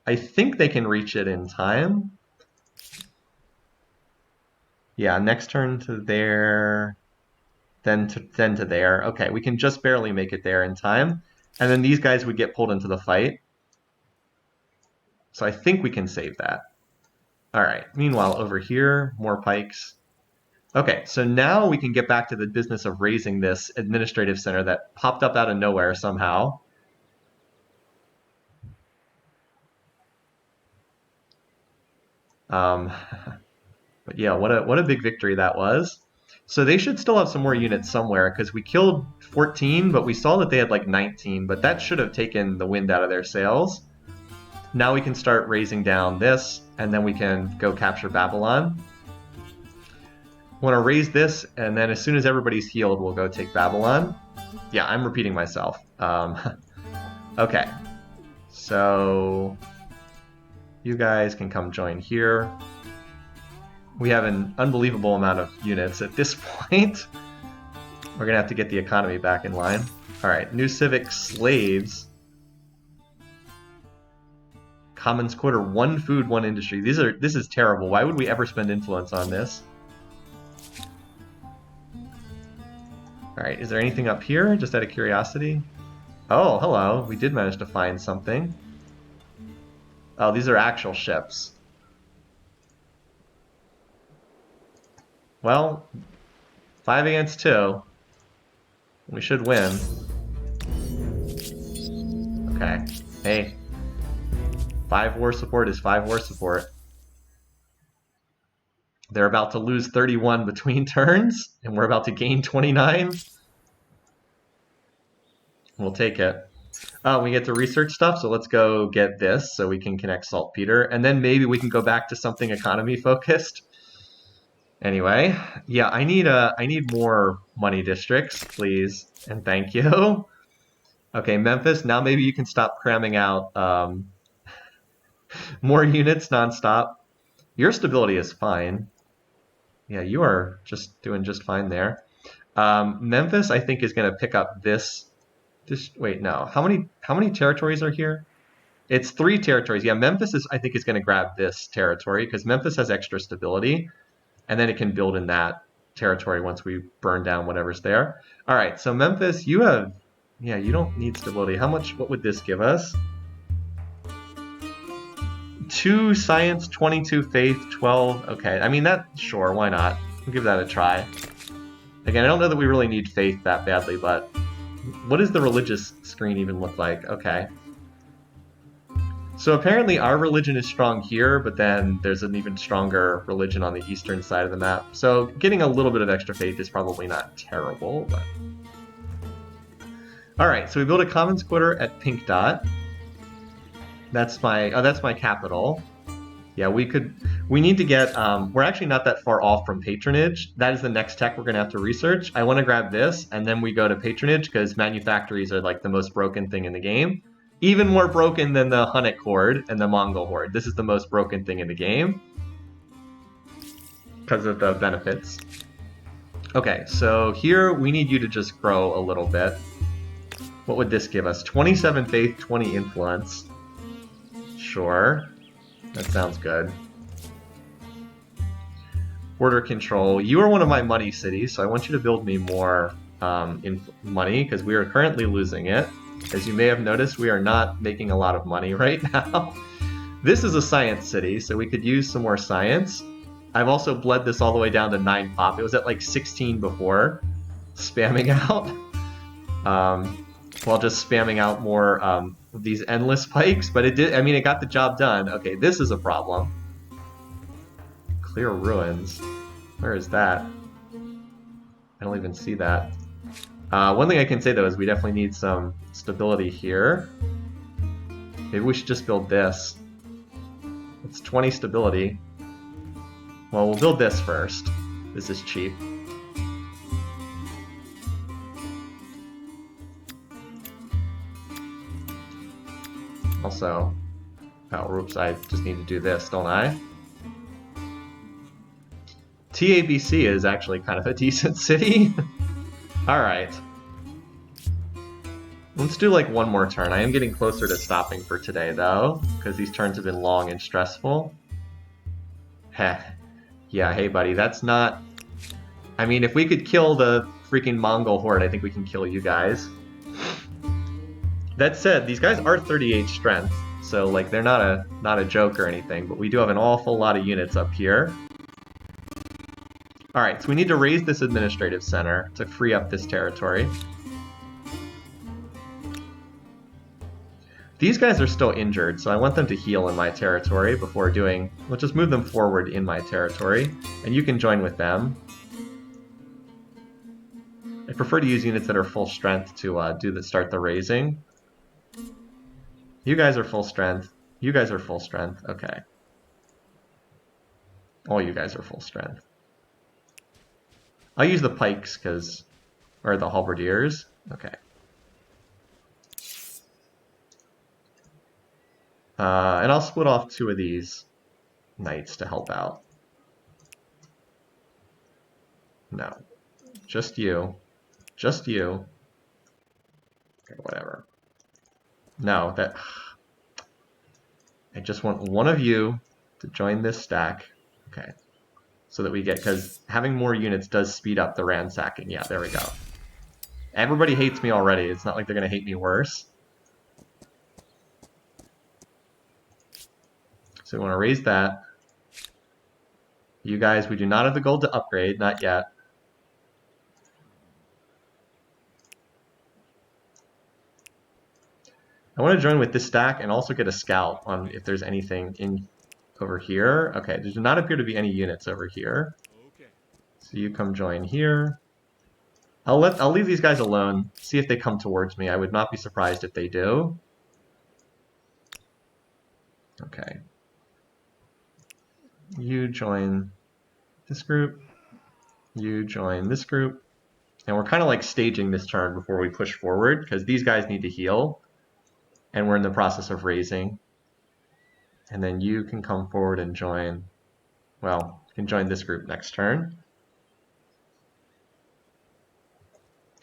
I think they can reach it in time. Yeah, next turn to there, then to there. Okay, we can just barely make it there in time. And then these guys would get pulled into the fight. So I think we can save that. All right, meanwhile, over here, more pikes. Okay, so now we can get back to the business of raising this administrative center that popped up out of nowhere somehow. But yeah, what a big victory that was. So they should still have some more units somewhere, because we killed 14, but we saw that they had like 19, but that should have taken the wind out of their sails. Now we can start raising down this, and then we can go capture Babylon. I want to raise this, and then as soon as everybody's healed, we'll go take Babylon. Yeah, I'm repeating myself. Okay, so you guys can come join here. We have an unbelievable amount of units at this point. We're going to have to get the economy back in line. All right, new civic slaves. Commons quarter, 1 food, 1 industry. This is terrible. Why would we ever spend influence on this? Alright, is there anything up here? Just out of curiosity? Oh, hello. We did manage to find something. Oh, these are actual ships. Well, 5 against 2. We should win. Okay. Hey. 5 war support is 5 war support. They're about to lose 31 between turns, and we're about to gain 29. We'll take it. We get to research stuff, so let's go get this so we can connect saltpeter, and then maybe we can go back to something economy focused. Anyway, yeah, I need more money districts, please, and thank you. Okay, Memphis, now maybe you can stop cramming out more units nonstop. Your stability is fine. Yeah, you are just doing just fine there. Memphis, I think, is going to pick up this. Wait, no. How many territories are here? It's 3 territories. Yeah, Memphis I think is going to grab this territory because Memphis has extra stability, and then it can build in that territory once we burn down whatever's there. All right, so Memphis, you have, yeah, you don't need stability. How much? What would this give us? 2 science, 22 faith, 12. Okay, I mean, sure, why not? We'll give that a try. Again, I don't know that we really need faith that badly, but what does the religious screen even look like? Okay. So apparently our religion is strong here, but then there's an even stronger religion on the eastern side of the map. So getting a little bit of extra faith is probably not terrible, but... Alright, so we built a commons quarter at Pink Dot. That's my capital. Yeah, we could We need to get, we're actually not that far off from patronage. That is the next tech we're going to have to research. I want to grab this, and then we go to patronage, because manufactories are like the most broken thing in the game. Even more broken than the Hunnic horde and the Mongol horde. This is the most broken thing in the game, because of the benefits. Okay, so here we need you to just grow a little bit. What would this give us? 27 faith, 20 influence. Sure. That sounds good. Order control. You are one of my money cities, so I want you to build me more money, because we are currently losing it. As you may have noticed, we are not making a lot of money right now. This is a science city, so we could use some more science. I've also bled this all the way down to 9 pop. It was at like 16 before, spamming out. While just spamming out more of these endless pikes, but it did, I mean, it got the job done. Okay, this is a problem. Clear ruins. Where is that? I don't even see that. One thing I can say though is we definitely need some stability here. Maybe we should just build this. It's 20 stability. Well, we'll build this first. This is cheap. Also, oh, oops, I just need to do this, don't I? TABC is actually kind of a decent city. Alright. Let's do like one more turn. I am getting closer to stopping for today though, because these turns have been long and stressful. Heh. Yeah, hey buddy, that's not... I mean, if we could kill the freaking Mongol horde, I think we can kill you guys. That said, these guys are 38 strength, so like they're not a joke or anything, but we do have an awful lot of units up here. Alright, so we need to raise this administrative center to free up this territory. These guys are still injured, so I want them to heal in my territory before doing... We'll just move them forward in my territory, and you can join with them. I prefer to use units that are full strength to start the raising. You guys are full strength. You guys are full strength. Okay. All you guys are full strength. I'll use the pikes, or the halberdiers. Okay. And I'll split off 2 of these knights to help out. No. Just you. Just you. Okay, whatever. No, that... I just want one of you to join this stack. Okay. So that we get... Because having more units does speed up the ransacking. Yeah, there we go. Everybody hates me already. It's not like they're going to hate me worse. So we want to raise that. You guys, we do not have the gold to upgrade. Not yet. I want to join with this stack and also get a scout on if there's anything in over here. Okay, there do not appear to be any units over here. Okay. So you come join here. I'll leave these guys alone. See if they come towards me. I would not be surprised if they do. Okay. You join this group. You join this group. And we're kind of like staging this turn before we push forward because these guys need to heal. And we're in the process of raising. And then you can come forward and join, well, you can join this group next turn.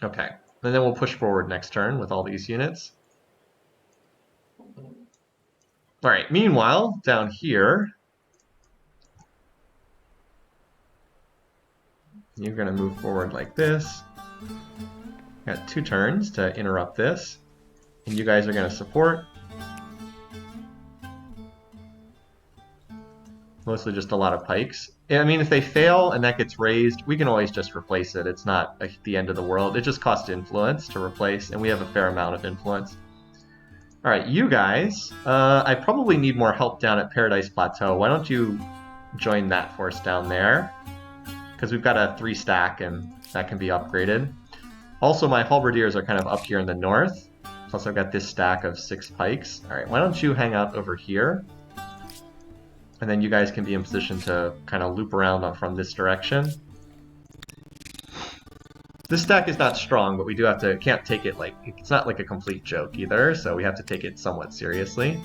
Okay, and then we'll push forward next turn with all these units. All right, meanwhile, down here, you're gonna move forward like this. Got 2 turns to interrupt this. And you guys are going to support. Mostly just a lot of pikes. I mean, if they fail and that gets raised, we can always just replace it. It's not like the end of the world. It just costs influence to replace, and we have a fair amount of influence. Alright, you guys, I probably need more help down at Paradise Plateau. Why don't you join that force down there? Because we've got a 3 stack, and that can be upgraded. Also, my halberdiers are kind of up here in the north. Plus I've got this stack of 6 pikes. Alright, why don't you hang out over here? And then you guys can be in position to kind of loop around from this direction. This stack is not strong, but we do have to, can't take it like, it's not like a complete joke either, so we have to take it somewhat seriously.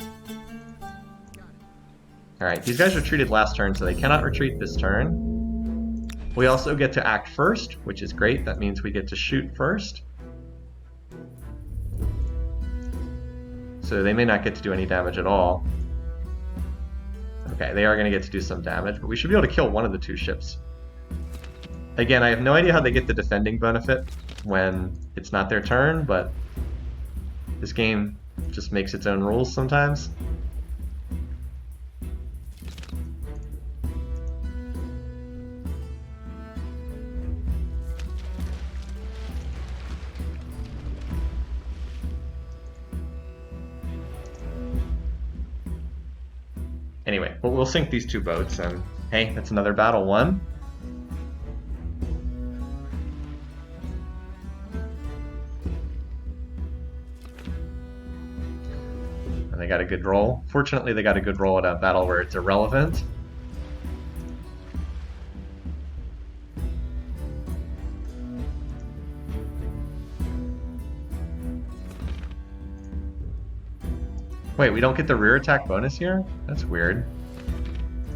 Alright, these guys retreated last turn, so they cannot retreat this turn. We also get to act first, which is great. That means we get to shoot first. So they may not get to do any damage at all. Okay, they are going to get to do some damage, but we should be able to kill one of the two ships. Again, I have no idea how they get the defending benefit when it's not their turn, but this game just makes its own rules sometimes. Anyway, but we'll sink these two boats, and hey, that's another battle won. And they got a good roll. Fortunately, they got a good roll at a battle where it's irrelevant. Wait, we don't get the rear attack bonus here? That's weird.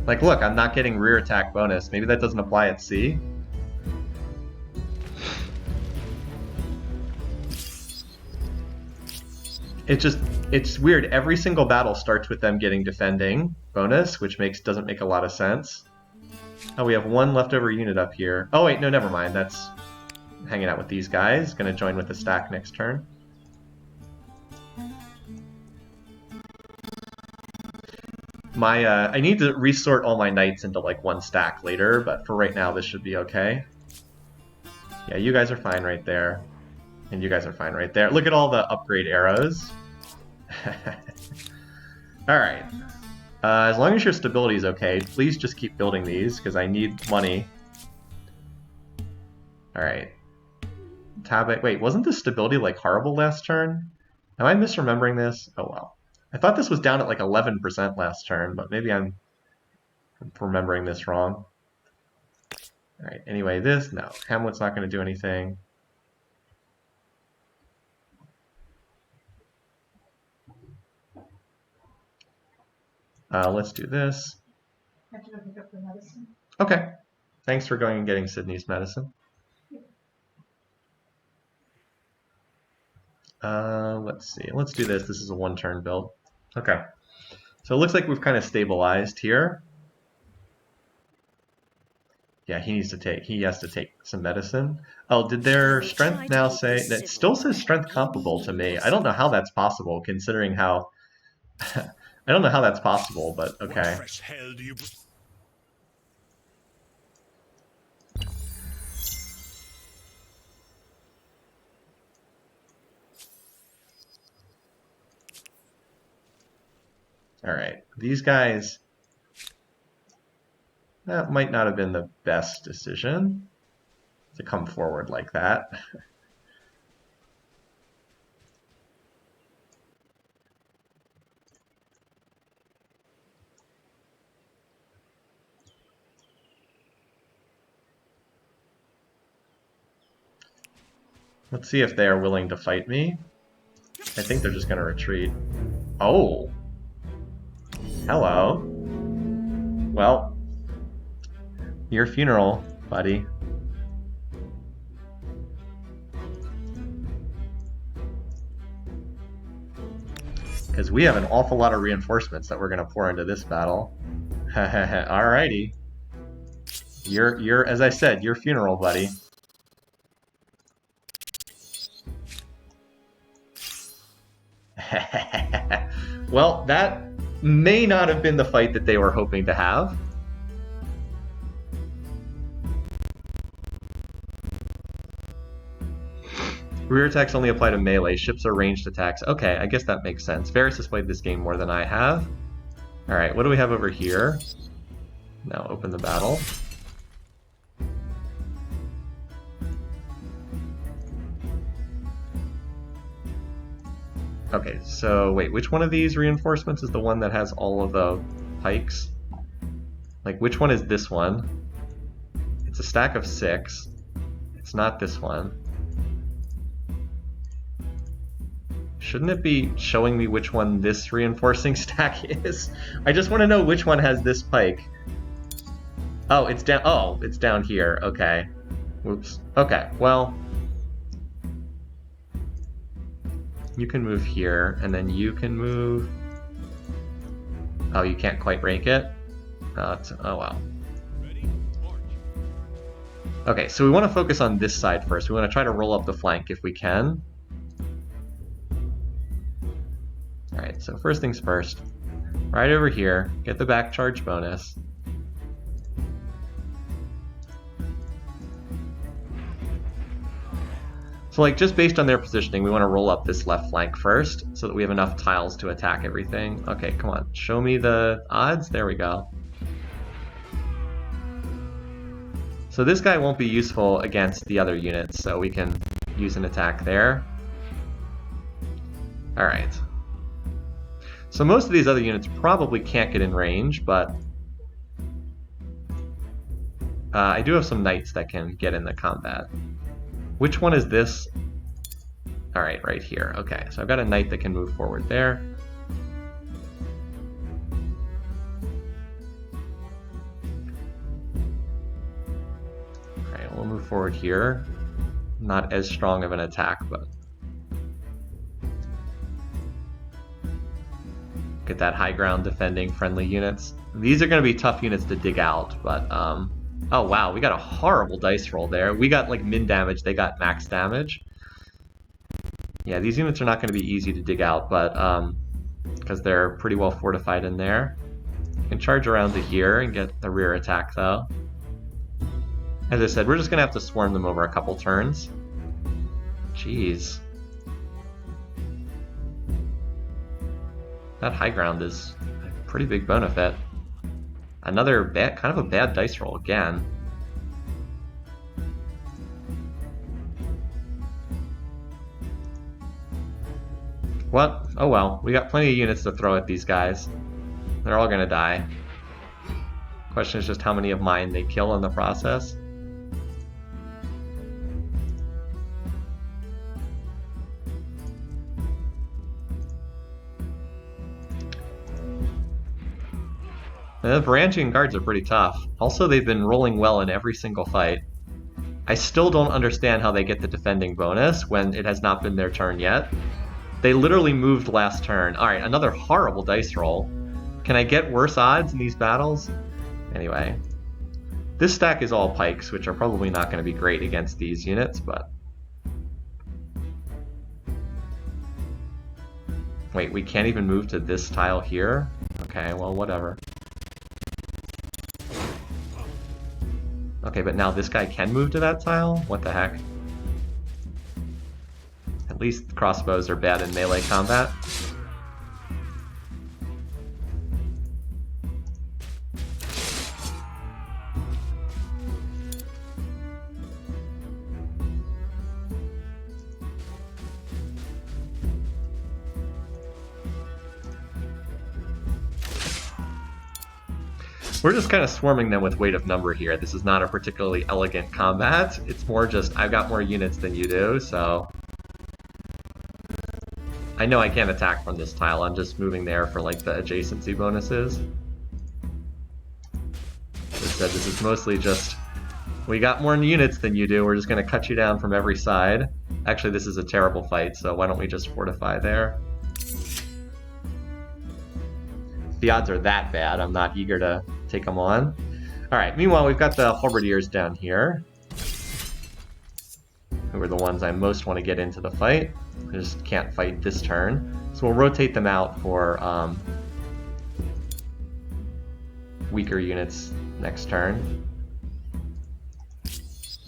Like, look, I'm not getting rear attack bonus. Maybe that doesn't apply at sea? It's weird. Every single battle starts with them getting defending bonus, which doesn't make a lot of sense. Oh, we have one leftover unit up here. Oh wait, no, never mind. That's hanging out with these guys. Gonna join with the stack next turn. I need to resort all my knights into like one stack later, but for right now this should be okay. Yeah, you guys are fine right there. And you guys are fine right there. Look at all the upgrade arrows. Alright. As long as your stability is okay, please just keep building these, because I need money. Alright. Wait, wasn't the stability like horrible last turn? Am I misremembering this? Oh well. I thought this was down at like 11% last turn, but maybe I'm remembering this wrong. Alright, anyway, no. Hamlet's not going to do anything. Let's do this. I have to go pick up the medicine. Okay. Thanks for going and getting Sydney's medicine. Let's see. Let's do this. This is a one-turn build. Okay. So it looks like we've kind of stabilized here. Yeah, he has to take some medicine. Oh, did their strength now say that? It still says strength comparable to me. I don't know how that's possible, considering how I don't know how that's possible, but okay. What fresh hell do you... Alright, these guys... That might not have been the best decision to come forward like that. Let's see if they are willing to fight me. I think they're just going to retreat. Oh! Hello. Well, your funeral, buddy. Because we have an awful lot of reinforcements that we're going to pour into this battle. Alrighty. As I said, your funeral, buddy. Well, that may not have been the fight that they were hoping to have. Rear attacks only apply to melee. Ships are ranged attacks. Okay, I guess that makes sense. Varys has played this game more than I have. Alright, what do we have over here? Now open the battle. Okay, so wait, which one of these reinforcements is the one that has all of the pikes? Like, which one is this one? It's a stack of 6. It's not this one. Shouldn't it be showing me which one this reinforcing stack is? I just want to know which one has this pike. Oh, it's down. Oh, it's down here. Okay. Whoops. Okay, well, you can move here, and then you can move. Oh, you can't quite rake it? Oh, wow. Okay, so we want to focus on this side first. We want to try to roll up the flank if we can. Alright, so first things first. Right over here, get the back charge bonus. So like, just based on their positioning, we want to roll up this left flank first, so that we have enough tiles to attack everything. Okay, come on, show me the odds. There we go. So this guy won't be useful against the other units, so we can use an attack there. Alright. So most of these other units probably can't get in range, but I do have some knights that can get in the combat. Which one is this? Alright, right here. Okay, so I've got a knight that can move forward there. Alright, we'll move forward here. Not as strong of an attack, but get that high ground defending friendly units. These are going to be tough units to dig out, but oh wow, we got a horrible dice roll there. We got like min damage, they got max damage. Yeah, these units are not going to be easy to dig out, but because they're pretty well fortified in there. You can charge around to here and get the rear attack though. As I said, we're just going to have to swarm them over a couple turns. Jeez. That high ground is a pretty big benefit. Another bad, kind of a bad dice roll again. What? Oh well, we got plenty of units to throw at these guys. They're all gonna die. Question is just how many of mine they kill in the process. The Varangian guards are pretty tough. Also, they've been rolling well in every single fight. I still don't understand how they get the defending bonus when it has not been their turn yet. They literally moved last turn. Alright, another horrible dice roll. Can I get worse odds in these battles? Anyway. This stack is all pikes, which are probably not going to be great against these units, but... Wait, we can't even move to this tile here? Okay, well, whatever. Okay, but now this guy can move to that tile? What the heck? At least crossbows are bad in melee combat. We're just kind of swarming them with weight of number here. This is not a particularly elegant combat. It's more just, I've got more units than you do, so... I know I can't attack from this tile, I'm just moving there for like the adjacency bonuses. As I said, this is mostly just, we got more units than you do, we're just going to cut you down from every side. Actually, this is a terrible fight, so why don't we just fortify there? The odds are that bad, I'm not eager to take them on. Alright, meanwhile we've got the halberdiers down here, who are the ones I most want to get into the fight. I just can't fight this turn. So we'll rotate them out for weaker units next turn.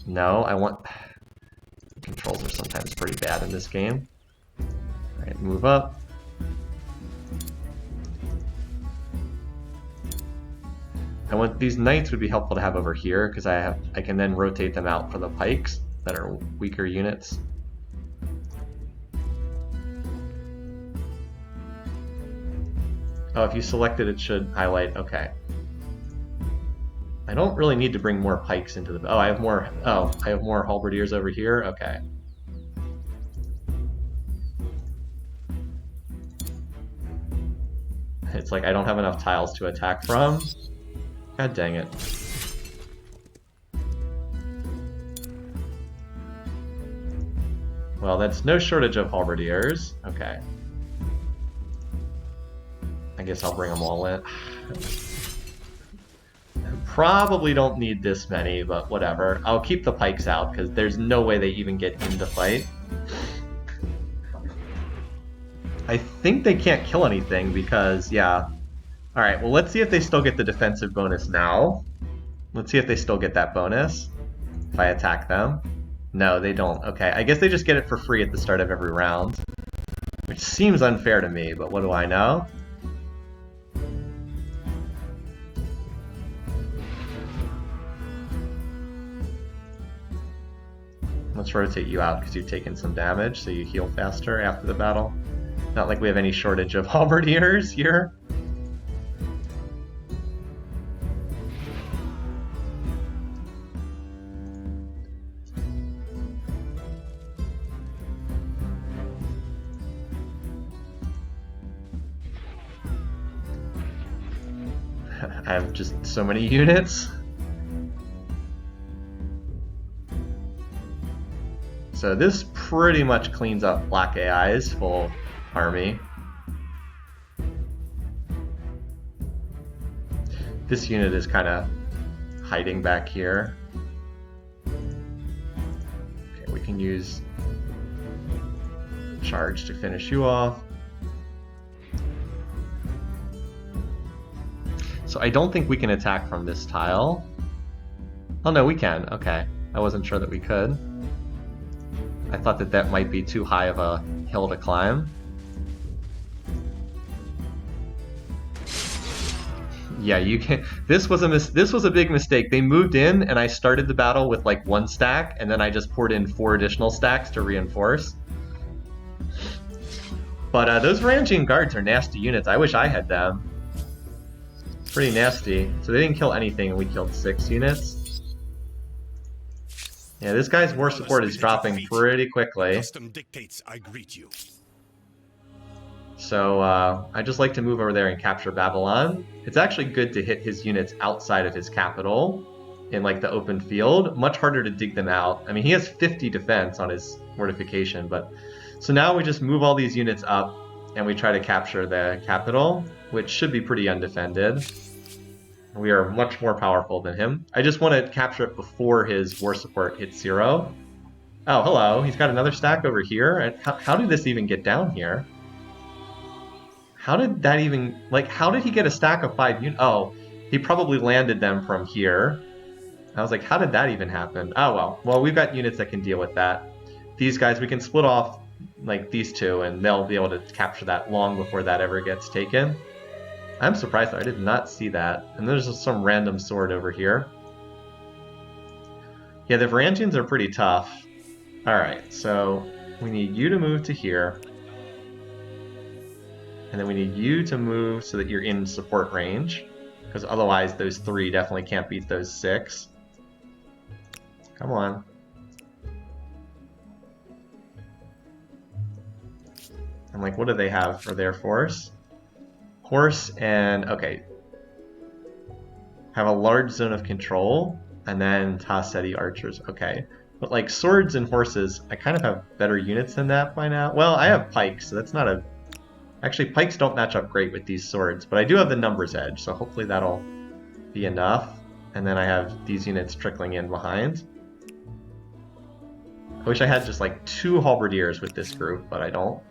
No, I want... Controls are sometimes pretty bad in this game. Alright, move up. I want these knights would be helpful to have over here because I can then rotate them out for the pikes that are weaker units. Oh, if you select it, it should highlight. Okay. I don't really need to bring more pikes into the... Oh, I have more... Oh, I have more halberdiers over here? Okay. It's like I don't have enough tiles to attack from. God dang it. Well, that's no shortage of halberdiers. Okay. I guess I'll bring them all in. Probably don't need this many, but whatever. I'll keep the pikes out, because there's no way they even get into fight. I think they can't kill anything, because, yeah. Alright, well, let's see if they still get the defensive bonus now. Let's see if they still get that bonus, if I attack them. No, they don't. Okay, I guess they just get it for free at the start of every round. Which seems unfair to me, but what do I know? Let's rotate you out because you've taken some damage, so you heal faster after the battle. Not like we have any shortage of halberdiers here. I have just so many units. So this pretty much cleans up Black AI's full army. This unit is kind of hiding back here. Okay, we can use charge to finish you off. So I don't think we can attack from this tile. Oh no, we can. Okay. I wasn't sure that we could. I thought that that might be too high of a hill to climb. Yeah, you can. This was a big mistake. They moved in, and I started the battle with like 1 stack, and then I just poured in 4 additional stacks to reinforce. But those Varangian guards are nasty units. I wish I had them. Pretty nasty. So they didn't kill anything, and we killed 6 units. Yeah, this guy's war support is dropping pretty quickly. Custom dictates I greet you. So I just like to move over there and capture Babylon. It's actually good to hit his units outside of his capital in like the open field. Much harder to dig them out. I mean, he has 50 defense on his fortification, but so now we just move all these units up and we try to capture the capital, which should be pretty undefended. We are much more powerful than him. I just want to capture it before his war support hits 0. Oh, hello. He's got another stack over here. And how did this even get down here? How did that even... Like, how did he get a stack of 5 units? Oh, he probably landed them from here. I was like, how did that even happen? Oh, well. Well, we've got units that can deal with that. These guys, we can split off, like, these 2, and they'll be able to capture that long before that ever gets taken. I'm surprised I did not see that. And there's just some random sword over here. Yeah, the Varangians are pretty tough. Alright, so we need you to move to here. And then we need you to move so that you're in support range. Because otherwise those 3 definitely can't beat those 6. Come on. And like, what do they have for their force? Horse and, okay, have a large zone of control, and then Taseti archers, okay. But like swords and horses, I kind of have better units than that by now. Well, I have pikes, so that's not a... Actually, pikes don't match up great with these swords, but I do have the numbers edge, so hopefully that'll be enough. And then I have these units trickling in behind. I wish I had just like 2 halberdiers with this group, but I don't.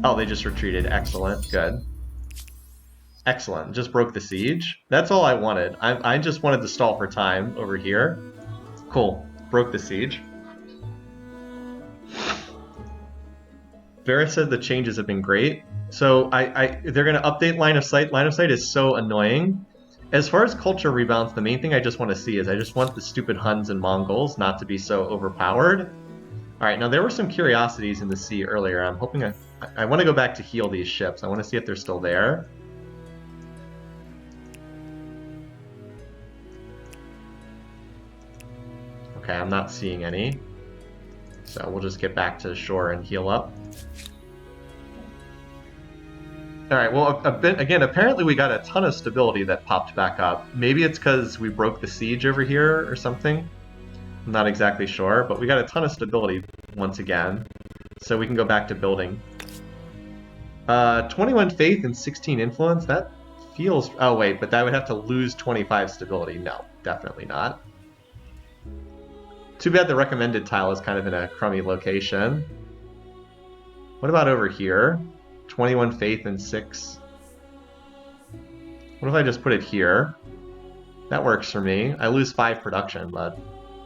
Oh, they just retreated. Excellent. Good. Excellent. Just broke the siege. That's all I wanted. I just wanted to stall for time over here. Cool. Broke the siege. Varys said the changes have been great. So they're going to update line of sight. Line of sight is so annoying. As far as culture rebounds, the main thing I just want to see is I just want the stupid Huns and Mongols not to be so overpowered. Alright, now there were some curiosities in the sea earlier. I'm hoping I want to go back to heal these ships. I want to see if they're still there. Okay, I'm not seeing any. So we'll just get back to shore and heal up. Alright, well, again, apparently we got a ton of stability that popped back up. Maybe it's because we broke the siege over here or something. I'm not exactly sure, but we got a ton of stability once again. So we can go back to building. 21 faith and 16 influence, that feels... Oh wait, but that would have to lose 25 stability. No, definitely not. Too bad the recommended tile is kind of in a crummy location. What about over here? 21 faith and 6. What if I just put it here? That works for me. I lose 5 production, but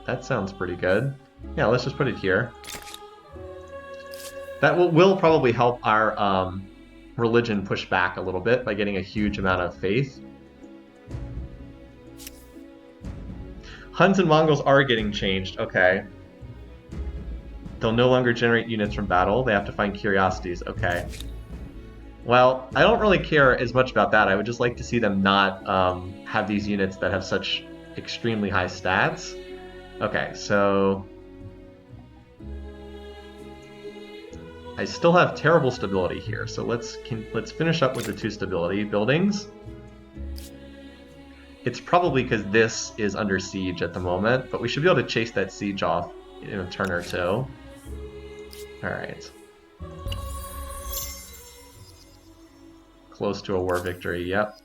that sounds pretty good. Yeah, let's just put it here. That will probably help our religion push back a little bit by getting a huge amount of faith. Huns and Mongols are getting changed. Okay. They'll no longer generate units from battle. They have to find curiosities. Okay. Well, I don't really care as much about that. I would just like to see them not have these units that have such extremely high stats. Okay, so... I still have terrible stability here, so let's finish up with the 2 stability buildings. It's probably because this is under siege at the moment, but we should be able to chase that siege off in a turn or 2. Alright. Close to a war victory, yep.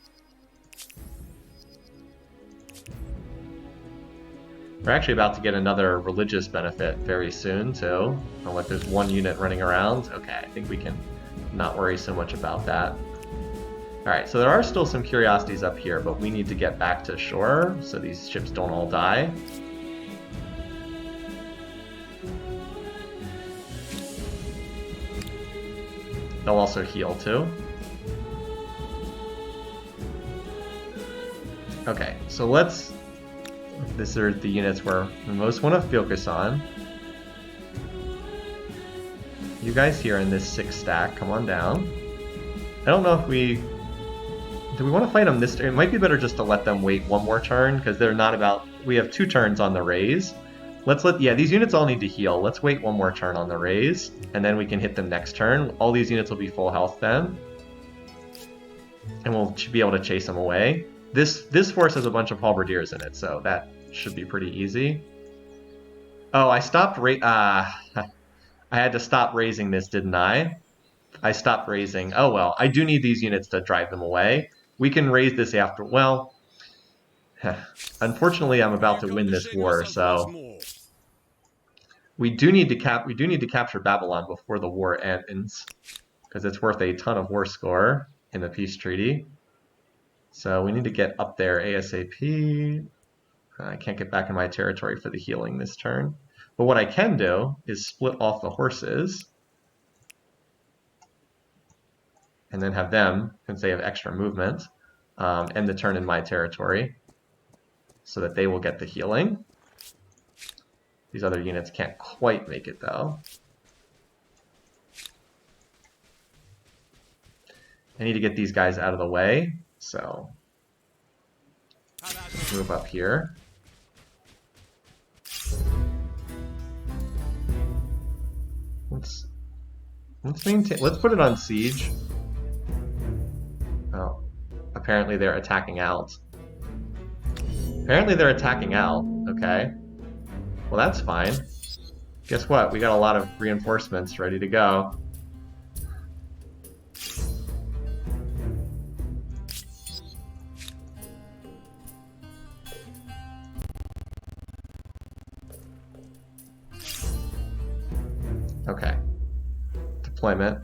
We're actually about to get another religious benefit very soon, too. Oh, like there's 1 unit running around. Okay, I think we can not worry so much about that. Alright, so there are still some curiosities up here, but we need to get back to shore so these ships don't all die. They'll also heal, too. Okay, so let's... These are the units where we most want to focus on. You guys here in this 6 stack, come on down. I don't know if we... Do we want to fight them this turn? It might be better just to let them wait 1 more turn, because they're not about... We have 2 turns on the raise. Yeah, these units all need to heal. Let's wait 1 more turn on the raise, and then we can hit them next turn. All these units will be full health then. And we'll be able to chase them away. This force has a bunch of halberdiers in it, so that should be pretty easy. Oh, I stopped I had to stop raising this, didn't I? I stopped raising. Oh well, I do need these units to drive them away. We can raise this after... Well, unfortunately I'm about to win this war, so... We do need to capture Babylon before the war ends, because it's worth a ton of war score in the peace treaty. So we need to get up there ASAP. I can't get back in my territory for the healing this turn. But what I can do is split off the horses. And then have them, since they have extra movement, end the turn in my territory. So that they will get the healing. These other units can't quite make it though. I need to get these guys out of the way. So, let's move up here. Let's maintain. Let's put it on siege. Oh, apparently they're attacking out. Apparently they're attacking out. Okay. Well, that's fine. Guess what? We got a lot of reinforcements ready to go. Okay. Deployment.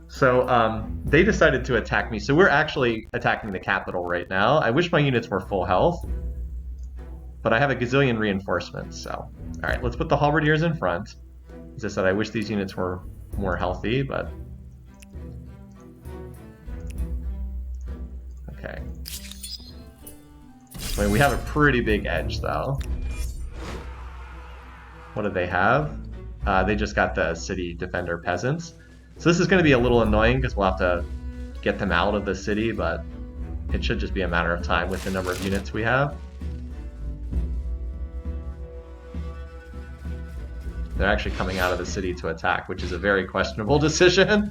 So, they decided to attack me. So we're actually attacking the capital right now. I wish my units were full health. But I have a gazillion reinforcements, so... Alright, let's put the halberdiers in front. As I said, I wish these units were more healthy, but... Okay. Wait, we have a pretty big edge, though. What do they have? They just got the city defender peasants. So this is going to be a little annoying because we'll have to get them out of the city, but it should just be a matter of time with the number of units we have. They're actually coming out of the city to attack, which is a very questionable decision.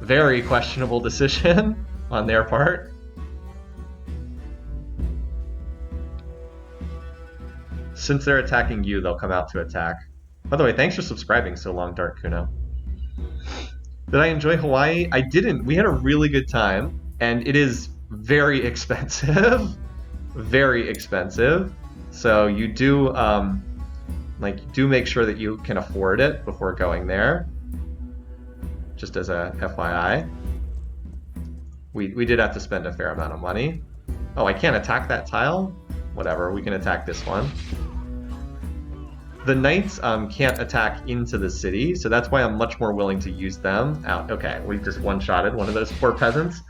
Very questionable decision on their part. Since they're attacking you, they'll come out to attack. By the way, thanks for subscribing so long, Dark Kuno. Did I enjoy Hawaii? I didn't. We had a really good time, and it is very expensive. Very expensive. So you do, do make sure that you can afford it before going there. Just as a FYI. We did have to spend a fair amount of money. Oh, I can't attack that tile? Whatever, we can attack this one. The knights can't attack into the city, so that's why I'm much more willing to use them out. Okay, we just one-shotted one of those poor peasants.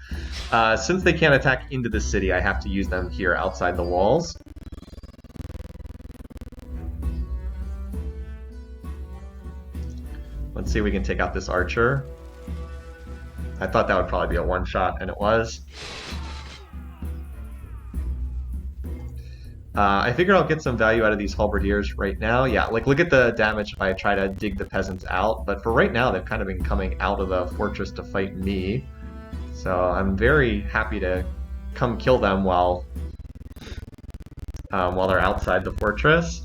Since they can't attack into the city, I have to use them here outside the walls. Let's see if we can take out this archer. I thought that would probably be a one-shot, and it was. I figure I'll get some value out of these halberdiers right now. Yeah, like look at the damage if I try to dig the peasants out. But for right now, they've kind of been coming out of the fortress to fight me. So I'm very happy to come kill them while they're outside the fortress.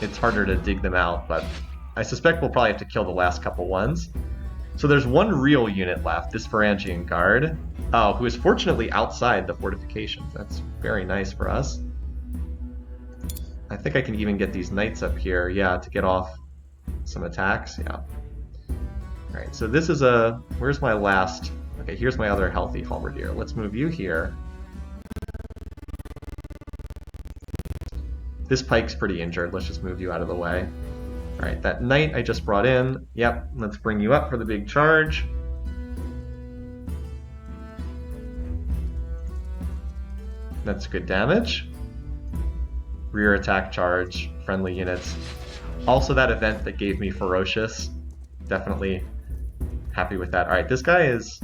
It's harder to dig them out, but I suspect we'll probably have to kill the last couple ones. So there's one real unit left, this Varangian guard, who is fortunately outside the fortifications. That's very nice for us. I think I can even get these knights up here, yeah, to get off some attacks, yeah. Alright, so this is a... Where's my last... Okay, here's my other healthy halberdier. Let's move you here. This pike's pretty injured. Let's just move you out of the way. Alright, that knight I just brought in. Yep, let's bring you up for the big charge. That's good damage. Rear attack charge, friendly units. Also that event that gave me Ferocious. Definitely happy with that. Alright, this guy is...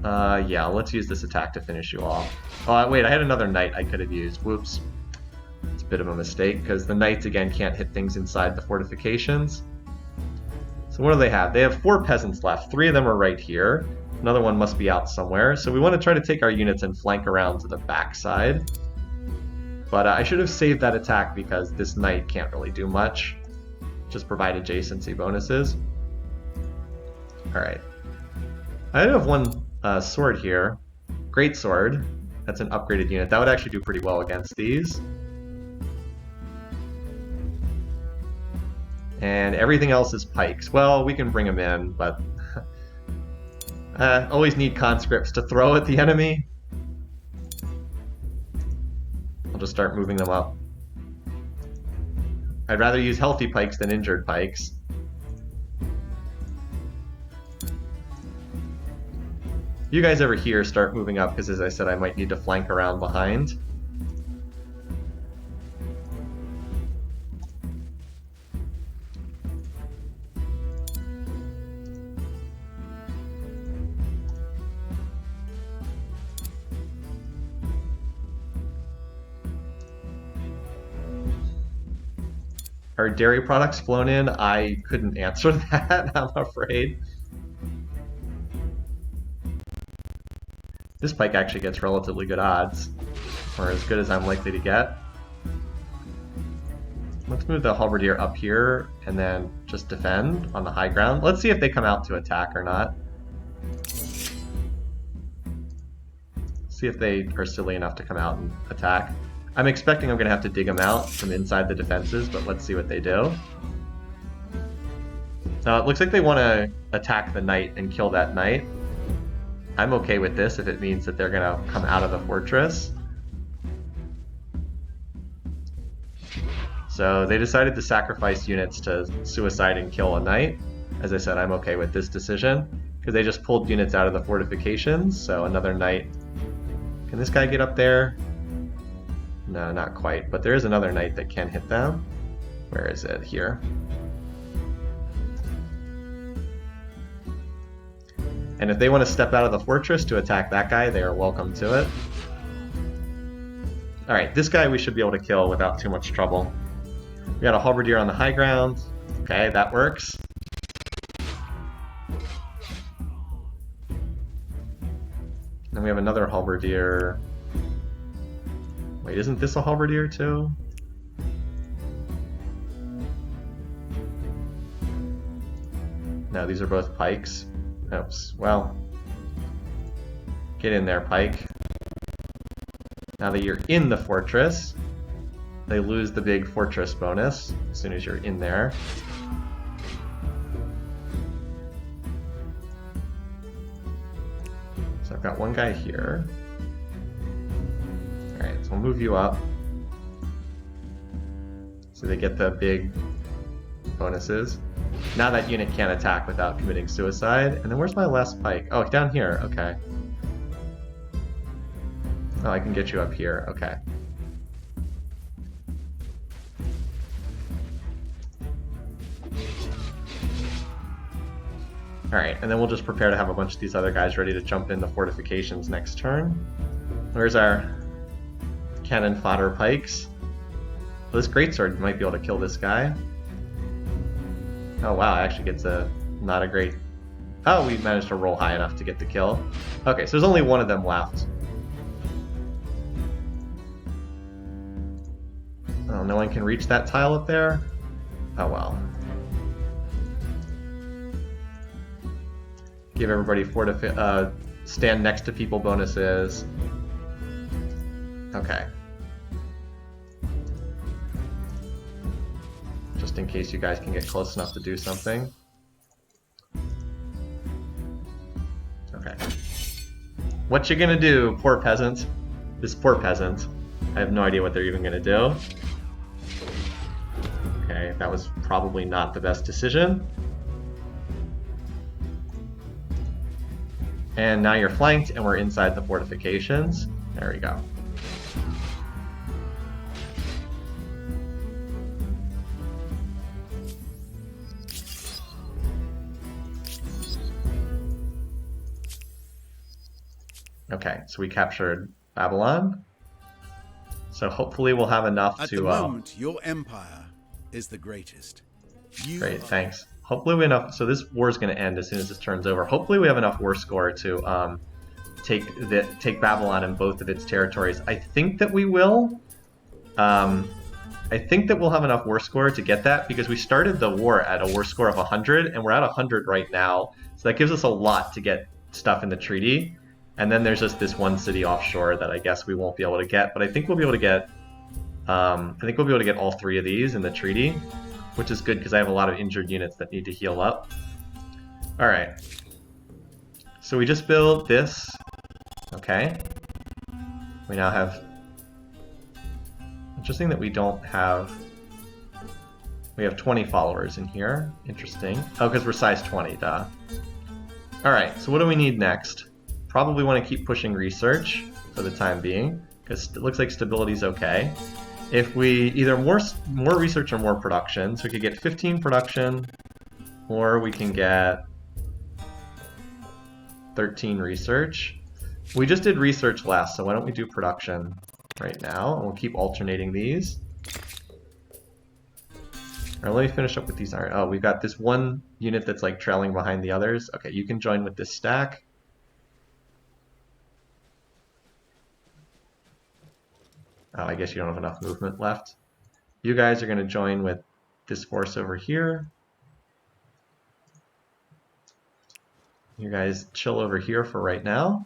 yeah, let's use this attack to finish you off. Oh, wait, I had another knight I could have used. Whoops. It's a bit of a mistake, because the knights, again, can't hit things inside the fortifications. So what do they have? They have 4 peasants left. 3 of them are right here. Another one must be out somewhere. So we want to try to take our units and flank around to the backside. But I should have saved that attack because this knight can't really do much. Just provide adjacency bonuses. Alright. I do have one sword here. Great sword. That's an upgraded unit. That would actually do pretty well against these. And everything else is pikes. Well, we can bring them in, but always need conscripts to throw at the enemy. I'll just start moving them up. I'd rather use healthy pikes than injured pikes. You guys over here start moving up, because as I said, I might need to flank around behind. Are dairy products flown in? I couldn't answer that, I'm afraid. This pike actually gets relatively good odds, or as good as I'm likely to get. Let's move the halberdier up here, and then just defend on the high ground. Let's see if they come out to attack or not. See if they are silly enough to come out and attack. I'm expecting I'm going to have to dig them out from inside the defenses, but let's see what they do. It looks like they want to attack the knight and kill that knight. I'm okay with this if it means that they're going to come out of the fortress. So they decided to sacrifice units to suicide and kill a knight. As I said, I'm okay with this decision, because they just pulled units out of the fortifications, so another knight. Can this guy get up there? No, not quite. But there is another knight that can hit them. Where is it? Here. And if they want to step out of the fortress to attack that guy, they are welcome to it. Alright, this guy we should be able to kill without too much trouble. We got a halberdier on the high ground. Okay, that works. Then we have another halberdier. Wait, isn't this a halberdier too? No, these are both pikes. Oops, well. Get in there, pike. Now that you're in the fortress, they lose the big fortress bonus as soon as you're in there. So I've got one guy here. Alright, so we'll move you up. So they get the big bonuses. Now that unit can't attack without committing suicide. And then where's my last pike? Oh, down here. Okay. Oh, I can get you up here. Okay. Alright, and then we'll just prepare to have a bunch of these other guys ready to jump into fortifications next turn. Where's our cannon fodder pikes? Well, this greatsword might be able to kill this guy. Oh wow, actually gets a not a great... Oh, we managed to roll high enough to get the kill. Okay, so there's only one of them left. Oh, no one can reach that tile up there? Oh well. Give everybody stand next to people bonuses. Okay. Just in case you guys can get close enough to do something. Okay. What you gonna do, poor peasant? This poor peasant. I have no idea what they're even gonna do. Okay, that was probably not the best decision. And now you're flanked and we're inside the fortifications. There we go. Okay, so we captured Babylon. So hopefully we'll have enough At to... the moment, your empire is the greatest. Great, thanks. Hopefully we have enough... So this war is going to end as soon as this turns over. Hopefully we have enough war score to take Babylon in both of its territories. I think that we will. I think that we'll have enough war score to get that because we started the war at a war score of 100 and we're at 100 right now. So that gives us a lot to get stuff in the treaty. And then there's just this one city offshore that I guess we won't be able to get, but I think we'll be able to get all three of these in the treaty, which is good because I have a lot of injured units that need to heal up. All right. So we just built this. Okay. We now have... Interesting that we don't have... We have 20 followers in here. Interesting. Oh, because we're size 20, duh. All right, so what do we need next? Probably want to keep pushing research for the time being, because it looks like stability's okay. If we either more research or more production, so we could get 15 production, or we can get 13 research. We just did research last, so why don't we do production right now, and we'll keep alternating these. All right, let me finish up with these iron. Oh, we've got this one unit that's like trailing behind the others. Okay, you can join with this stack. Oh, I guess you don't have enough movement left. You guys are going to join with this force over here. You guys chill over here for right now.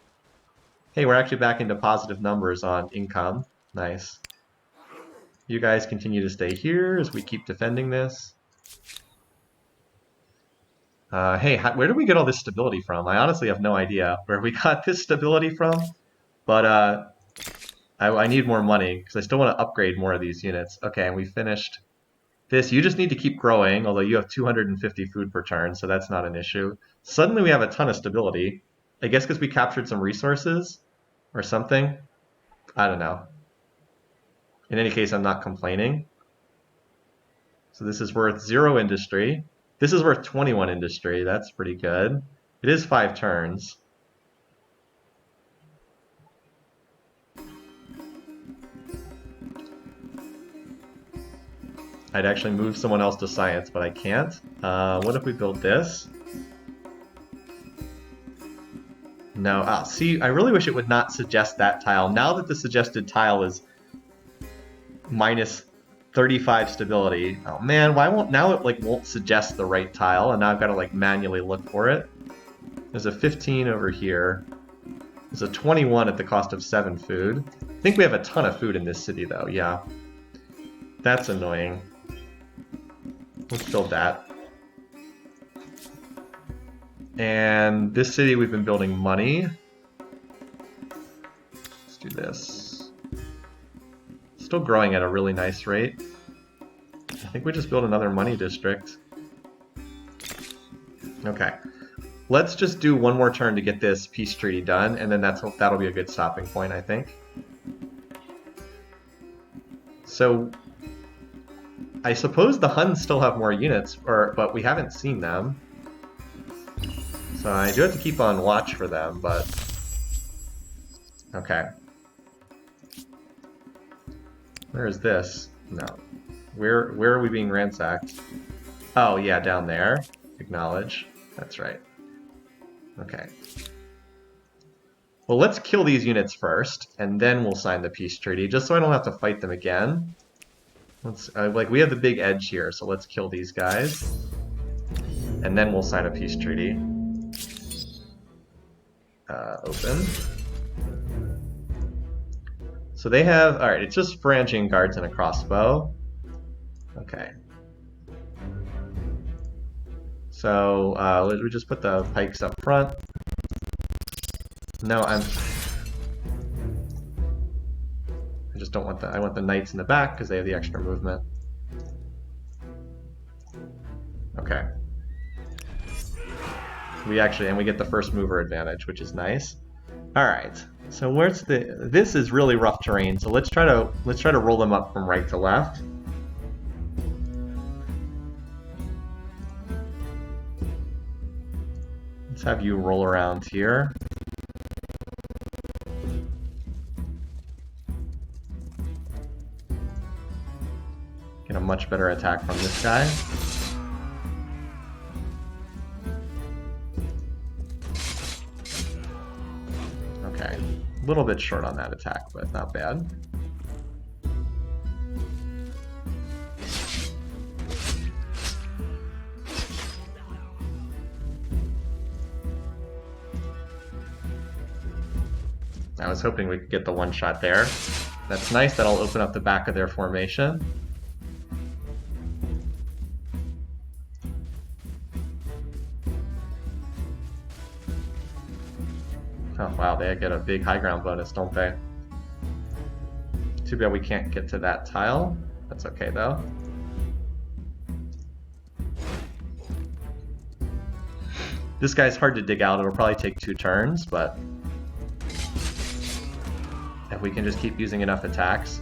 Hey, we're actually back into positive numbers on income. Nice. You guys continue to stay here as we keep defending this. Hey, where did we get all this stability from? I honestly have no idea where we got this stability from, but I need more money because I still want to upgrade more of these units. Okay, and we finished this. You just need to keep growing, although you have 250 food per turn, so that's not an issue. Suddenly we have a ton of stability. I guess because we captured some resources or something. I don't know. In any case, I'm not complaining. So this is worth 0 industry. This is worth 21 industry. That's pretty good. It is 5 turns. I'd actually move someone else to science, but I can't. What if we build this? No, see, I really wish it would not suggest that tile. Now that the suggested tile is minus 35 stability, oh man, why won't, now it like won't suggest the right tile, and now I've got to like manually look for it. There's a 15 over here. There's a 21 at the cost of 7 food. I think we have a ton of food in this city though, yeah. That's annoying. Let's build that. And this city we've been building money. Let's do this. Still growing at a really nice rate. I think we just build another money district. Okay. Let's just do one more turn to get this peace treaty done, and then that'll be a good stopping point, I think. So I suppose the Huns still have more units, but we haven't seen them. So I do have to keep on watch for them, but... Okay. Where is this? No. Where are we being ransacked? Oh, yeah, down there. Acknowledge. That's right. Okay. Well, let's kill these units first, and then we'll sign the peace treaty, just so I don't have to fight them again. Let's like we have the big edge here, so let's kill these guys, and then we'll sign a peace treaty. Open. So they have, all right. It's just Varangian guards and a crossbow. Okay. So we just put the pikes up front. No, I just don't want I want the knights in the back because they have the extra movement. Okay. We get the first mover advantage, which is nice. All right. So where's this is really rough terrain. So let's try to roll them up from right to left. Let's have you roll around here. Get a much better attack from this guy. Okay, a little bit short on that attack, but not bad. I was hoping we could get the one shot there. That's nice. That'll open up the back of their formation. Oh wow, they get a big high ground bonus, don't they? Too bad we can't get to that tile. That's okay though. This guy's hard to dig out. It'll probably take 2 turns, but if we can just keep using enough attacks.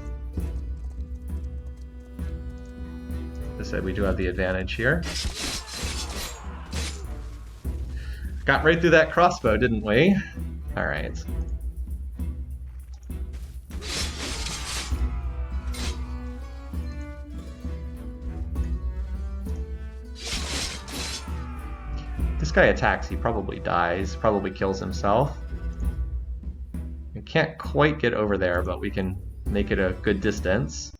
As I said, we do have the advantage here. Got right through that crossbow, didn't we? Alright. This guy attacks, he probably dies, probably kills himself. We can't quite get over there, but we can make it a good distance.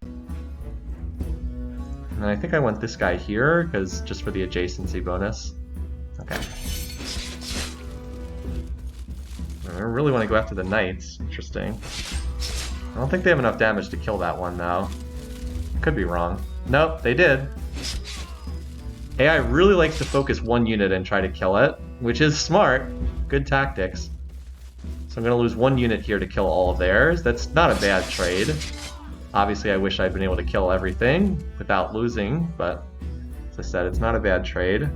And I think I want this guy here, because just for the adjacency bonus. Okay. I really want to go after the knights. Interesting. I don't think they have enough damage to kill that one, though. Could be wrong. Nope, they did. AI really likes to focus one unit and try to kill it, which is smart. Good tactics. So I'm going to lose 1 unit here to kill all of theirs. That's not a bad trade. Obviously, I wish I'd been able to kill everything without losing, but as I said, it's not a bad trade.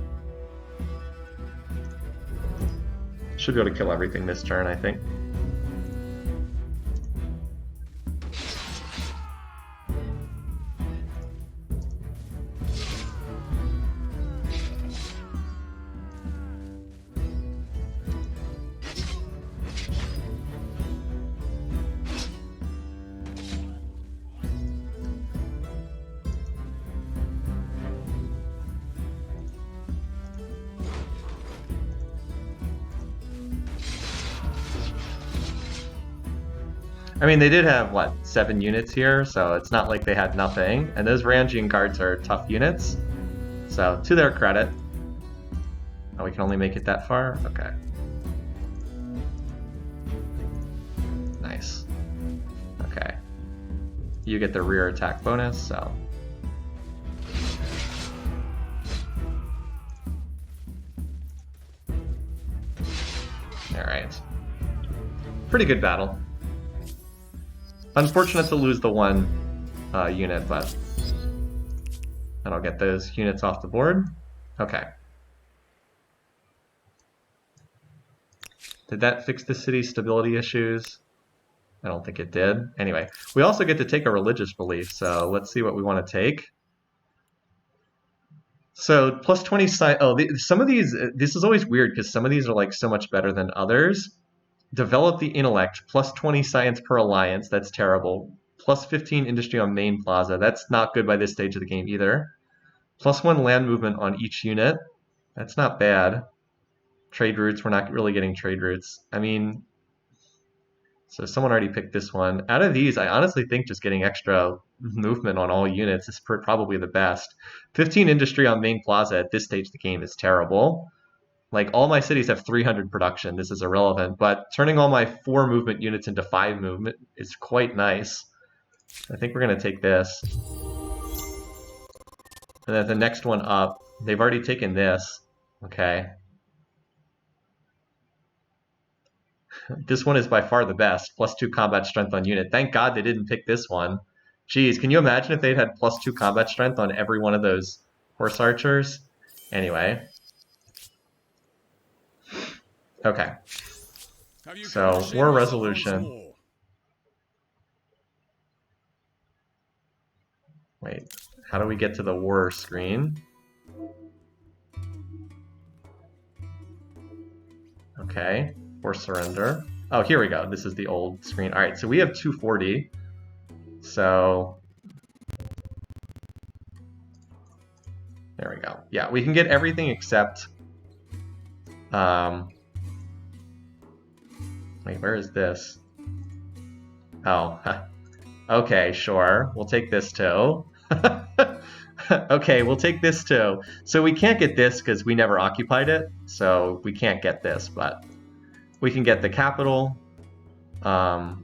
Should be able to kill everything this turn, I think. I mean, they did have, what, 7 units here, so it's not like they had nothing. And those Rangian guards are tough units, so to their credit. Oh, we can only make it that far? Okay. Nice. Okay. You get the rear attack bonus, so... Alright. Pretty good battle. Unfortunate to lose the one unit, but... And I'll get those units off the board. Okay. Did that fix the city's stability issues? I don't think it did. Anyway, we also get to take a religious belief, so let's see what we want to take. So, plus 20 science... Oh, some of these... This is always weird, because some of these are, like, so much better than others. Develop the intellect, plus 20 science per alliance, that's terrible. Plus 15 industry on main plaza, that's not good by this stage of the game either. Plus 1 land movement on each unit, that's not bad. Trade routes, we're not really getting trade routes. I mean, so someone already picked this one. Out of these, I honestly think just getting extra movement on all units is probably the best. 15 industry on main plaza at this stage of the game is terrible. Like, all my cities have 300 production. This is irrelevant. But turning all my 4 movement units into 5 movement is quite nice. I think we're going to take this. And then the next one up, they've already taken this. Okay. This one is by far the best. Plus 2 combat strength on unit. Thank God they didn't pick this one. Jeez, can you imagine if they'd had plus 2 combat strength on every one of those horse archers? Anyway. Okay. So, war resolution. Wait, how do we get to the war screen? Okay, or surrender. Oh, here we go. This is the old screen. All right, so we have 240. So there we go. Yeah, we can get everything except wait, where is this? Oh, okay, sure. We'll take this too. Okay, we'll take this too. So we can't get this because we never occupied it, so we can't get this, but we can get the capital, and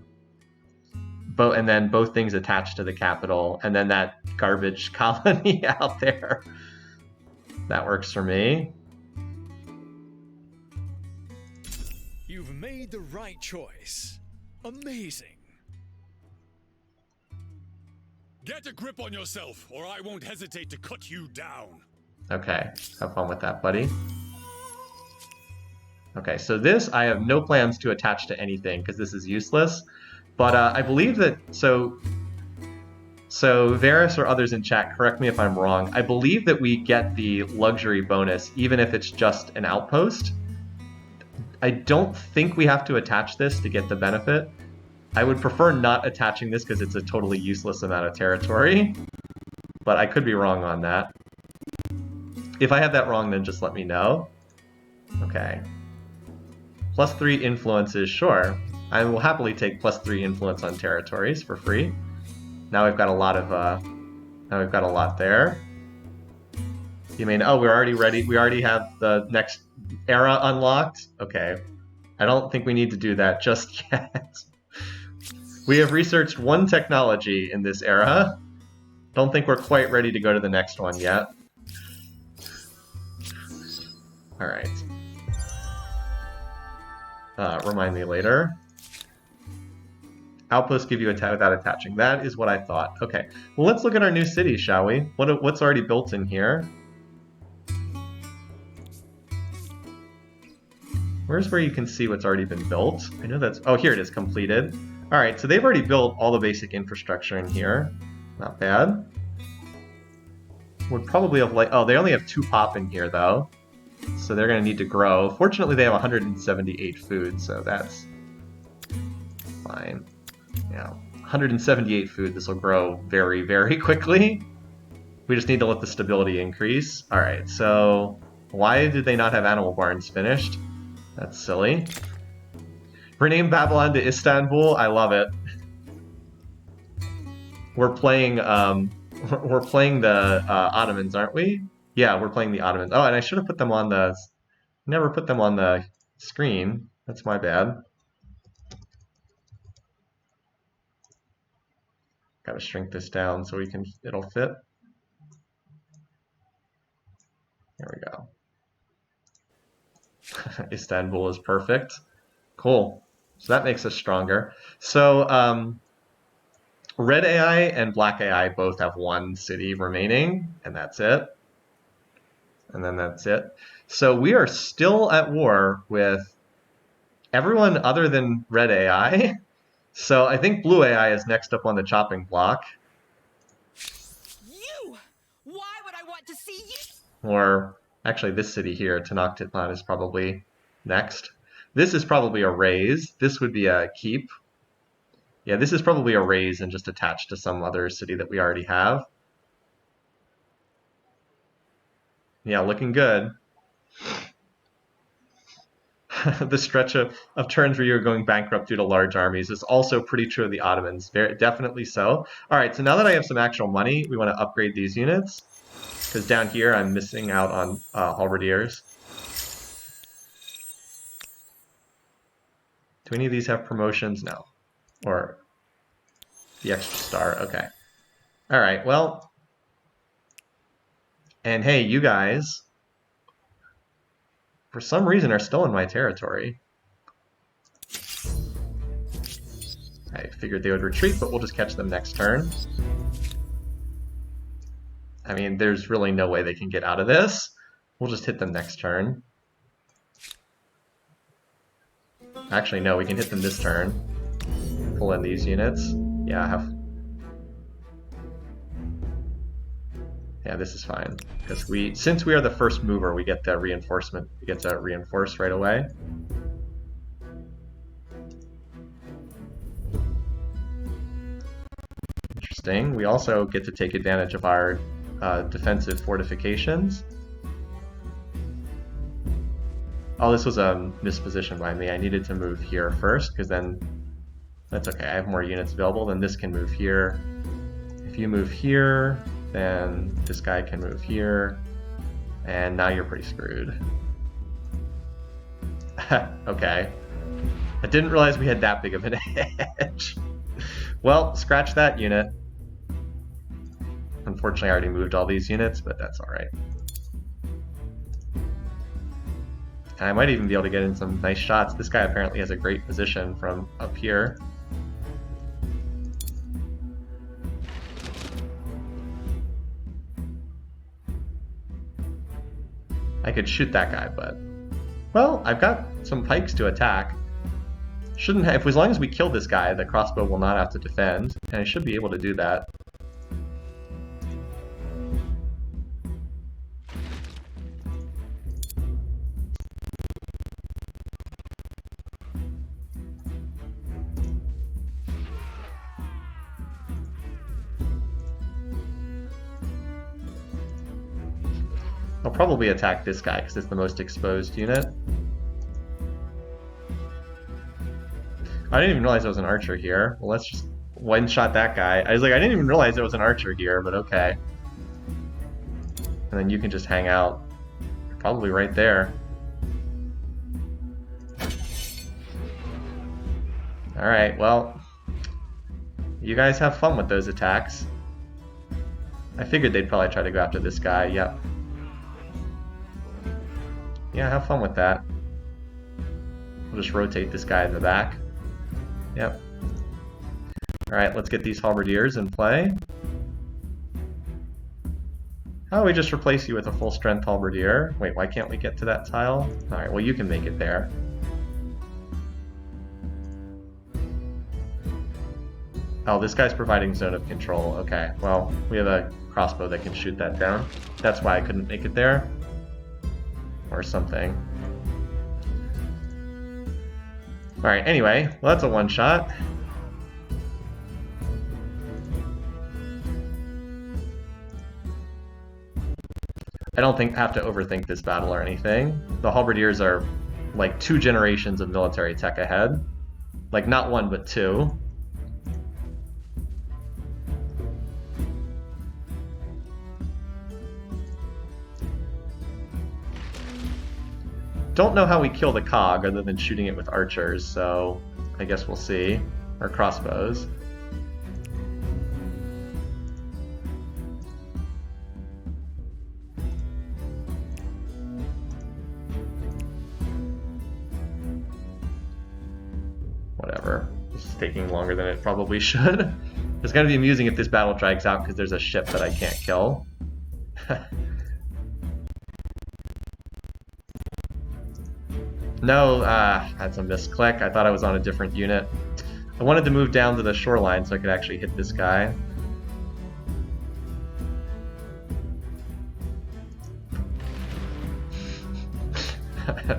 then both things attached to the capital, and then that garbage colony out there. That works for me. You've made the right choice. Amazing. Get a grip on yourself, or I won't hesitate to cut you down. Okay, have fun with that, buddy. Okay, so this, I have no plans to attach to anything, because this is useless. But I believe that, so Varus or others in chat, correct me if I'm wrong, I believe that we get the luxury bonus, even if it's just an outpost. I don't think we have to attach this to get the benefit. I would prefer not attaching this because it's a totally useless amount of territory, but I could be wrong on that. If I have that wrong, then just let me know. Okay. Plus 3 influences, sure. I will happily take plus 3 influence on territories for free. Now we've got a lot of, now we've got a lot there. You mean, oh, we're already ready, we already have the next era unlocked? Okay. I don't think we need to do that just yet. We have researched one technology in this era. Don't think we're quite ready to go to the next one yet. Alright. Remind me later. Outposts give you attack without attaching. That is what I thought. Okay. Well, let's look at our new city, shall we? What's already built in here? Where's where you can see what's already been built? I know that's... Oh, here it is, completed. Alright, so they've already built all the basic infrastructure in here. Not bad. Would probably have like... Oh, they only have 2 pop in here, though. So they're going to need to grow. Fortunately, they have 178 food, so that's fine. Yeah, 178 food. This will grow very, very quickly. We just need to let the stability increase. Alright, so... Why did they not have animal barns finished? That's silly. Rename Babylon to Istanbul. I love it. we're playing we're playing the Ottomans, aren't we? Yeah, we're playing the Ottomans. Oh, and I should have put them on the never put them on the screen. That's my bad. Got to shrink this down so it'll fit. There we go. Istanbul is perfect. Cool. So that makes us stronger. So red AI and black AI both have one city remaining, and that's it. And then that's it. So we are still at war with everyone other than red AI. So I think blue AI is next up on the chopping block. You! Why would I want to see you? Or actually this city here, Tenochtitlan, is probably next. This is probably a raise. This would be a keep. Yeah, this is probably a raise and just attached to some other city that we already have. Yeah, looking good. The stretch of turns where you're going bankrupt due to large armies is also pretty true of the Ottomans. Very, definitely so. All right, so now that I have some actual money, we want to upgrade these units. Because down here, I'm missing out on halberdiers. Do any of these have promotions? No. Or the extra star. Okay. All right, well. And hey, you guys, for some reason, are still in my territory. I figured they would retreat, but we'll just catch them next turn. I mean, there's really no way they can get out of this. We'll just hit them next turn. Actually, no, we can hit them this turn. Pull in these units. Yeah, yeah, this is fine. Because since we are the first mover, we get the reinforcement. We get to reinforce right away. Interesting. We also get to take advantage of our defensive fortifications. Oh, this was a misposition by me. I needed to move here first, because then that's okay. I have more units available. Then this can move here. If you move here, then this guy can move here. And now you're pretty screwed. Okay. I didn't realize we had that big of an edge. Well, scratch that unit. Unfortunately, I already moved all these units, but that's alright. I might even be able to get in some nice shots. This guy apparently has a great position from up here. I could shoot that guy, but... Well, I've got some pikes to attack. Shouldn't have... As long as we kill this guy, the crossbow will not have to defend, and I should be able to do that. I'll probably attack this guy because it's the most exposed unit. I didn't even realize there was an archer here. Well, let's just one-shot that guy. I was like, I didn't even realize there was an archer here, but okay. And then you can just hang out. You're probably right there. Alright, well. You guys have fun with those attacks. I figured they'd probably try to go after this guy, yep. Yeah, have fun with that. We'll just rotate this guy in the back. Yep. Alright, let's get these halberdiers in play. How about we just replace you with a full strength halberdier? Wait, why can't we get to that tile? Alright, well you can make it there. Oh, this guy's providing zone of control. Okay, well, we have a crossbow that can shoot that down. That's why I couldn't make it there. Or something. Alright, anyway, well that's a one-shot. I don't have to overthink this battle or anything. The halberdiers are like 2 generations of military tech ahead. Like not 1, but 2. don't know how we kill the cog other than shooting it with archers, so I guess we'll see. Or crossbows. Whatever. This is taking longer than it probably should. It's gonna be amusing if this battle drags out because there's a ship that I can't kill. No, that's a misclick. I thought I was on a different unit. I wanted to move down to the shoreline so I could actually hit this guy.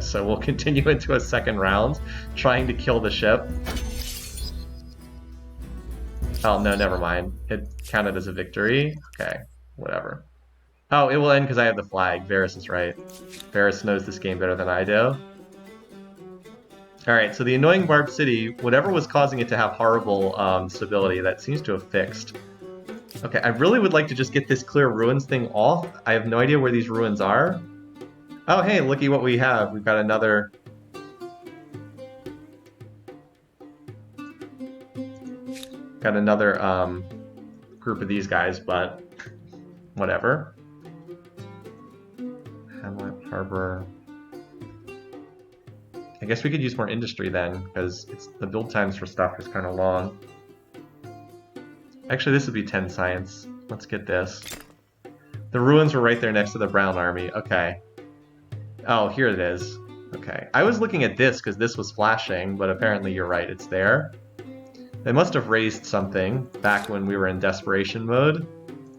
So we'll continue into a second round, trying to kill the ship. Oh, no, never mind. It counted as a victory. Okay, whatever. Oh, it will end because I have the flag. Varys is right. Varys knows this game better than I do. Alright, so the annoying Barb City, whatever was causing it to have horrible stability, that seems to have fixed. Okay, I really would like to just get this clear ruins thing off. I have no idea where these ruins are. Oh, hey, looky what we have. We've got another... group of these guys, but whatever. Hamlet, Harbor... I guess we could use more industry then, because the build times for stuff is kind of long. Actually, this would be 10 science. Let's get this. The ruins were right there next to the Brown Army. Okay. Oh, here it is. Okay. I was looking at this because this was flashing, but apparently you're right, it's there. They must have raised something back when we were in desperation mode.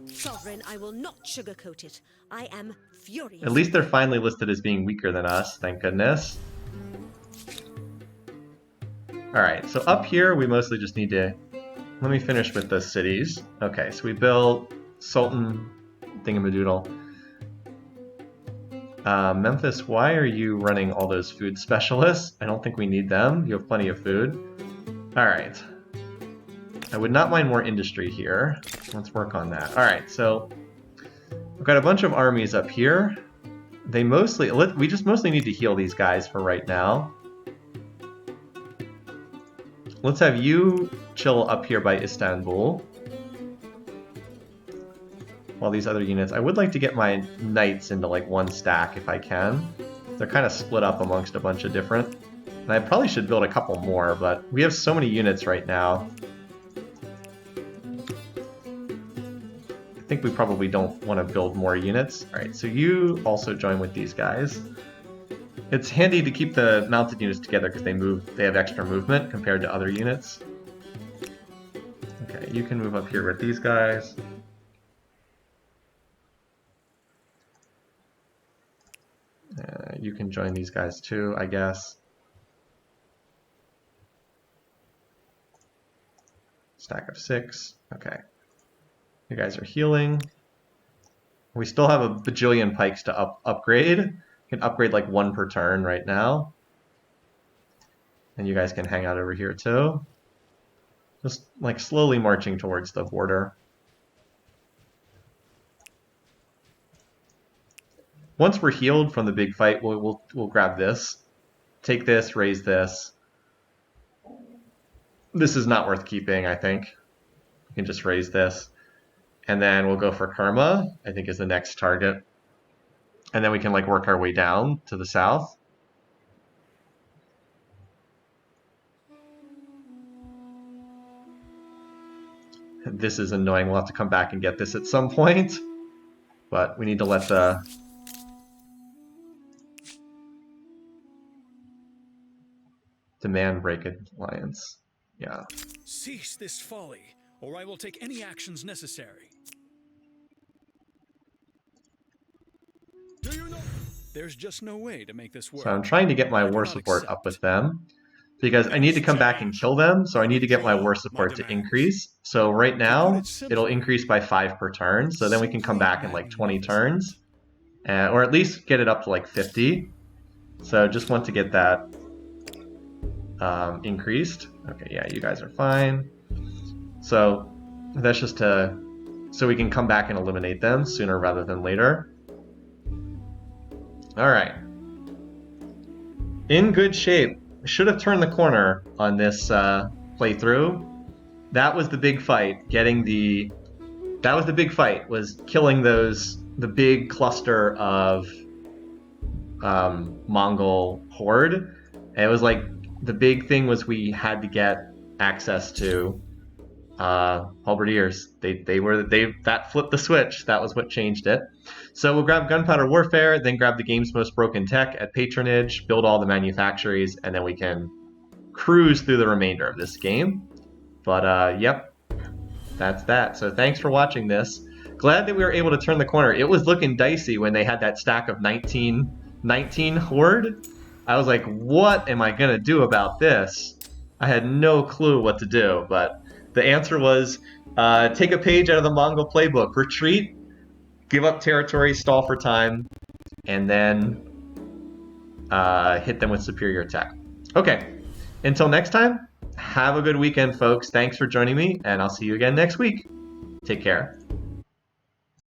Sovereign, I will not sugarcoat it. I am furious. At least they're finally listed as being weaker than us, thank goodness. Alright, so up here we mostly just need to... Let me finish with the cities. Okay, so we built Sultan Thingamadoodle. Memphis, why are you running all those food specialists? I don't think we need them. You have plenty of food. Alright. I would not mind more industry here. Let's work on that. Alright, so we've got a bunch of armies up here. They mostly... We just mostly need to heal these guys for right now. Let's have you chill up here by Istanbul. While these other units... I would like to get my knights into like one stack if I can. They're kind of split up amongst a bunch of different... And I probably should build a couple more, but we have so many units right now. I think we probably don't want to build more units. Alright, so you also join with these guys. It's handy to keep the mounted units together because they have extra movement compared to other units. Okay, you can move up here with these guys. You can join these guys too, I guess. Stack of 6. Okay. You guys are healing. We still have a bajillion pikes to upgrade. You can upgrade like 1 per turn right now. And you guys can hang out over here too. Just like slowly marching towards the border. Once we're healed from the big fight, we'll grab this. Take this, raise this. This is not worth keeping, I think. We can just raise this. And then we'll go for Karma, I think is the next target. And then we can like work our way down to the south. This is annoying. We'll have to come back and get this at some point. But we need to let the... demand break alliance. Yeah. Cease this folly, or I will take any actions necessary. Do you know? There's just no way to make this work. So I'm trying to get my war support up with them. Because I need to come back and kill them, so I need to get my war support to increase. So right now, it'll increase by 5 per turn, so then we can come back in like 20 turns. Or at least get it up to like 50. So just want to get that increased. Okay, yeah, you guys are fine. So that's just so we can come back and eliminate them sooner rather than later. Alright. in good shape. Should have turned the corner on this playthrough. That was the big fight. That was the big fight. Was killing the big cluster of Mongol horde. And it was like the big thing was we had to get access to halberdiers. That flipped the switch. That was what changed it. So we'll grab Gunpowder Warfare, then grab the game's most broken tech at Patronage, build all the manufactories, and then we can cruise through the remainder of this game. But yep, that's that. So thanks for watching this. Glad that we were able to turn the corner. It was looking dicey when they had that stack of 19 horde. I was like, what am I gonna do about this? I had no clue what to do, but the answer was take a page out of the Mongol playbook, retreat, give up territory, stall for time, and then hit them with superior attack. Okay, until next time, have a good weekend, folks. Thanks for joining me, and I'll see you again next week. Take care.